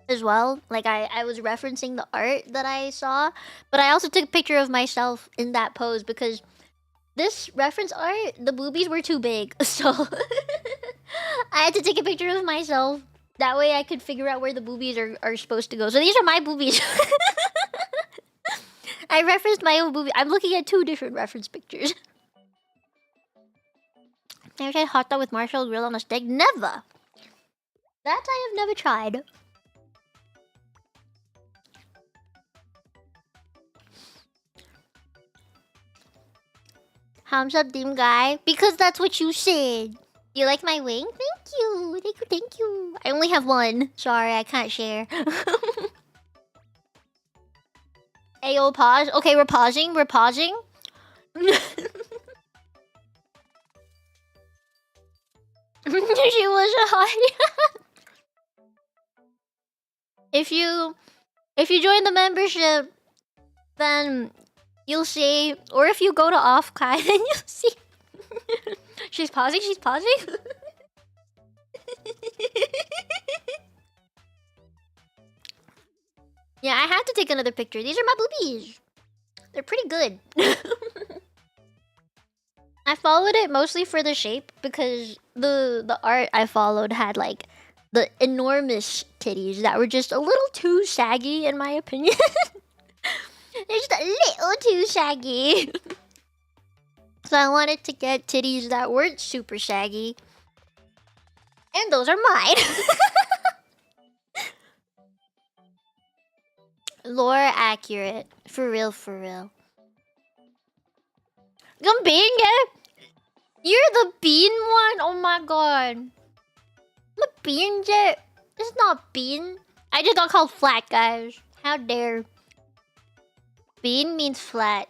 as well. Like I was referencing the art that I saw, but I also took a picture of myself in that pose because this reference art, the boobies were too big. So I had to take a picture of myself. That way I could figure out where the boobies are supposed to go. So these are my boobies. I referenced my own boobies. I'm looking at 2 different reference pictures. Never tried hot dog with marshmallow grill on a stick? Never! That I have never tried. Thumbs up, Dim Guy. Because that's what you said. You like my wing? Thank you. Thank you, thank you. I only have one. Sorry, I can't share. Ayo, pause. Okay, we're pausing. We're pausing. She was hot. If you join the membership, then you'll see. Or if you go to Offkai, then you'll see. She's pausing. She's pausing. Yeah, I had to take another picture. These are my boobies. They're pretty good. I followed it mostly for the shape because the art I followed had like the enormous titties that were just a little too saggy in my opinion. They're just a little too saggy. So I wanted to get titties that weren't super saggy. And those are mine. Lore accurate. For real, for real. Bean, you're the bean one? Oh my god. The bean jet. It's not bean. I just got called flat, guys. How dare. Bean means flat.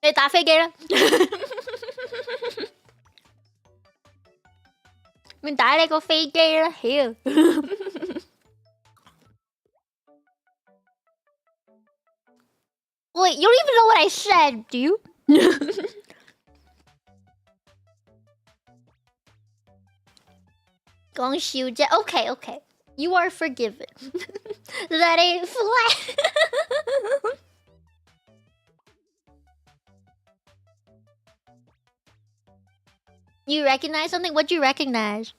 Está fegueira. Mình tải đây có phê chê đó, hiểu. Wait, you don't even know what I said, do you? Gong Xiu Jie. Okay, okay. You are forgiven. That ain't flat. You recognize something? What'd you recognize?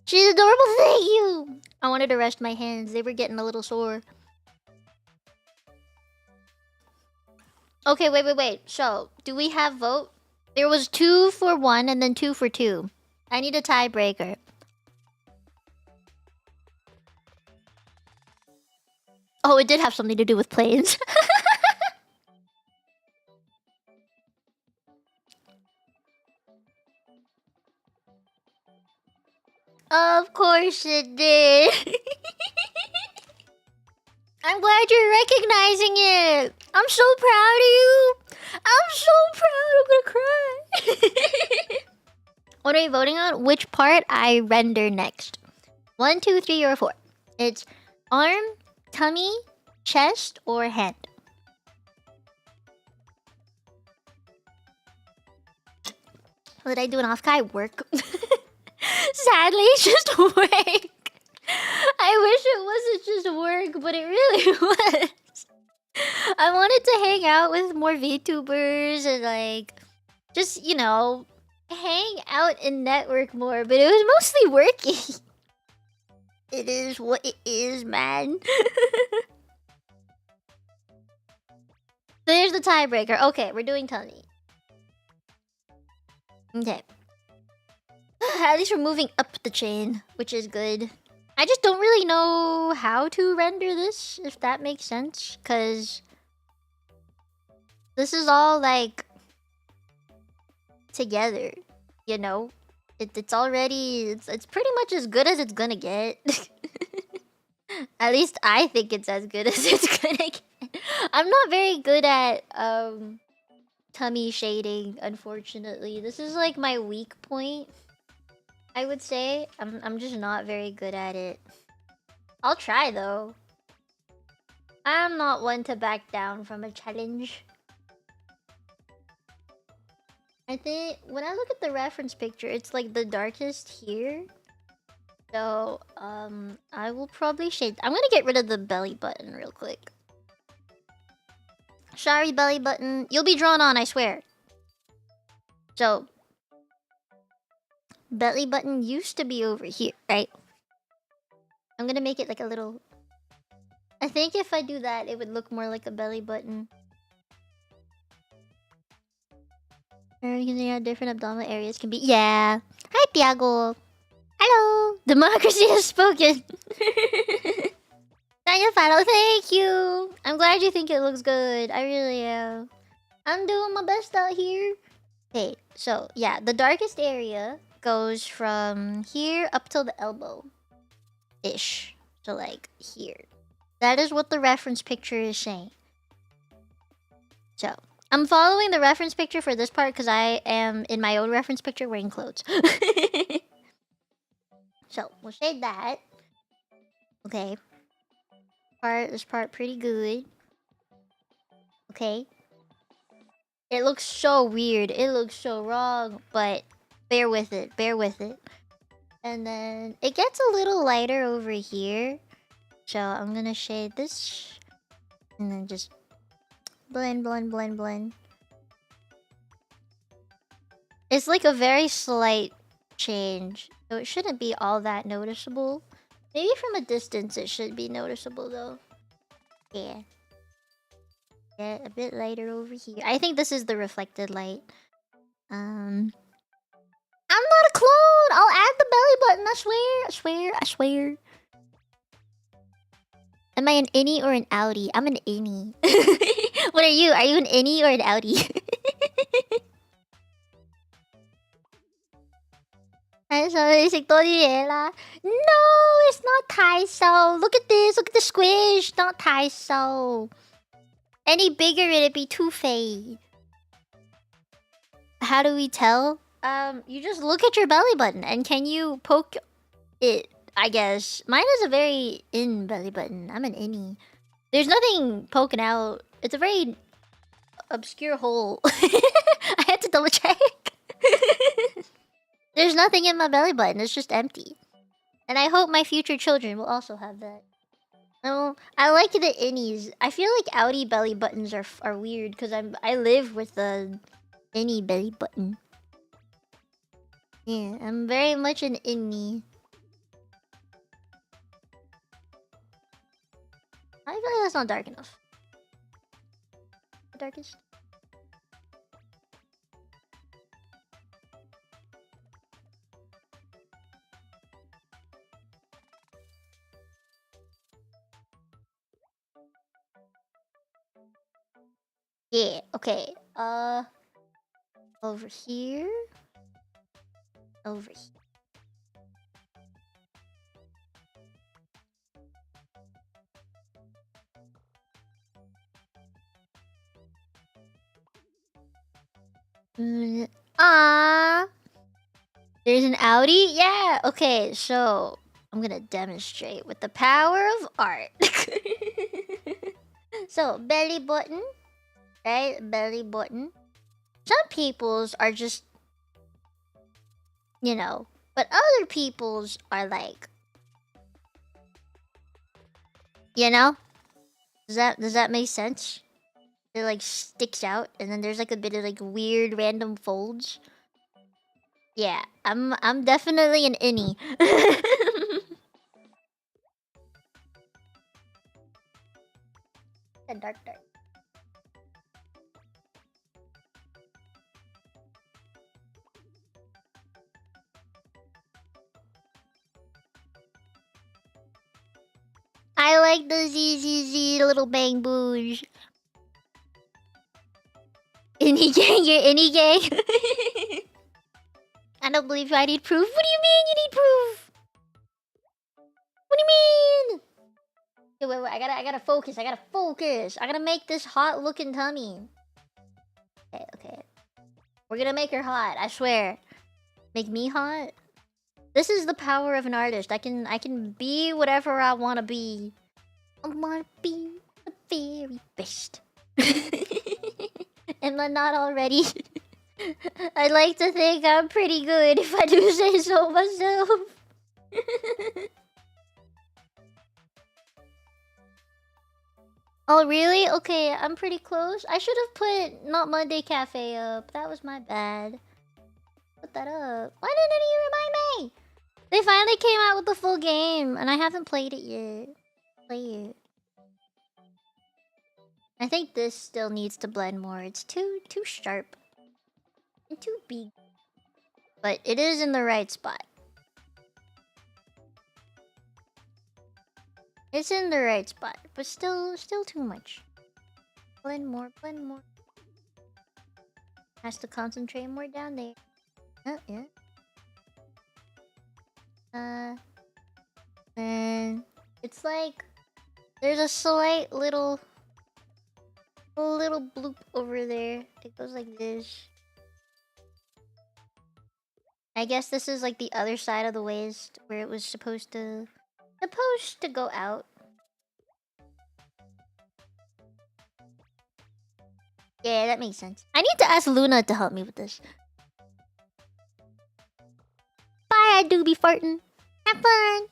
She's adorable, thank you! I wanted to rest my hands. They were getting a little sore. Okay, wait. So, do we have vote? There was 2 for 1 and then 2 for 2. I need a tiebreaker. Oh, it did have something to do with planes. Of course it did. I'm glad you're recognizing it. I'm so proud of you. I'm so proud. I'm gonna cry. What are we voting on? Which part I render next? 1, 2, 3, or 4? It's arm, tummy, chest, or hand. What did I do an off-kai? Work. Sadly, it's just work. I wish it wasn't just work, but it really was. I wanted to hang out with more VTubers and like, just, you know, hang out and network more, but it was mostly working. It is what it is, man. There's the tiebreaker. Okay, we're doing tummy. Okay. At least we're moving up the chain, which is good. I just don't really know how to render this, if that makes sense, because this is all like together, you know? It's already it's pretty much as good as it's gonna get. At least I think it's as good as it's gonna get. I'm not very good at tummy shading, unfortunately. This is like my weak point, I would say. I'm just not very good at it. I'll try though. I'm not one to back down from a challenge. I think when I look at the reference picture, it's like the darkest here. So, I will probably shade. I'm gonna get rid of the belly button real quick. Sorry, belly button. You'll be drawn on, I swear. So, belly button used to be over here, right? I'm gonna make it like a little... I think if I do that, it would look more like a belly button. You can see how different abdominal areas can be. Yeah. Hi, Tiago. Hello. Democracy has spoken. Tanya Fado, thank you. I'm glad you think it looks good. I really am. I'm doing my best out here. Okay, so yeah, the darkest area goes from here up till the elbow-ish. So like here. That is what the reference picture is saying. So, I'm following the reference picture for this part because I am in my own reference picture wearing clothes. So, we'll shade that. Okay. This part pretty good. Okay. It looks so weird. It looks so wrong, but bear with it. Bear with it. And then it gets a little lighter over here. So I'm gonna shade this. And then just blend, blend, blend, blend. It's like a very slight change. So it shouldn't be all that noticeable. Maybe from a distance it should be noticeable though. Yeah. Get a bit lighter over here. I think this is the reflected light. I'm not a clone! I'll add the belly button, I swear, I swear, I swear. Am I an innie or an outie? I'm an innie. What are you? Are you an innie or an outie? No, it's not Taiso. Look at this. Look at the squish. Not Taiso. Any bigger, it'd be Two-Fade. How do we tell? You just look at your belly button and can you poke it? I guess mine is a very in belly button. I'm an innie. There's nothing poking out. It's a very obscure hole. I had to double check. There's nothing in my belly button. It's just empty. And I hope my future children will also have that. No, I like the innies. I feel like outie belly buttons are weird because I live with the innie belly button. Yeah, I'm very much an innie. I feel like that's not dark enough. The darkest. Yeah. Okay. Over here. Over here. Ah. There's an outie? Yeah. Okay. So I'm gonna demonstrate with the power of art. So belly button, right? Belly button. Some people's are just, you know, but other people's are like, you know, does that make sense? It like sticks out, and then there's like a bit of like weird random folds. Yeah, I'm definitely an innie. A dark. I like the ZZZ little bang boosh. Innie gang, you're innie gang. I don't believe you. I need proof. What do you mean you need proof? What do you mean? Okay, wait. I gotta focus. I gotta make this hot looking tummy. Okay. We're gonna make her hot. I swear. Make me hot. This is the power of an artist. I can be whatever I wanna be. I wanna be the very best. Am I not already? I'd like to think I'm pretty good if I do say so myself. Oh, really? Okay, I'm pretty close. I should have put Not Monday Cafe up. That was my bad. Put that up. Why didn't you remind me? They finally came out with the full game, and I haven't played it yet. Play it. I think this still needs to blend more. It's too sharp. And too big. But it is in the right spot. It's in the right spot, but still too much. Blend more. Has to concentrate more down there. Yeah. And it's like there's a slight little bloop over there. It goes like this. I guess this is like the other side of the waist where it was supposed to go out. Yeah, that makes sense. I need to ask Luna to help me with this. Bye, I do be farting. Have fun.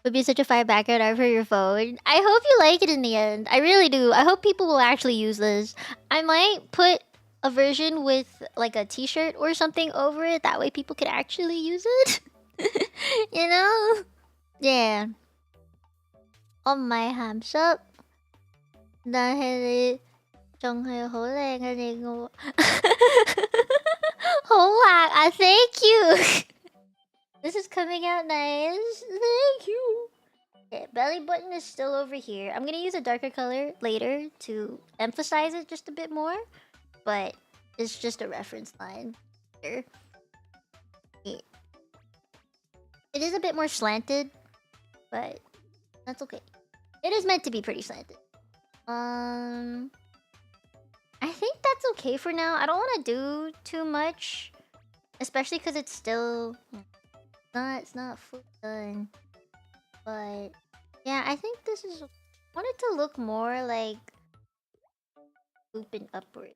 Would be such a fire background art for your phone. I hope you like it in the end. I really do. I hope people will actually use this. I might put a version with like a t-shirt or something over it. That way people could actually use it. You know? Yeah. On my hams up. dahil 정말 고생하고 Hola, thank you. This is coming out nice. Thank you. Okay, belly button is still over here. I'm gonna use a darker color later to emphasize it just a bit more, but it's just a reference line. Here. Yeah. It is a bit more slanted, but that's okay. It is meant to be pretty slanted. I think that's okay for now. I don't want to do too much, especially because it's still it's not fully done. But yeah, I think this is. I want it to look more like open upward.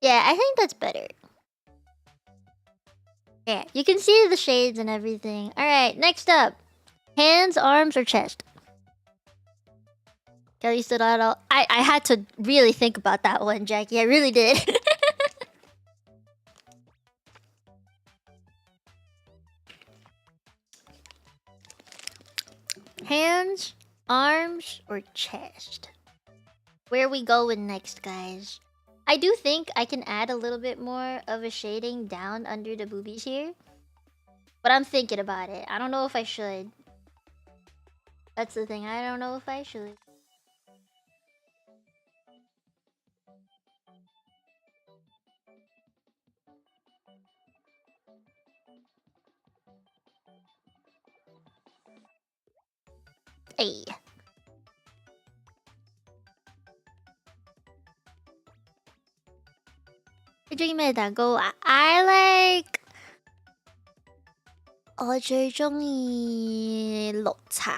Yeah, I think that's better. Yeah, you can see the shades and everything. Alright, next up. Hands, arms, or chest? Kelly stood out all... I had to really think about that one, Jackie. I really did. Hands, arms, or chest? Where are we going next, guys? I do think I can add a little bit more of a shading down under the boobies here. But I'm thinking about it. I don't know if I should. That's the thing. I don't know if I should. Hey. Go. I like 我最中意綠茶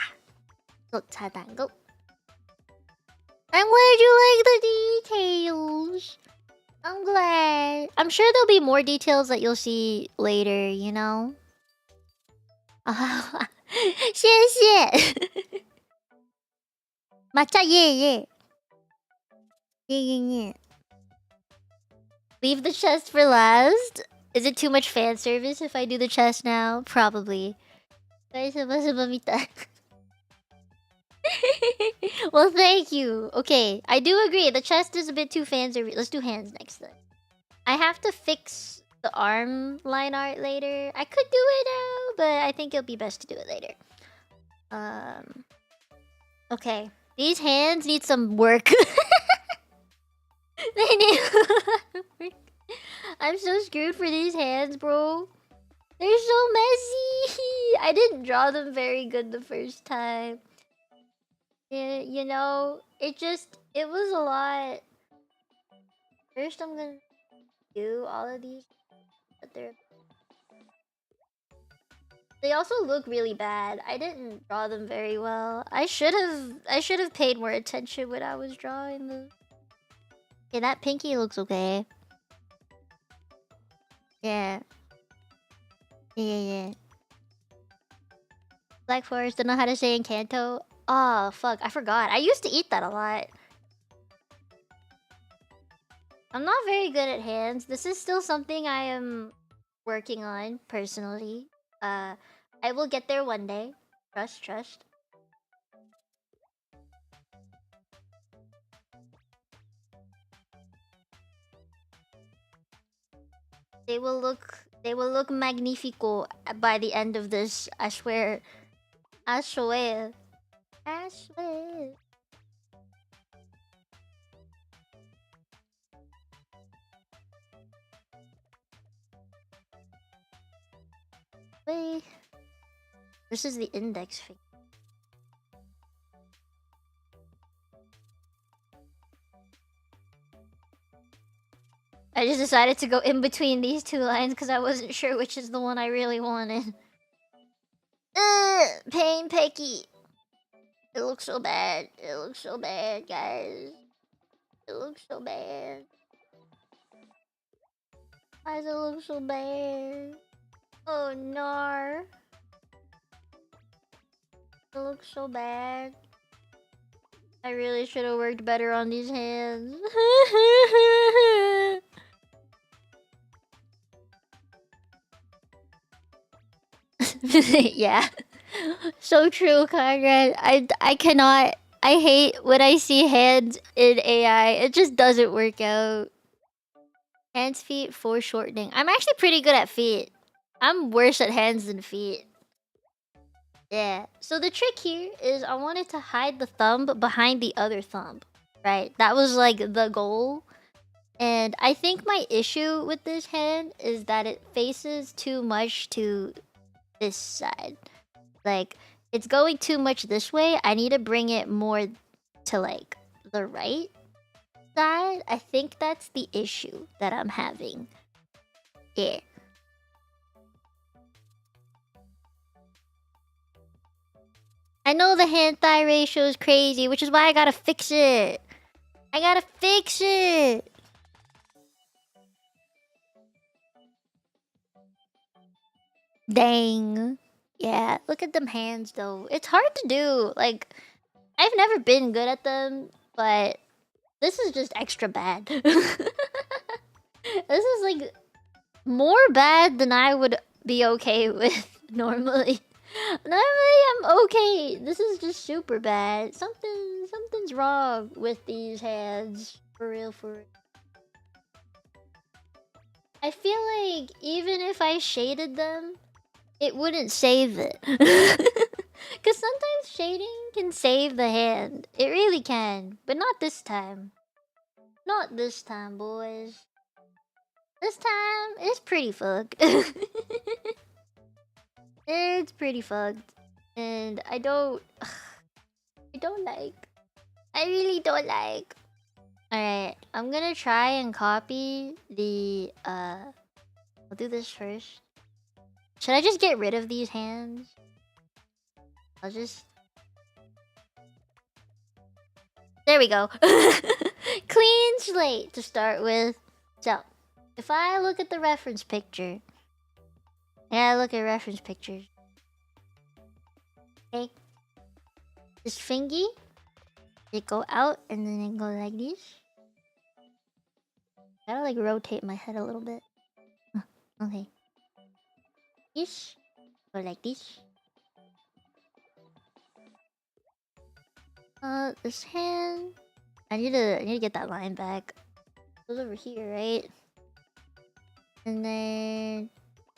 蛋糕. I'm glad you like the details. I'm glad. I'm sure there'll be more details that you'll see later, you know? 谢谢. 抹茶 yeah. Yeah. Leave the chest for last? Is it too much fan service if I do the chest now? Probably. Well, thank you. Okay, I do agree. The chest is a bit too fan service. Let's do hands next then. I have to fix the arm line art later. I could do it now, but I think it'll be best to do it later. Okay. These hands need some work. They need work. I'm so screwed for these hands, bro. They're so messy. I didn't draw them very good the first time. Yeah, you know, it was a lot. First, I'm gonna do all of these, but they also look really bad. I didn't draw them very well. I should have paid more attention when I was drawing them. Okay, that pinky looks okay. Yeah. Black Forest, don't know how to say in Kanto. Oh, fuck, I forgot. I used to eat that a lot. I'm not very good at hands. This is still something I am working on, personally. I will get there one day. Trust. They will look magnifico by the end of this, I swear. I swear. Wait. This is the index finger. I just decided to go in between these two lines because I wasn't sure which is the one I really wanted. Pain Pecky. It looks so bad. It looks so bad, guys. It looks so bad. Why does it look so bad? Oh no. It looks so bad. I really should have worked better on these hands. Yeah. So true, Conrad. I cannot. I hate when I see hands in AI. It just doesn't work out. Hands, feet, foreshortening. I'm actually pretty good at feet. I'm worse at hands than feet. Yeah. So the trick here is I wanted to hide the thumb behind the other thumb. Right? That was like the goal. And I think my issue with this hand is that it faces too much to this side. Like, it's going too much this way. I need to bring it more to, like, the right side. I think that's the issue that I'm having. Yeah. I know the hand-thigh ratio is crazy, which is why I gotta fix it. I gotta fix it. Dang. Yeah, look at them hands though. It's hard to do. Like, I've never been good at them, but this is just extra bad. This is like more bad than I would be okay with normally. Normally I'm okay. This is just super bad. Something's wrong with these hands. For real, for real. I feel like even if I shaded them, it wouldn't save it. Because sometimes shading can save the hand. It really can. But not this time. Not this time, boys. This time, it's pretty fucked. It's pretty fucked. And I don't... I don't like. I really don't like. Alright, I'm gonna try and copy the... I'll do this first. Should I just get rid of these hands? I'll just... There we go. Clean slate to start with. So, if I look at the reference picture... Yeah, look at reference pictures. Okay. This fingy, it go out and then it go like this. Gotta like rotate my head a little bit. Okay. This, go like this. This hand. I need to get that line back. It goes over here, right? And then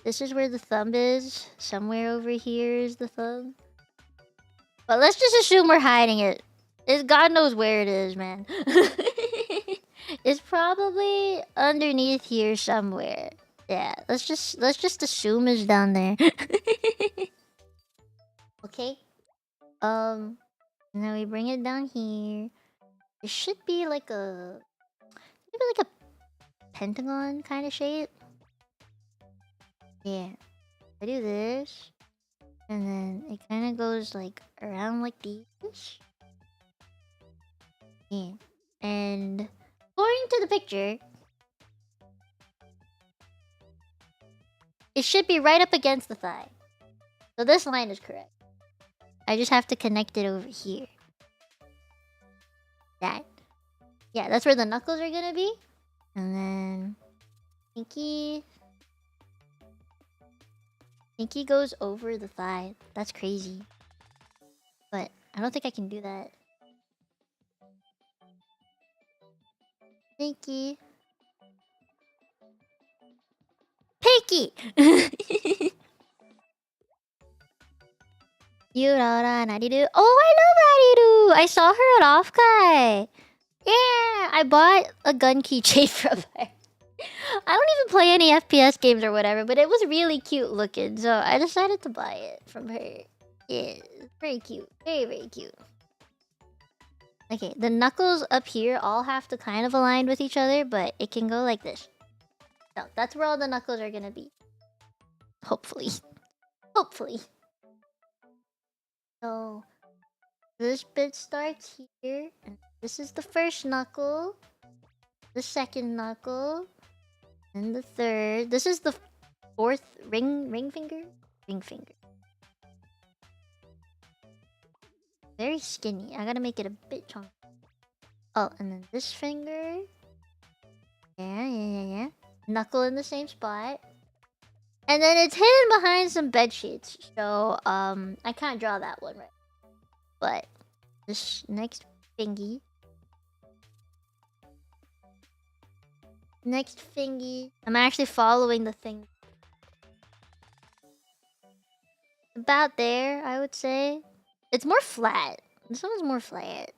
this is where the thumb is. Somewhere over here is the thumb. But let's just assume we're hiding it. God knows where it is, man. It's probably underneath here somewhere. Yeah, let's just assume it's down there. Okay. And then we bring it down here. It should be like a maybe like a pentagon kind of shape. Yeah. I do this. And then it kind of goes like around like these. Yeah. And according to the picture, it should be right up against the thigh. So this line is correct. I just have to connect it over here. That. Yeah, that's where the knuckles are gonna be. And then pinky. Pinky goes over the thigh. That's crazy. But I don't think I can do that. Pinky. Pinky! Yurara Nariru. Oh, I love Nariru! I saw her at Offkai. Yeah, I bought a gun keychain from her. I don't even play any FPS games or whatever, but it was really cute looking, so I decided to buy it from her. Yeah, very cute. Very, very cute. Okay, the knuckles up here all have to kind of align with each other, but it can go like this. So that's where all the knuckles are gonna be. Hopefully. Hopefully. So this bit starts here, and this is the first knuckle, the second knuckle, and the third. This is the fourth ring finger? Ring finger. Very skinny. I gotta make it a bit chunky. Oh, and then this finger. Yeah. Knuckle in the same spot. And then it's hidden behind some bed sheets. So, I can't draw that one right. But this next fingy. Next fingy. I'm actually following the thing. About there, I would say. It's more flat. This one's more flat.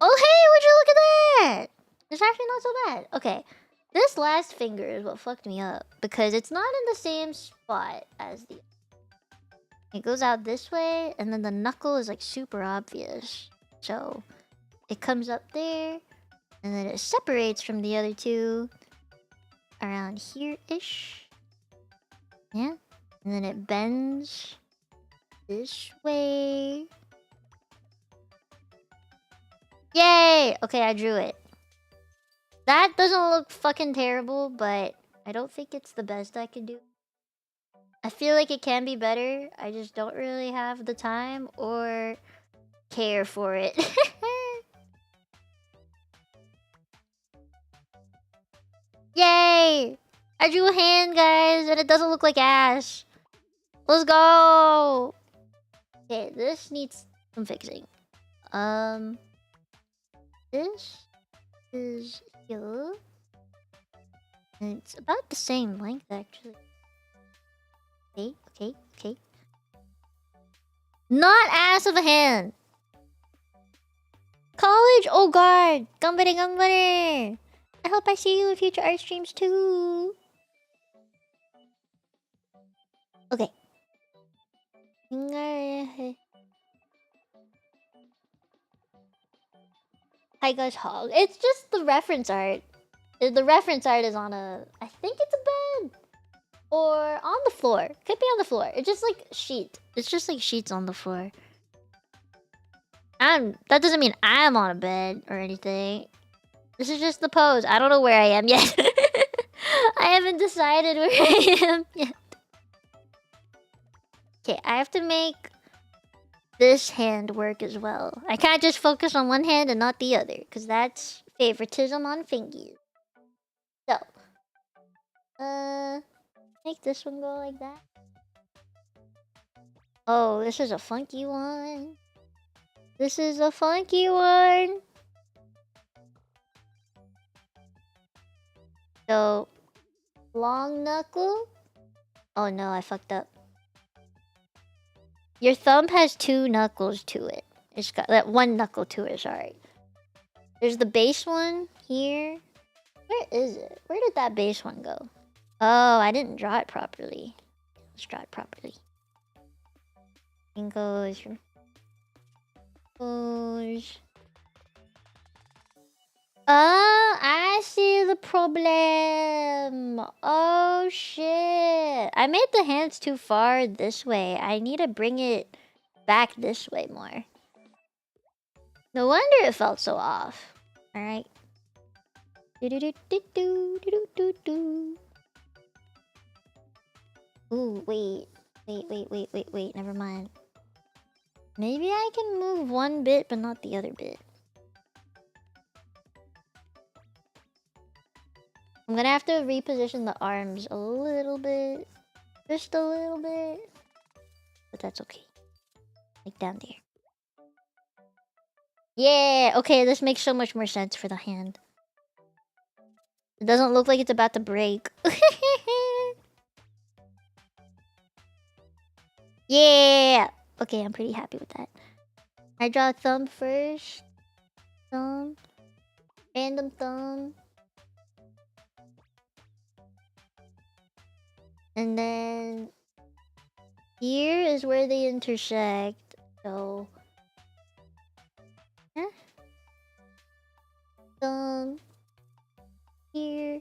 Oh, hey, would you look at that? It's actually not so bad. Okay, this last finger is what fucked me up because it's not in the same spot as the... It goes out this way, and then the knuckle is like super obvious. So it comes up there, and then it separates from the other two around here-ish. Yeah, and then it bends this way. Yay! Okay, I drew it. That doesn't look fucking terrible, but I don't think it's the best I could do. I feel like it can be better. I just don't really have the time or care for it. Yay! I drew a hand, guys, and it doesn't look like ass. Let's go! Okay, this needs some fixing. This is here. And it's about the same length, actually. Okay. Not ass of a hand! College? Oh god! Gambare! I hope I see you in future art streams too! Okay. Hi guys, hog. It's just the reference art. The reference art is on a... I think it's a bed! Or on the floor. Could be on the floor. It's just like sheet. It's just like sheets on the floor. That doesn't mean I'm on a bed or anything. This is just the pose. I don't know where I am yet. I haven't decided where I am yet. Okay, I have to make this hand work as well. I can't just focus on one hand and not the other, because that's favoritism on fingies. So, make this one go like that. Oh, this is a funky one. This is a funky one. So, long knuckle. Oh no, I fucked up. Your thumb has 2 knuckles to it. It's got that 1 knuckle to it, sorry. There's the base one here. Where is it? Where did that base one go? Oh, I didn't draw it properly. Let's draw it properly. It goes from... Oh, I see the problem. Oh shit. I made the hands too far this way. I need to bring it back this way more. No wonder it felt so off. Alright. Ooh, wait. Wait. Never mind. Maybe I can move one bit, but not the other bit. I'm gonna have to reposition the arms a little bit. Just a little bit. But that's okay. Like down there. Yeah! Okay, this makes so much more sense for the hand. It doesn't look like it's about to break. Yeah! Okay, I'm pretty happy with that. I draw a thumb first. Thumb. Random thumb. And then... here is where they intersect. So... huh? Thumb. Here.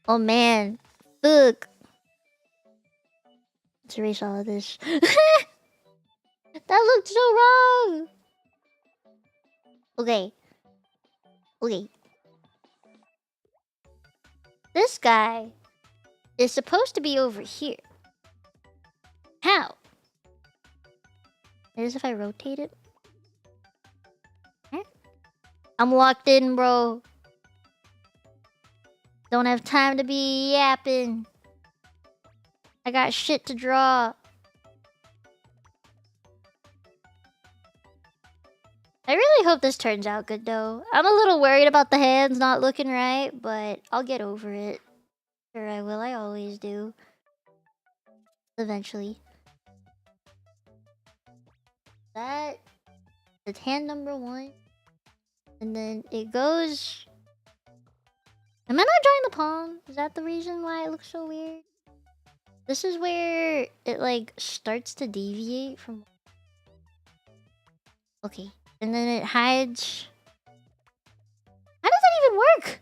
Oh man. Look. Let's erase all of this. That looked so wrong! Okay. This guy is supposed to be over here. How? As if I rotate it? Huh? I'm locked in, bro. Don't have time to be yapping. I got shit to draw. I really hope this turns out good though. I'm a little worried about the hands not looking right, but I'll get over it. Sure I will, I always do. Eventually. That is hand number 1. And then it goes... am I not drawing the palm? Is that the reason why it looks so weird? This is where it like starts to deviate from... okay. And then it hides... how does that even work?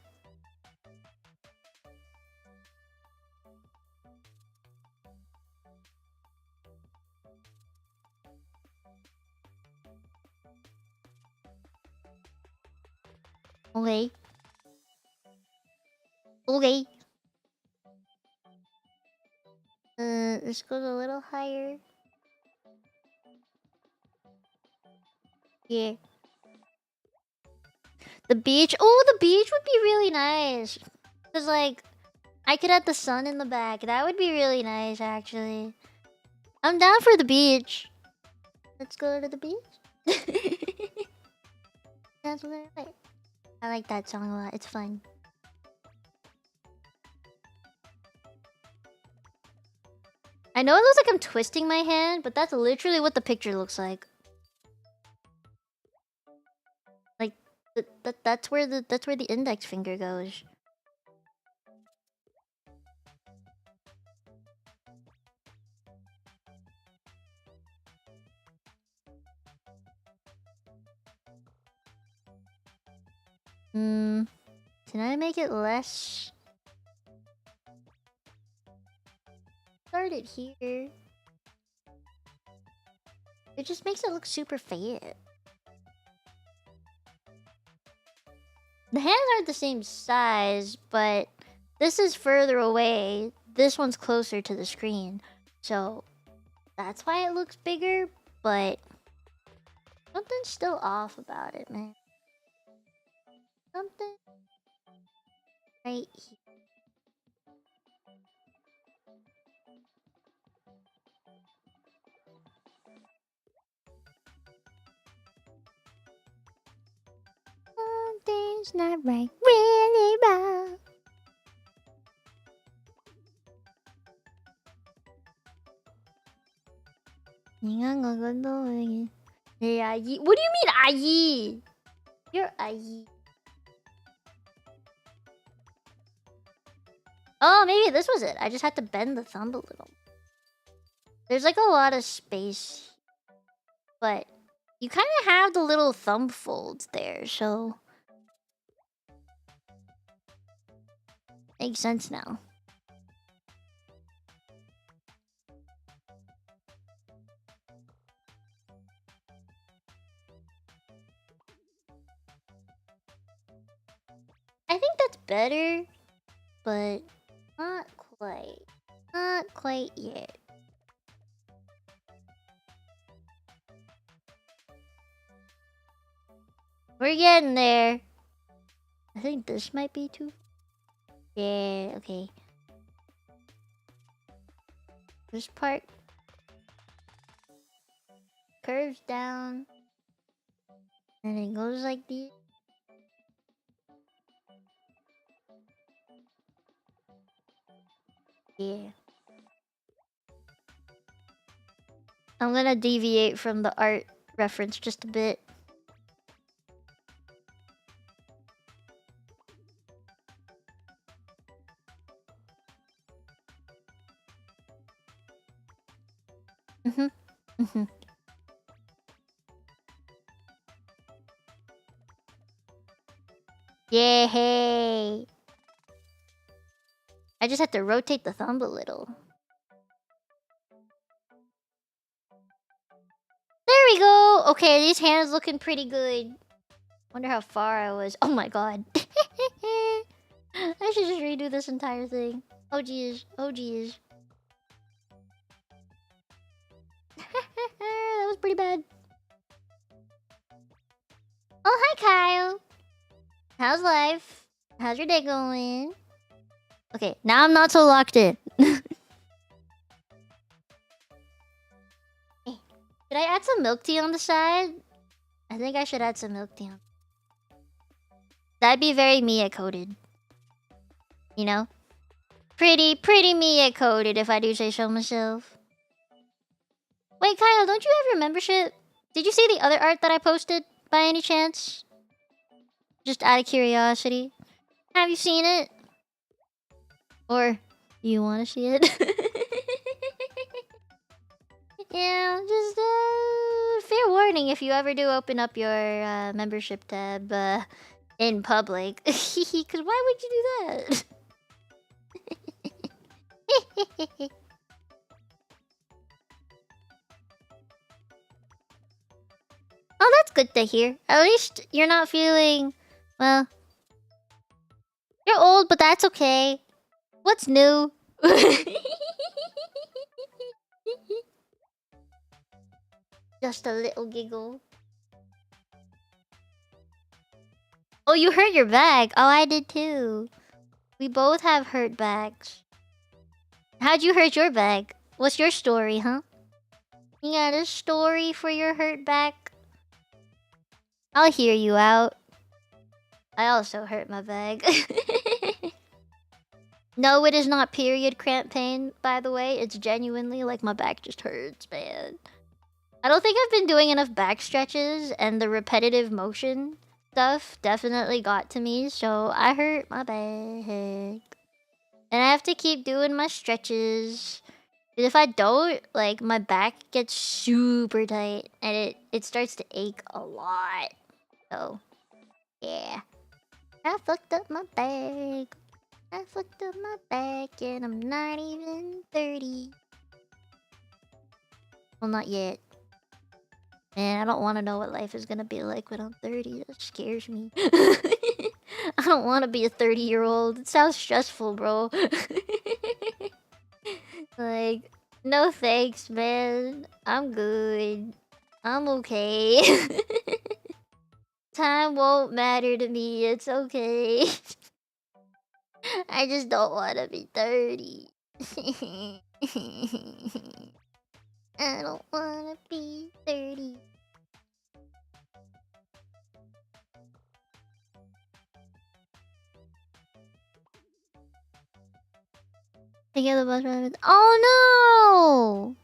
Okay. Okay. Let's go a little higher. Yeah. The beach. Oh, the beach would be really nice. Cause like, I could have the sun in the back. That would be really nice, actually. I'm down for the beach. Let's go to the beach. That's what I like. I like that song a lot. It's fun. I know it looks like I'm twisting my hand, but that's literally what the picture looks like. Like that's where the index finger goes. Can I make it less? Start it here. It just makes it look super fat. The hands aren't the same size, but this is further away. This one's closer to the screen. So that's why it looks bigger, but something's still off about it, man. Something right here. Something's not right, really wrong. Yeah, what do you mean, ayi? You're ayi. Oh, maybe this was it. I just had to bend the thumb a little. There's like a lot of space, but you kind of have the little thumb folds there, so makes sense now. I think that's better, but not quite. Not quite yet. We're getting there. I think this might be too... Yeah, okay. This part curves down, and it goes like this. Yeah. I'm gonna deviate from the art reference just a bit. Yay! I just have to rotate the thumb a little. There we go! Okay, these hands looking pretty good. Wonder how far I was. Oh my god. I should just redo this entire thing. Oh geez. Oh geez. That was pretty bad. Oh, hi Kyle. How's life? How's your day going? Okay, now I'm not so locked in. Should I add some milk tea on the side? I think I should add some milk tea on. That'd be very Mia coded. You know? Pretty Mia coded if I do say so myself. Wait, Kyle, don't you have your membership? Did you see the other art that I posted by any chance? Just out of curiosity. Have you seen it? Or you want to see it? Yeah, just fair warning if you ever do open up your membership tab in public. Because why would you do that? Oh, that's good to hear. At least you're not feeling, well, You're old, but that's okay. What's new? Just a little giggle. Oh, you hurt your back. Oh, I did too. We both have hurt backs. How'd you hurt your back? What's your story, huh? You got a story for your hurt back? I'll hear you out. I also hurt my back. No, it is not period cramp pain, by the way. It's genuinely like my back just hurts, man. I don't think I've been doing enough back stretches, and the repetitive motion stuff definitely got to me, so I hurt my back. And I have to keep doing my stretches. Because if I don't, like, my back gets super tight, and it starts to ache a lot. So, yeah. I fucked up my back. I fucked up my back, and I'm not even 30. Well, not yet. Man, I don't want to know what life is gonna be like when I'm 30. That scares me. I don't want to be a 30-year-old. It sounds stressful, bro. Like, no thanks, man. I'm good. I'm okay. Time won't matter to me. It's okay. I just don't want to be 30. I don't want to be 30. Together, bus drivers. Oh no!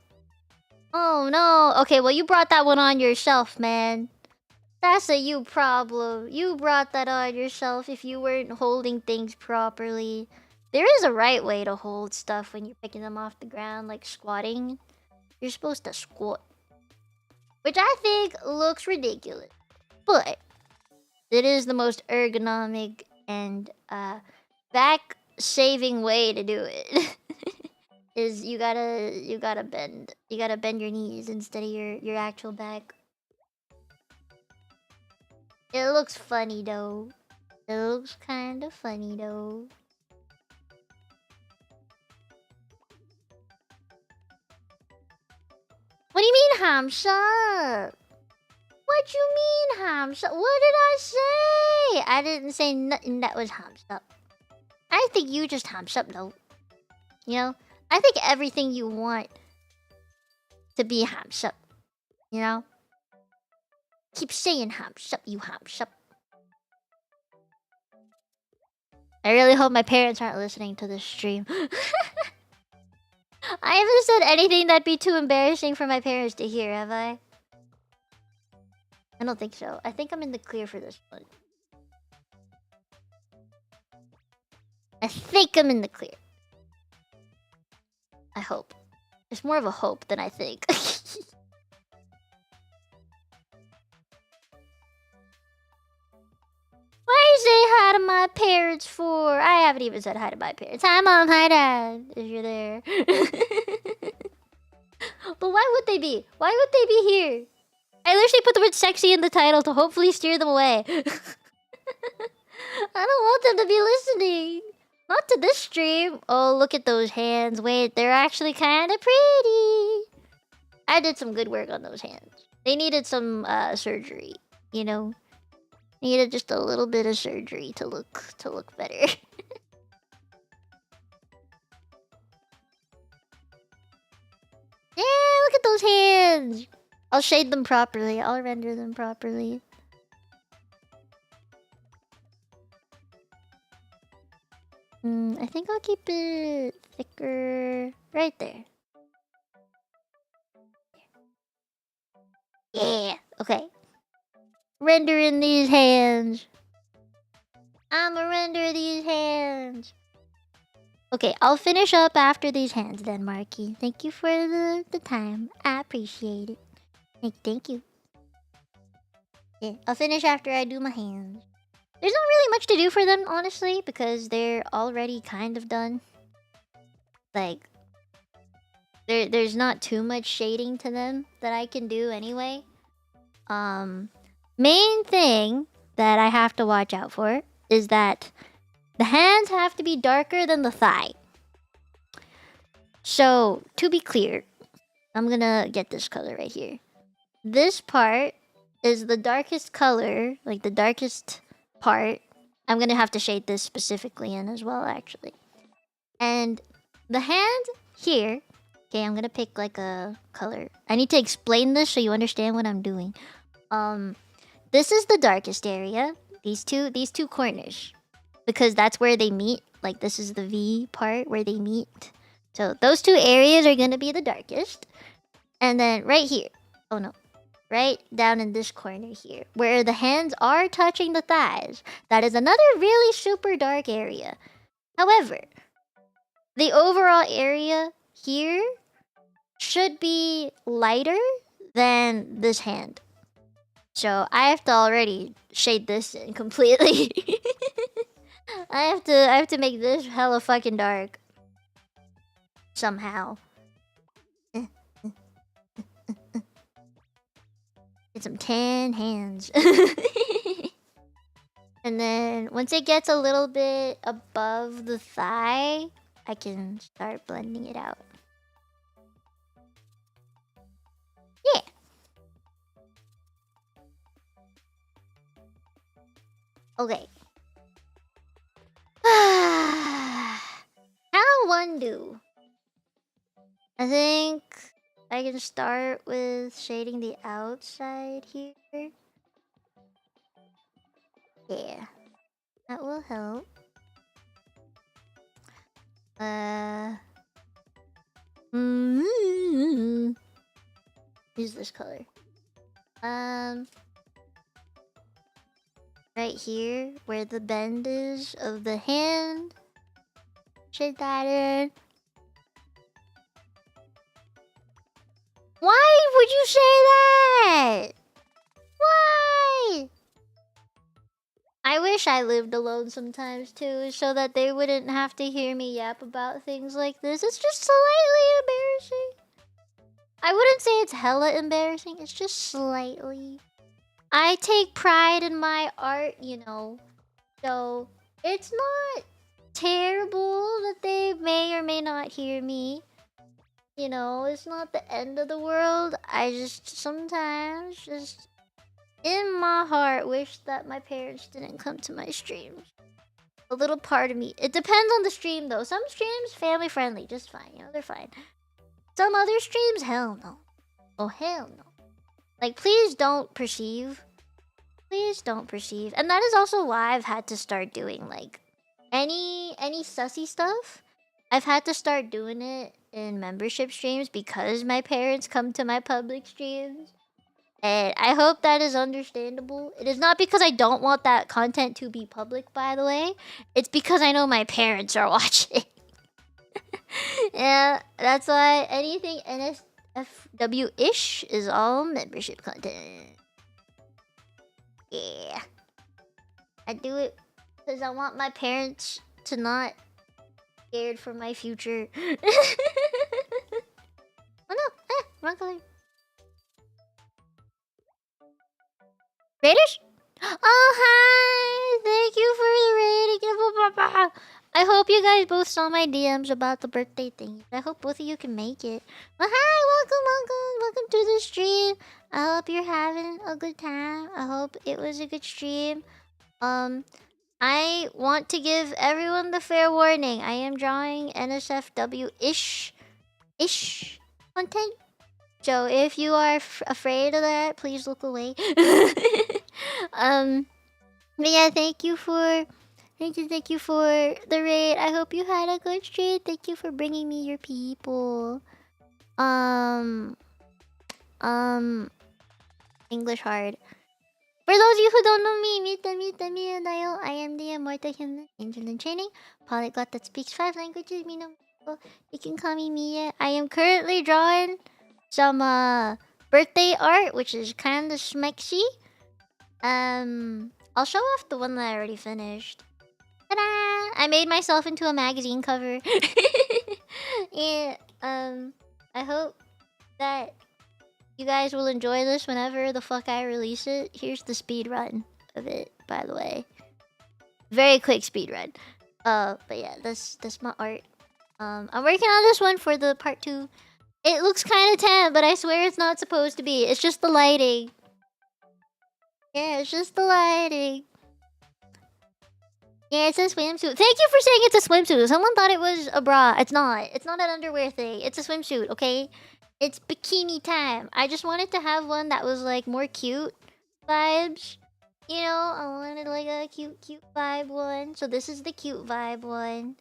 Oh no! Okay, well you brought that one on yourself, man. That's a you problem. You brought that on yourself if you weren't holding things properly. There is a right way to hold stuff when you're picking them off the ground, like squatting. You're supposed to squat. Which I think looks ridiculous. But it is the most ergonomic and back-saving way to do it. Is you gotta bend your knees instead of your actual back. It looks funny though. It looks kind of funny though. What do you mean, Hamsa? What you mean, Hamsa? What did I say? I didn't say nothing that was Hamsa. I think you just Hamsa though. You know? I think everything you want to be Hamsa. You know? Keep saying Hamsa, you Hamsa. I really hope my parents aren't listening to this stream. I haven't said anything that'd be too embarrassing for my parents to hear, have I? I don't think so. I think I'm in the clear for this one. I think I'm in the clear. I hope. It's more of a hope than I think. Why you say hi to my parents for? I haven't even said hi to my parents. Hi mom, hi dad, if you're there. But why would they be? Why would they be here? I literally put the word sexy in the title to hopefully steer them away. I don't want them to be listening. Not to this stream. Oh, look at those hands. Wait, they're actually kind of pretty. I did some good work on those hands. They needed some surgery, you know? Needed just a little bit of surgery to look better. Yeah, look at those hands. I'll shade them properly. I'll render them properly. I think I'll keep it thicker right there. Yeah, okay. Render in these hands. I'ma render these hands. Okay, I'll finish up after these hands then, Marky. Thank you for the time. I appreciate it. Thank you. Yeah, I'll finish after I do my hands. There's not really much to do for them, honestly, because they're already kind of done. Like, there's not too much shading to them that I can do anyway. Main thing that I have to watch out for is that The hands have to be darker than the thigh. So, to be clear, I'm gonna get this color right here. This part is the darkest color, like the darkest part. I'm gonna have to shade this specifically in as well, actually. And the hand here. Okay, I'm gonna pick like a color. I need to explain this so you understand what I'm doing. This is the darkest area. These two corners, because that's where they meet. Like this is the V part where they meet. So those two areas are gonna be the darkest. And then right here. Oh no. Right down in this corner here, where the hands are touching the thighs. That is another really super dark area. However, the overall area here should be lighter than this hand. So I have to already shade this in completely. I have to make this hella fucking dark. Somehow. Get some tan hands. And then once it gets a little bit above the thigh, I can start blending it out. Yeah. Okay. How one do? I think I can start with shading the outside here. Yeah. That will help. Use this color. Right here, where the bend is of the hand. Shade that in. Why would you say that? Why? I wish I lived alone sometimes too, so that they wouldn't have to hear me yap about things like this. It's just slightly embarrassing. I wouldn't say it's hella embarrassing, it's just slightly. I take pride in my art, you know. So, it's not terrible that they may or may not hear me. You know, it's not the end of the world. I just sometimes just in my heart wish that my parents didn't come to my streams. A little part of me. It depends on the stream though. Some streams family friendly, just fine. You know, they're fine. Some other streams, hell no. Oh hell no. Like please don't perceive. Please don't perceive. And that is also why I've had to start doing like any sussy stuff. I've had to start doing it in membership streams because my parents come to my public streams. And I hope that is understandable. It is not because I don't want that content to be public, by the way. It's because I know my parents are watching. Yeah, that's why anything NSFW-ish is all membership content. Yeah. I do it because I want my parents to not scared for my future. Oh no, wrong color. Raiders? Oh hi! Thank you for the rating. I hope you guys both saw my DMs about the birthday thing. I hope both of you can make it. Well, hi, welcome to the stream. I hope you're having a good time. I hope it was a good stream. I want to give everyone the fair warning. I am drawing NSFW-ish content. So if you are afraid of that, please look away. But yeah, thank you for the raid. I hope you had a good stream. Thank you for bringing me your people. English hard. For those of you who don't know me, Mite Mite Mite, I am the immortal human angel in training, polyglot that speaks 5 languages. Mino Mieko. You can call me Mia. I am currently drawing some birthday art, which is kind of smexy. I'll show off the one that I already finished. Ta-da! I made myself into a magazine cover. Yeah. I hope that you guys will enjoy this whenever the fuck I release it. Here's the speed run of it, by the way. Very quick speed run. But yeah, that's my art. I'm working on this one for the part 2. It looks kind of tan, but I swear it's not supposed to be. It's just the lighting. Yeah, it's just the lighting. Yeah, it's a swimsuit. Thank you for saying it's a swimsuit. Someone thought it was a bra. It's not. It's not an underwear thing. It's a swimsuit, okay? It's bikini time. I just wanted to have one that was like more cute vibes. You know, I wanted like a cute vibe one. So this is the cute vibe one.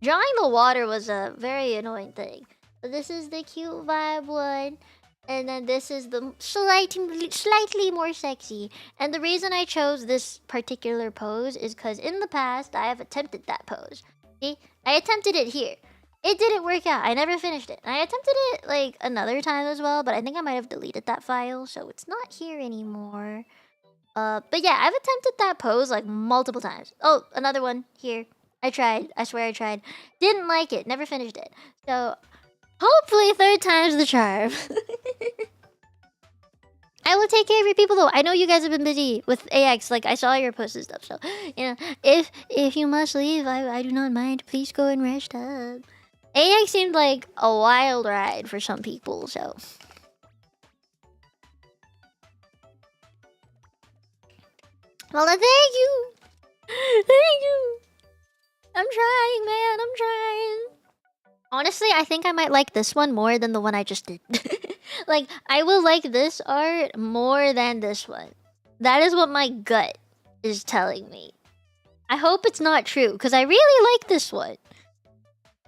Drawing the water was a very annoying thing. But this is the cute vibe one. And then this is the slightly more sexy. And the reason I chose this particular pose is because in the past, I have attempted that pose. See? I attempted it here. It didn't work out. I never finished it. I attempted it like another time as well, but I think I might have deleted that file, so it's not here anymore. But yeah, I've attempted that pose like multiple times. Oh, another one here. I tried. I swear I tried. Didn't like it. Never finished it. So hopefully third time's the charm. I will take care of your people though. I know you guys have been busy with AX. Like I saw your posts and stuff. So you know, if you must leave, I do not mind. Please go and rest up. AX seemed like a wild ride for some people. So well, thank you. Thank you. I'm trying, man. I'm trying. Honestly, I think I might like this one more than the one I just did. Like, I will like this art more than this one. That is what my gut is telling me. I hope it's not true, because I really like this one.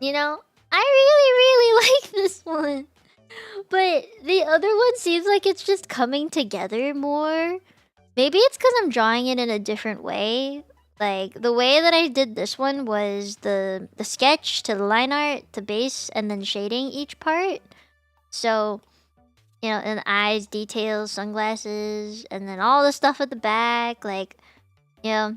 You know? I really like this one. But the other one seems like it's just coming together more. Maybe it's because I'm drawing it in a different way. Like, the way that I did this one was the sketch to the line art to base and then shading each part. So, you know, and eyes, details, sunglasses, and then all the stuff at the back. Like, you know.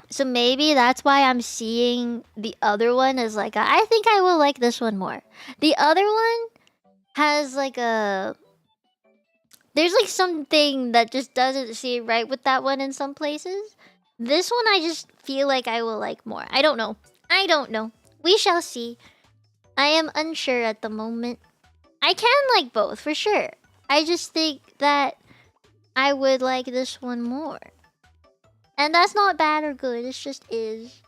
So maybe that's why I'm seeing the other one as like, I think I will like this one more. The other one has like a... There's like something that just doesn't seem right with that one in some places. This one I just feel like I will like more. I don't know. I don't know. We shall see. I am unsure at the moment. I can like both, for sure. I just think that I would like this one more. And that's not bad or good. It just is.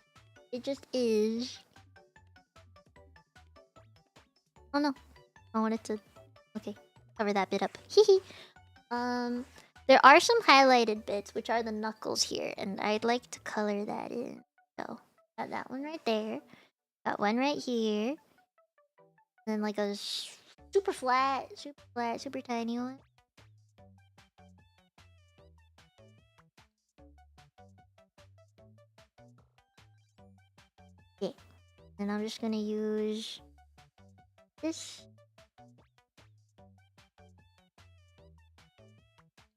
It just is. Oh no. I wanted to... Okay. Cover that bit up. Hehe. There are some highlighted bits, which are the knuckles here, and I'd like to color that in. So, got that one right there. Got one right here. Then like a super flat, super tiny one. Yeah. And I'm just gonna use this.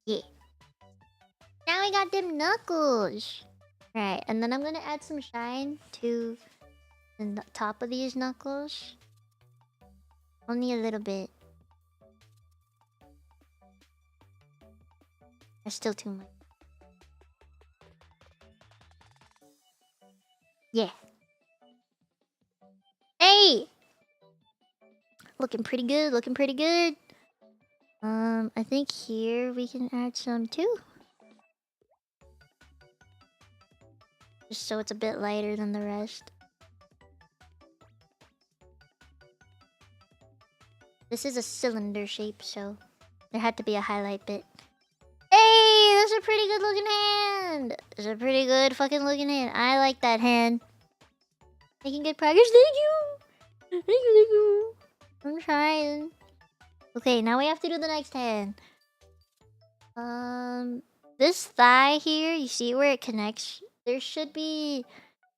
Yeah. Now we got them knuckles. Right, and then I'm gonna add some shine to the top of these knuckles. Only a little bit. There's still too much. Yeah. Hey! Looking pretty good, looking pretty good. I think here we can add some too. Just so it's a bit lighter than the rest. This is a cylinder shape, so there had to be a highlight bit. Hey, that's a pretty good looking hand. That's a pretty good fucking looking hand. I like that hand. Making good progress. Thank you. Thank you. I'm trying. Okay, now we have to do the next hand. This thigh here, you see where it connects? There should be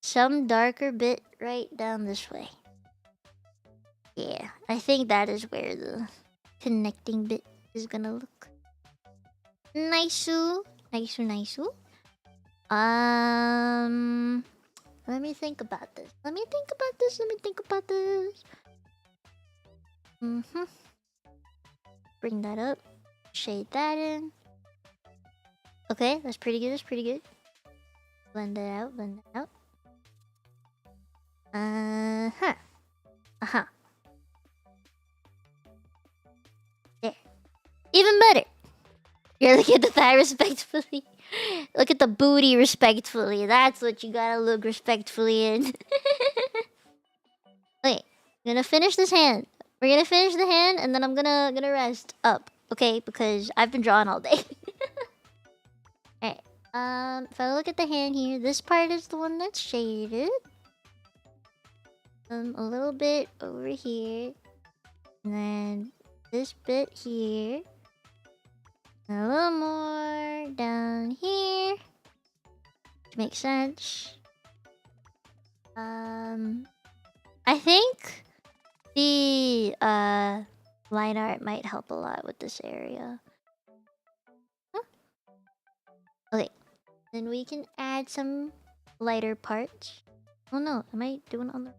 some darker bit right down this way. Yeah, I think that is where the connecting bit is gonna look. Nice-oo. Nice-oo. Let me think about this. Let me think about this. Bring that up. Shade that in. Okay, that's pretty good. Blend it out. Uh-huh. Uh-huh. There. Even better. You're looking at the thigh respectfully. Look at the booty respectfully. That's what you gotta look respectfully in. Wait, I'm gonna finish this hand. We're gonna finish the hand, and then I'm gonna rest up, okay? Because I've been drawing all day. Alright. If I look at the hand here, this part is the one that's shaded. A little bit over here. And then this bit here. And a little more down here. Which makes sense. I think the line art might help a lot with this area. Huh? Okay. Then we can add some lighter parts. Oh no, am I doing it on the...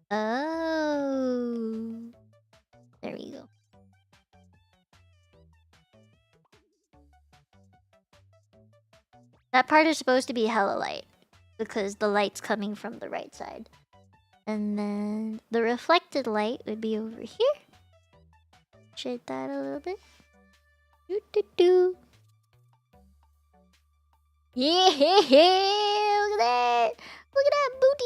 Oh. There we go. That part is supposed to be hella light because the light's coming from the right side. And then the reflected light would be over here. Shade that a little bit. Doo doo doo. Yeah, look at that. Look at that booty.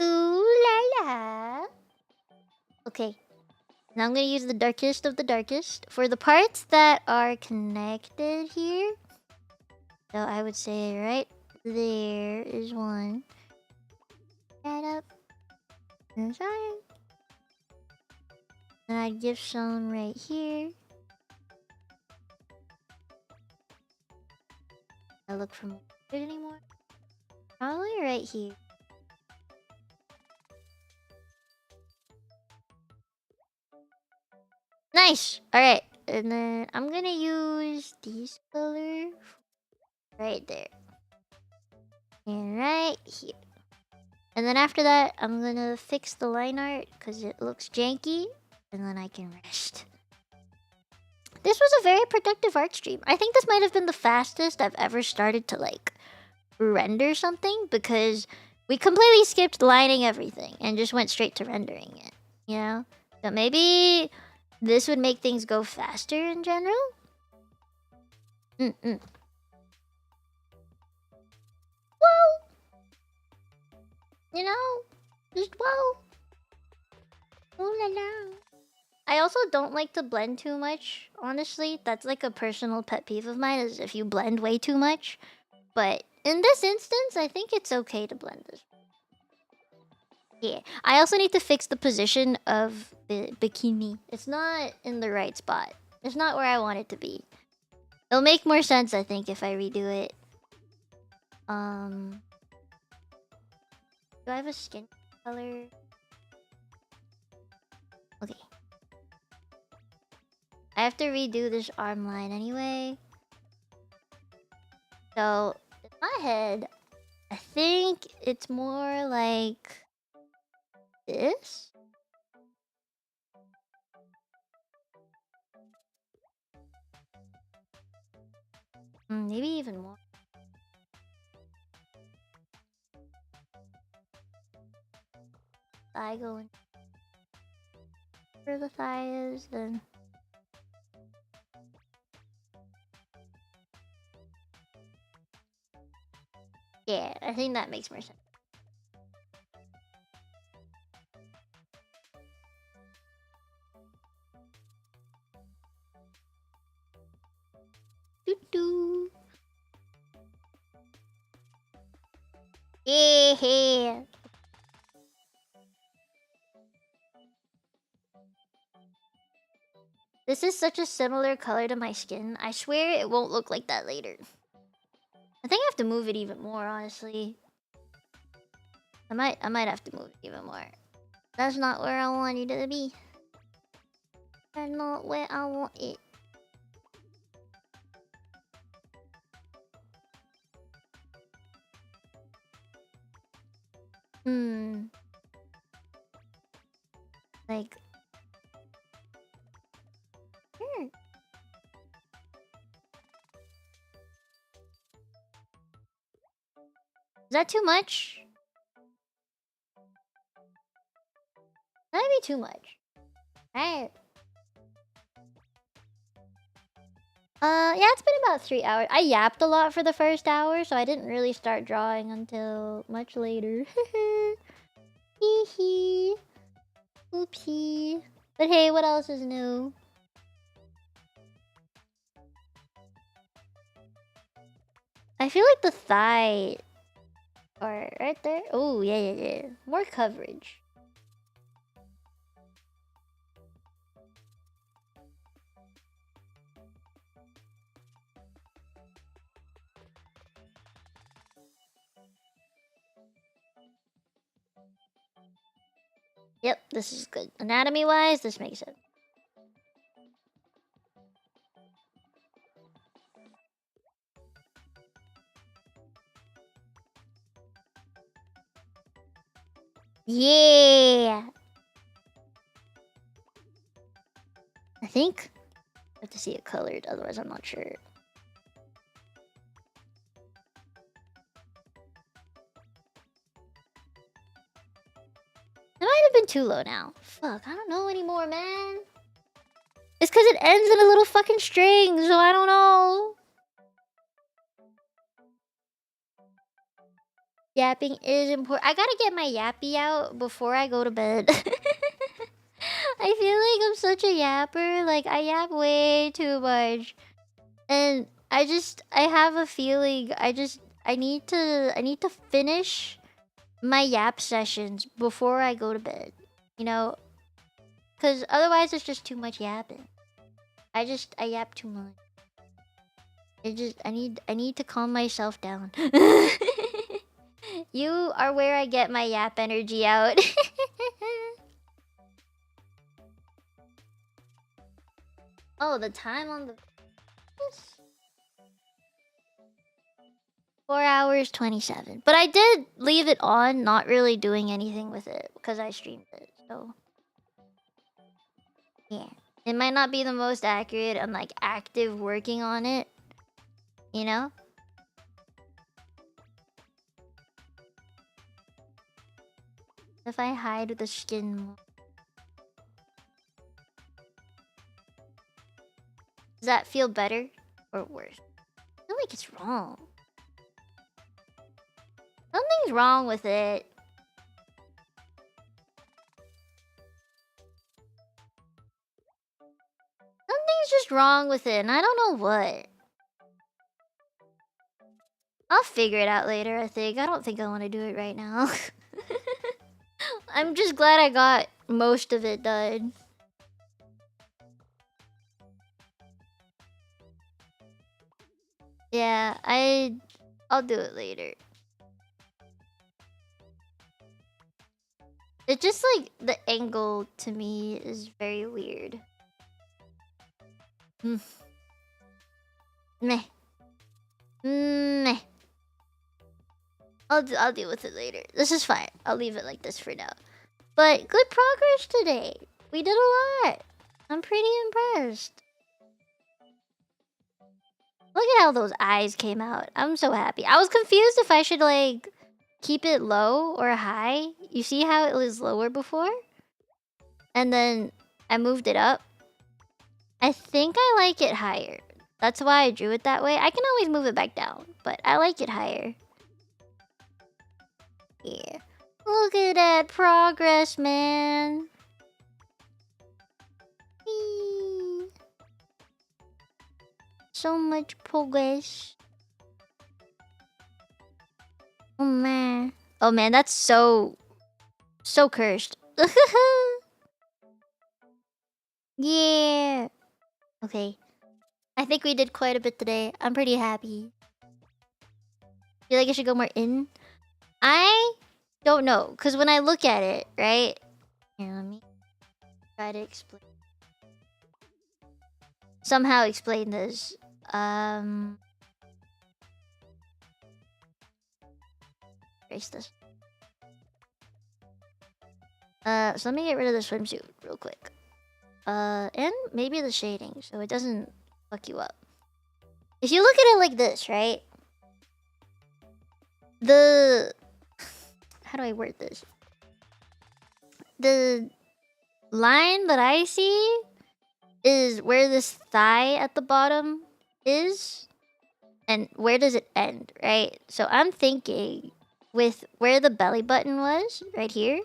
Ooh la la. Okay. Now I'm gonna use the darkest of the darkest for the parts that are connected here. So I would say right there is one. Add up. Inside. And I'd give some right here. I look for it anymore. Probably right here. Nice! Alright, and then I'm gonna use these colors right there. And right here. And then after that, I'm gonna fix the line art because it looks janky. And then I can rest. This was a very productive art stream. I think this might have been the fastest I've ever started to like render something because we completely skipped lining everything and just went straight to rendering it. You know? So maybe this would make things go faster in general? Whoa! You know? Just whoa! Ooh la la. I also don't like to blend too much, honestly. That's like a personal pet peeve of mine, is if you blend way too much. But in this instance, I think it's okay to blend this. Yeah. I also need to fix the position of the bikini. It's not in the right spot. It's not where I want it to be. It'll make more sense, I think, if I redo it. Do I have a skin color? Okay. I have to redo this arm line anyway. So, in my head, I think it's more like this. Maybe even more. Thigh going where the thigh is, then yeah, I think that makes more sense. Doo doo. Yeah. This is such a similar color to my skin. I swear it won't look like that later. I think I have to move it even more, honestly. I might have to move it even more. That's not where I want it to be. That's not where I want it. Like... Is that too much? That'd be too much. Alright. Yeah, it's been about 3 hours. I yapped a lot for the first hour, so I didn't really start drawing until much later. Hee hee. Oopsie. But hey, what else is new? I feel like the thigh... Or right there? Oh, yeah. More coverage. Yep, this is good. Anatomy-wise, this makes sense. Yeah! I think I have to see it colored, otherwise I'm not sure. It might have been too low now. Fuck, I don't know anymore, man. It's because it ends in a little fucking string, so I don't know. Yapping is important. I gotta get my yappy out before I go to bed. I feel like I'm such a yapper. Like, I yap way too much. And I have a feeling I need to finish my yap sessions before I go to bed. You know? Because otherwise it's just too much yapping. I yap too much. I need to calm myself down. You are where I get my yap energy out. Oh, the time on the... 4 hours 27. But I did leave it on, not really doing anything with it because I streamed it. So yeah, it might not be the most accurate and like active working on it, you know. If I hide the skin more, does that feel better or worse? I feel like it's wrong. Something's wrong with it. Something's just wrong with it, and I don't know what. I'll figure it out later, I think. I don't think I want to do it right now. I'm just glad I got most of it done. Yeah, I'll do it later. It just like the angle to me is very weird. Meh. Meh. I'll deal with it later. This is fine. I'll leave it like this for now. But good progress today. We did a lot. I'm pretty impressed. Look at how those eyes came out. I'm so happy. I was confused if I should like keep it low or high. You see how it was lower before? And then I moved it up. I think I like it higher. That's why I drew it that way. I can always move it back down, but I like it higher. Yeah. Look at that progress, man. Whee. So much progress. Oh man. Oh man, that's so cursed. Yeah. Okay. I think we did quite a bit today. I'm pretty happy. Feel like I should go more in? I don't know, because when I look at it, right? Here, let me try to explain. Somehow explain this. Erase this. So let me get rid of the swimsuit real quick. And maybe the shading so it doesn't fuck you up. If you look at it like this, right? How do I word this? The line that I see is where this thigh at the bottom is, and where does it end, right? So I'm thinking with where the belly button was, right here,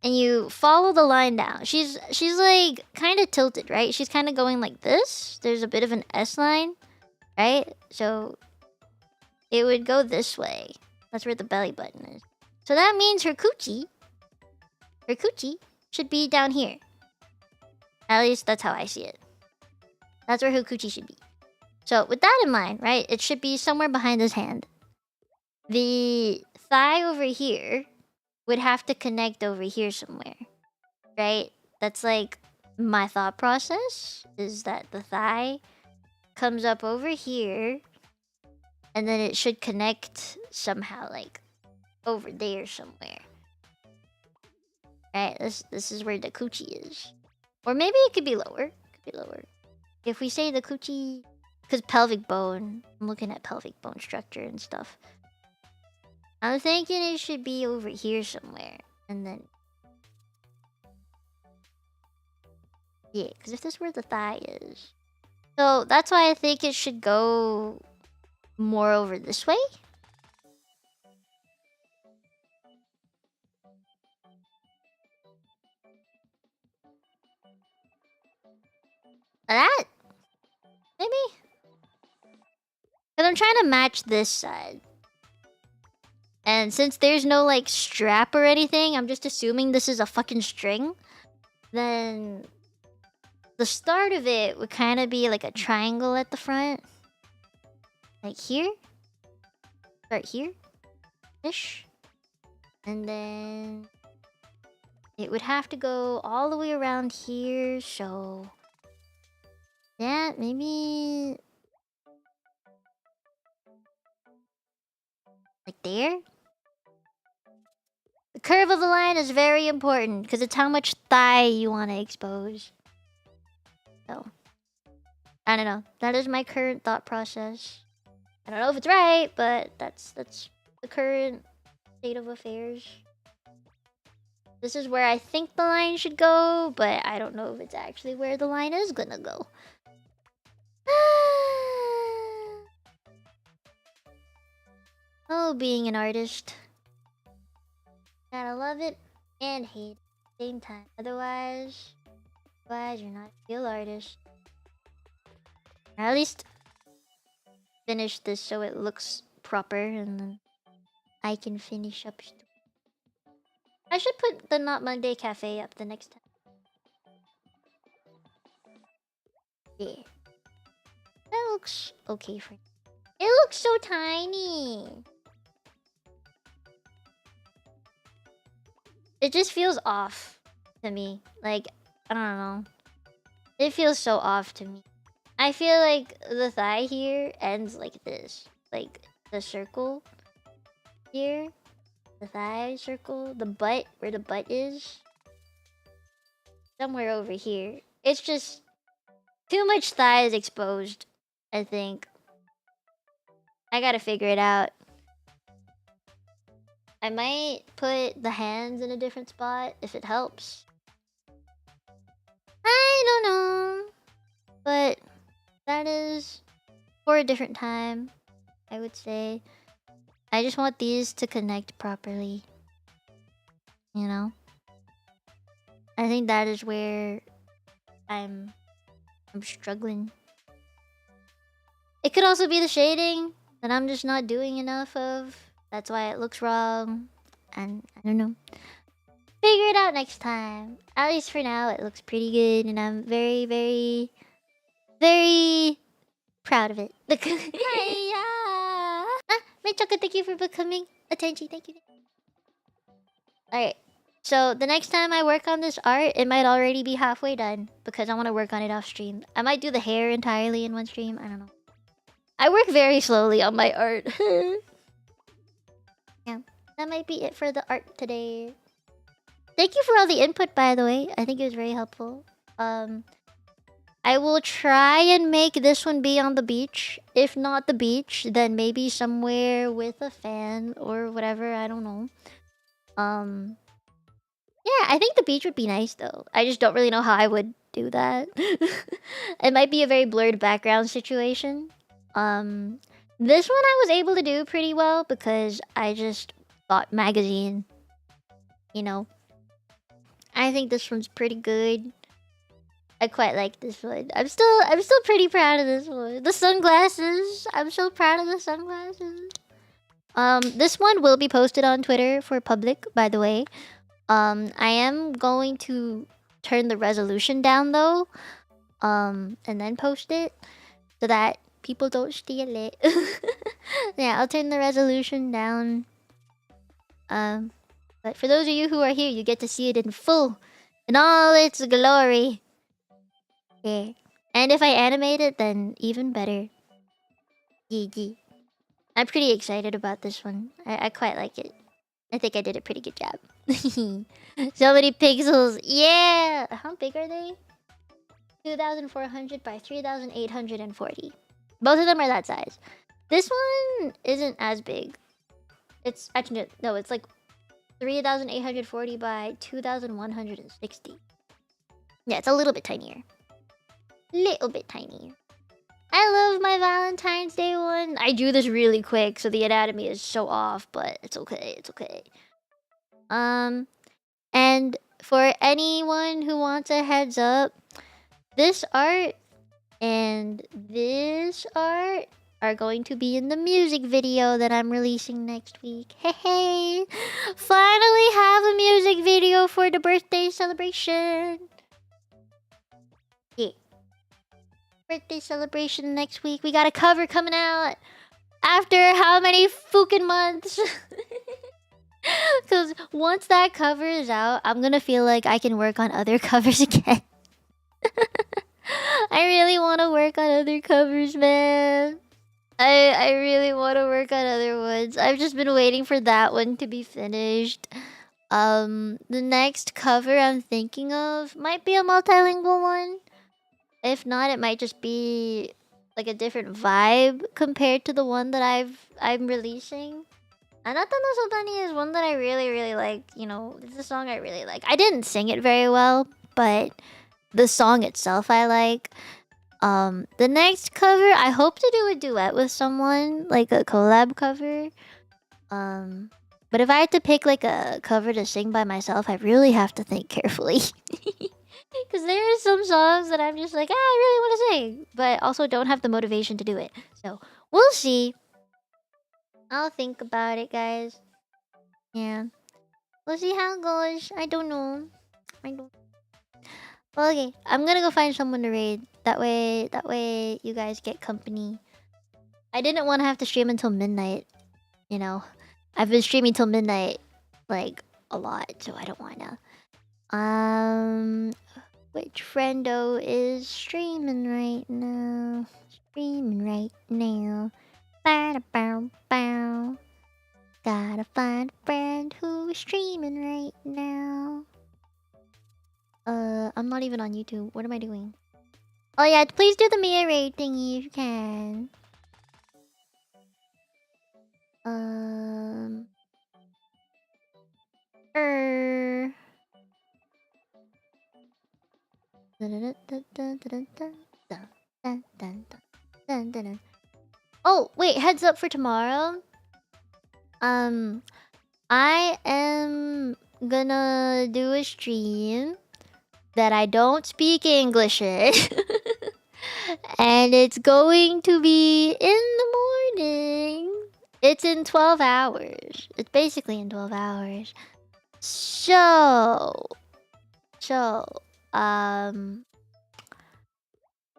and you follow the line down. She's like kind of tilted, right? She's kind of going like this. There's a bit of an S line, right? So it would go this way. That's where the belly button is. So that means her coochie should be down here. At least that's how I see it. That's where her coochie should be. So with that in mind, right, it should be somewhere behind his hand. The thigh over here would have to connect over here somewhere, right? That's like my thought process, is that the thigh comes up over here and then it should connect somehow, like over there somewhere. Right, this is where the coochie is. Or maybe it could be lower. If we say the coochie, because pelvic bone, I'm looking at pelvic bone structure and stuff. I'm thinking it should be over here somewhere. And then... yeah, because if this is where the thigh is. So that's why I think it should go more over this way. That? Maybe? Because I'm trying to match this side. And since there's no like strap or anything, I'm just assuming this is a fucking string. Then the start of it would kind of be like a triangle at the front. Like here. Start here. Ish. And then it would have to go all the way around here, so... yeah, maybe... like there? The curve of the line is very important, because it's how much thigh you want to expose. So... I don't know. That is my current thought process. I don't know if it's right, but that's the current state of affairs. This is where I think the line should go, but I don't know if it's actually where the line is gonna go. Oh, being an artist. Gotta love it and hate it at the same time. Otherwise you're not a real artist. Or at least finish this so it looks proper, and then I can finish up. I should put the Not Monday Cafe up the next time. Yeah. That looks okay for me. It looks so tiny. It just feels off to me. Like, I don't know. It feels so off to me. I feel like the thigh here ends like this. Like, the circle here. The thigh circle. The butt, where the butt is. Somewhere over here. It's just too much thigh is exposed, I think. I gotta figure it out. I might put the hands in a different spot if it helps. I don't know. But that is for a different time, I would say. I just want these to connect properly. You know? I think that is where I'm struggling. It could also be the shading that I'm just not doing enough of. That's why it looks wrong. And I don't know. Figure it out next time. At least for now, it looks pretty good. And I'm very, very, very proud of it. Hiya! Mitchaka, thank you for becoming attention. Thank you. Alright. So the next time I work on this art, it might already be halfway done. Because I want to work on it off stream. I might do the hair entirely in one stream. I don't know. I work very slowly on my art. Yeah. That might be it for the art today. Thank you for all the input, by the way. I think it was very helpful. I will try and make this one be on the beach. If not the beach, then maybe somewhere with a fan or whatever. I don't know. Yeah, I think the beach would be nice though. I just don't really know how I would do that. It might be a very blurred background situation. This one I was able to do pretty well because I just bought magazine. You know, I think this one's pretty good. I quite like this one. I'm still pretty proud of this one. The sunglasses. I'm so proud of the sunglasses. This one will be posted on Twitter for public, by the way. I am going to turn the resolution down though. And then post it so that people don't steal it. Yeah, I'll turn the resolution down. But for those of you who are here, you get to see it in full, in all its glory. Yeah. And if I animate it, then even better. GG. I'm pretty excited about this one. I quite like it. I think I did a pretty good job. So many pixels. Yeah! How big are they? 2,400 by 3,840. Both of them are that size. This one isn't as big. It's actually no, it's like 3,840 by 2,160. Yeah, it's a little bit tinier. Little bit tinier. I love my Valentine's Day one. I do this really quick, so the anatomy is so off, but it's okay. It's okay. And for anyone who wants a heads up, this art and this art are going to be in the music video that I'm releasing next week. Hey, hey! Finally have a music video for the birthday celebration. Yeah. Birthday celebration next week. We got a cover coming out after how many fucking months? Because once that cover is out, I'm gonna feel like I can work on other covers again. I really want to work on other covers, man. I really want to work on other ones. I've just been waiting for that one to be finished. The next cover I'm thinking of might be a multilingual one. If not, it might just be like a different vibe compared to the one that I'm releasing. Anata no Sotani is one that I really like. You know, it's a song I really like. I didn't sing it very well, but the song itself I like. The next cover, I hope to do a duet with someone, like a collab cover. But if I had to pick like a cover to sing by myself, I really have to think carefully. Because there are some songs that I'm just like, I really want to sing, but also don't have the motivation to do it. So we'll see. I'll think about it, guys. Yeah. We'll see how it goes. I don't know. Well, okay. I'm gonna go find someone to raid. That way you guys get company. I didn't want to have to stream until midnight. You know, I've been streaming till midnight, like, a lot, so I don't wanna. Which friendo is streaming right now? Bow. Gotta find a friend who is streaming right now. I'm not even on YouTube. What am I doing? Oh yeah, please do the Mia raid thingy if you can. Oh, wait, heads up for tomorrow. I am gonna do a stream that I don't speak English in. And it's going to be in the morning. It's in 12 hours. It's basically in 12 hours. So,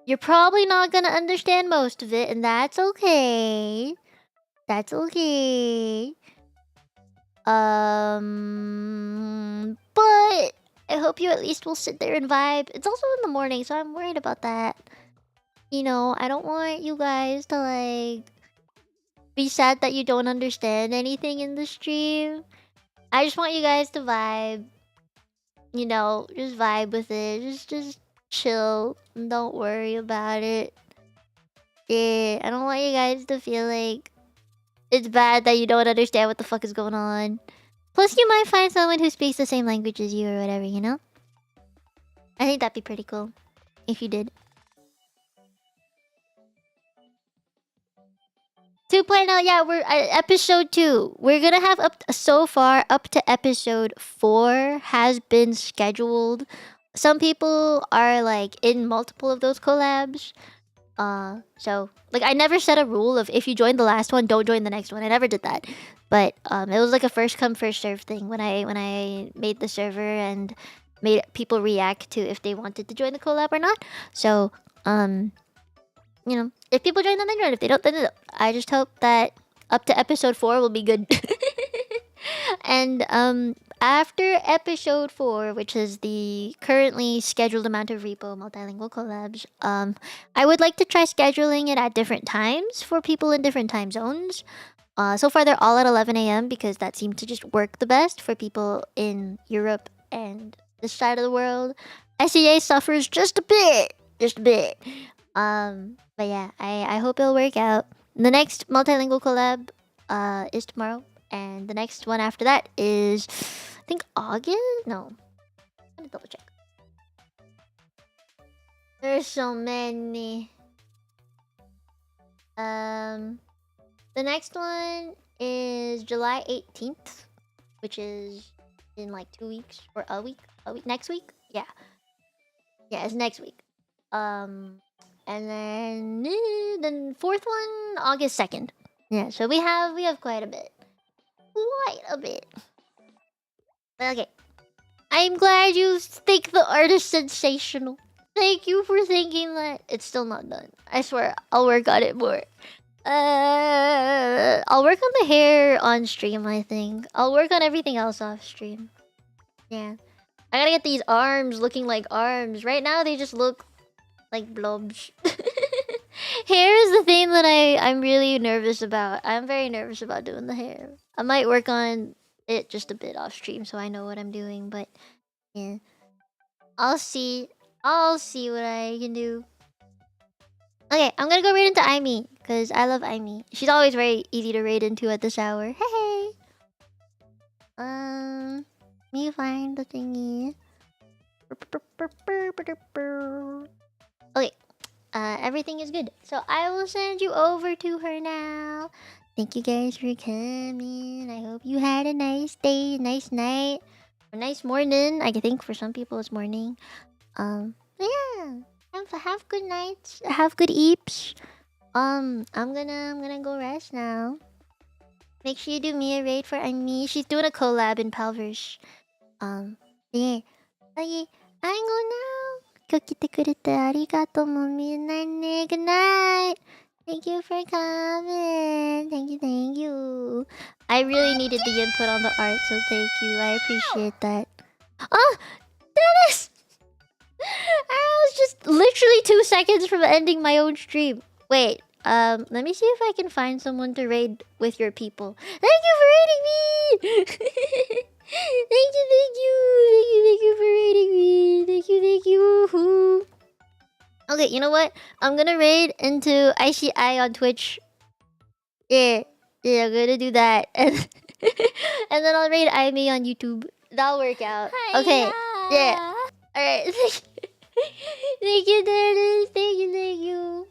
you're probably not gonna understand most of it, and that's okay. That's okay. But I hope you at least will sit there and vibe. It's also in the morning, so I'm worried about that. You know, I don't want you guys to, like, be sad that you don't understand anything in the stream. I just want you guys to vibe. you know, just vibe with it. Just chill. Don't worry about it. Yeah, I don't want you guys to feel like it's bad that you don't understand what the fuck is going on. Plus, you might find someone who speaks the same language as you or whatever, you know? I think that'd be pretty cool if you did. 2.0, yeah, we're episode 2. We're gonna have so far up to episode 4 has been scheduled. Some people are like in multiple of those collabs. So like I never set a rule of if you join the last one, don't join the next one. I never did that. But it was like a first come first serve thing when I made the server and made people react to if they wanted to join the collab or not. So you know, if people join, then they join. If they don't, then they don't. I just hope that up to episode 4 will be good. And after episode 4, which is the currently scheduled amount of repo multilingual collabs, I would like to try scheduling it at different times for people in different time zones. So far they're all at 11 a.m. because that seemed to just work the best for people in Europe and this side of the world. SEA suffers just a bit. Just a bit. But yeah, I hope it'll work out. The next multilingual collab is tomorrow, and the next one after that is I think August? No. I'm gonna double check. There's so many. The next one is July 18th, which is in like 2 weeks or a week next week. Yeah, it's next week. And then the fourth one, August 2nd. Yeah, so we have quite a bit. Quite a bit. But okay. I'm glad you think the art is sensational. Thank you for thinking that. It's still not done. I swear, I'll work on it more. I'll work on the hair on stream, I think. I'll work on everything else off stream. Yeah. I gotta get these arms looking like arms. Right now, they just look like blobs. Hair is the thing that I'm really nervous about. I'm very nervous about doing the hair. I might work on it just a bit off stream so I know what I'm doing, but yeah. I'll see what I can do. Okay, I'm gonna go raid into Aimee, because I love Aimee. She's always very easy to raid into at this hour. Hey! Let me find the thingy. Okay. Everything is good. So I will send you over to her now. Thank you guys for coming. I hope you had a nice day, nice night, or nice morning. I think for some people it's morning. Yeah. Have good nights. Have good eeps. I'm gonna go rest now. Make sure you do me a raid for Aimee. She's doing a collab in Palverse. Yeah. Okay. I go now. 今日来てくれてありがとうもみんなね。Good night. Thank you for coming. Thank you. I really needed the input on the art, so thank you. I appreciate that. Oh, Dennis! I was just literally 2 seconds from ending my own stream. Wait, let me see if I can find someone to raid with your people. Thank you for raiding me! Thank you for raiding me. Thank you. Okay, you know what? I'm gonna raid into isekai on Twitch. Yeah, I'm gonna do that. And then I'll raid Aimee on YouTube. That'll work out. Okay, yeah. Alright. Thank you, Dennis. Thank you.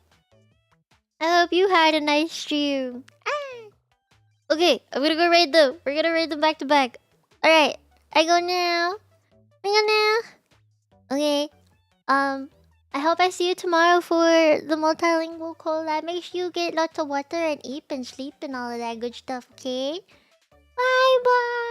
I hope you had a nice stream. Okay, I'm gonna go raid them. We're gonna raid them back to back. Alright, I go now. Okay. I hope I see you tomorrow for the multilingual collab. Make sure you get lots of water and eat and sleep and all of that good stuff, okay? Bye bye.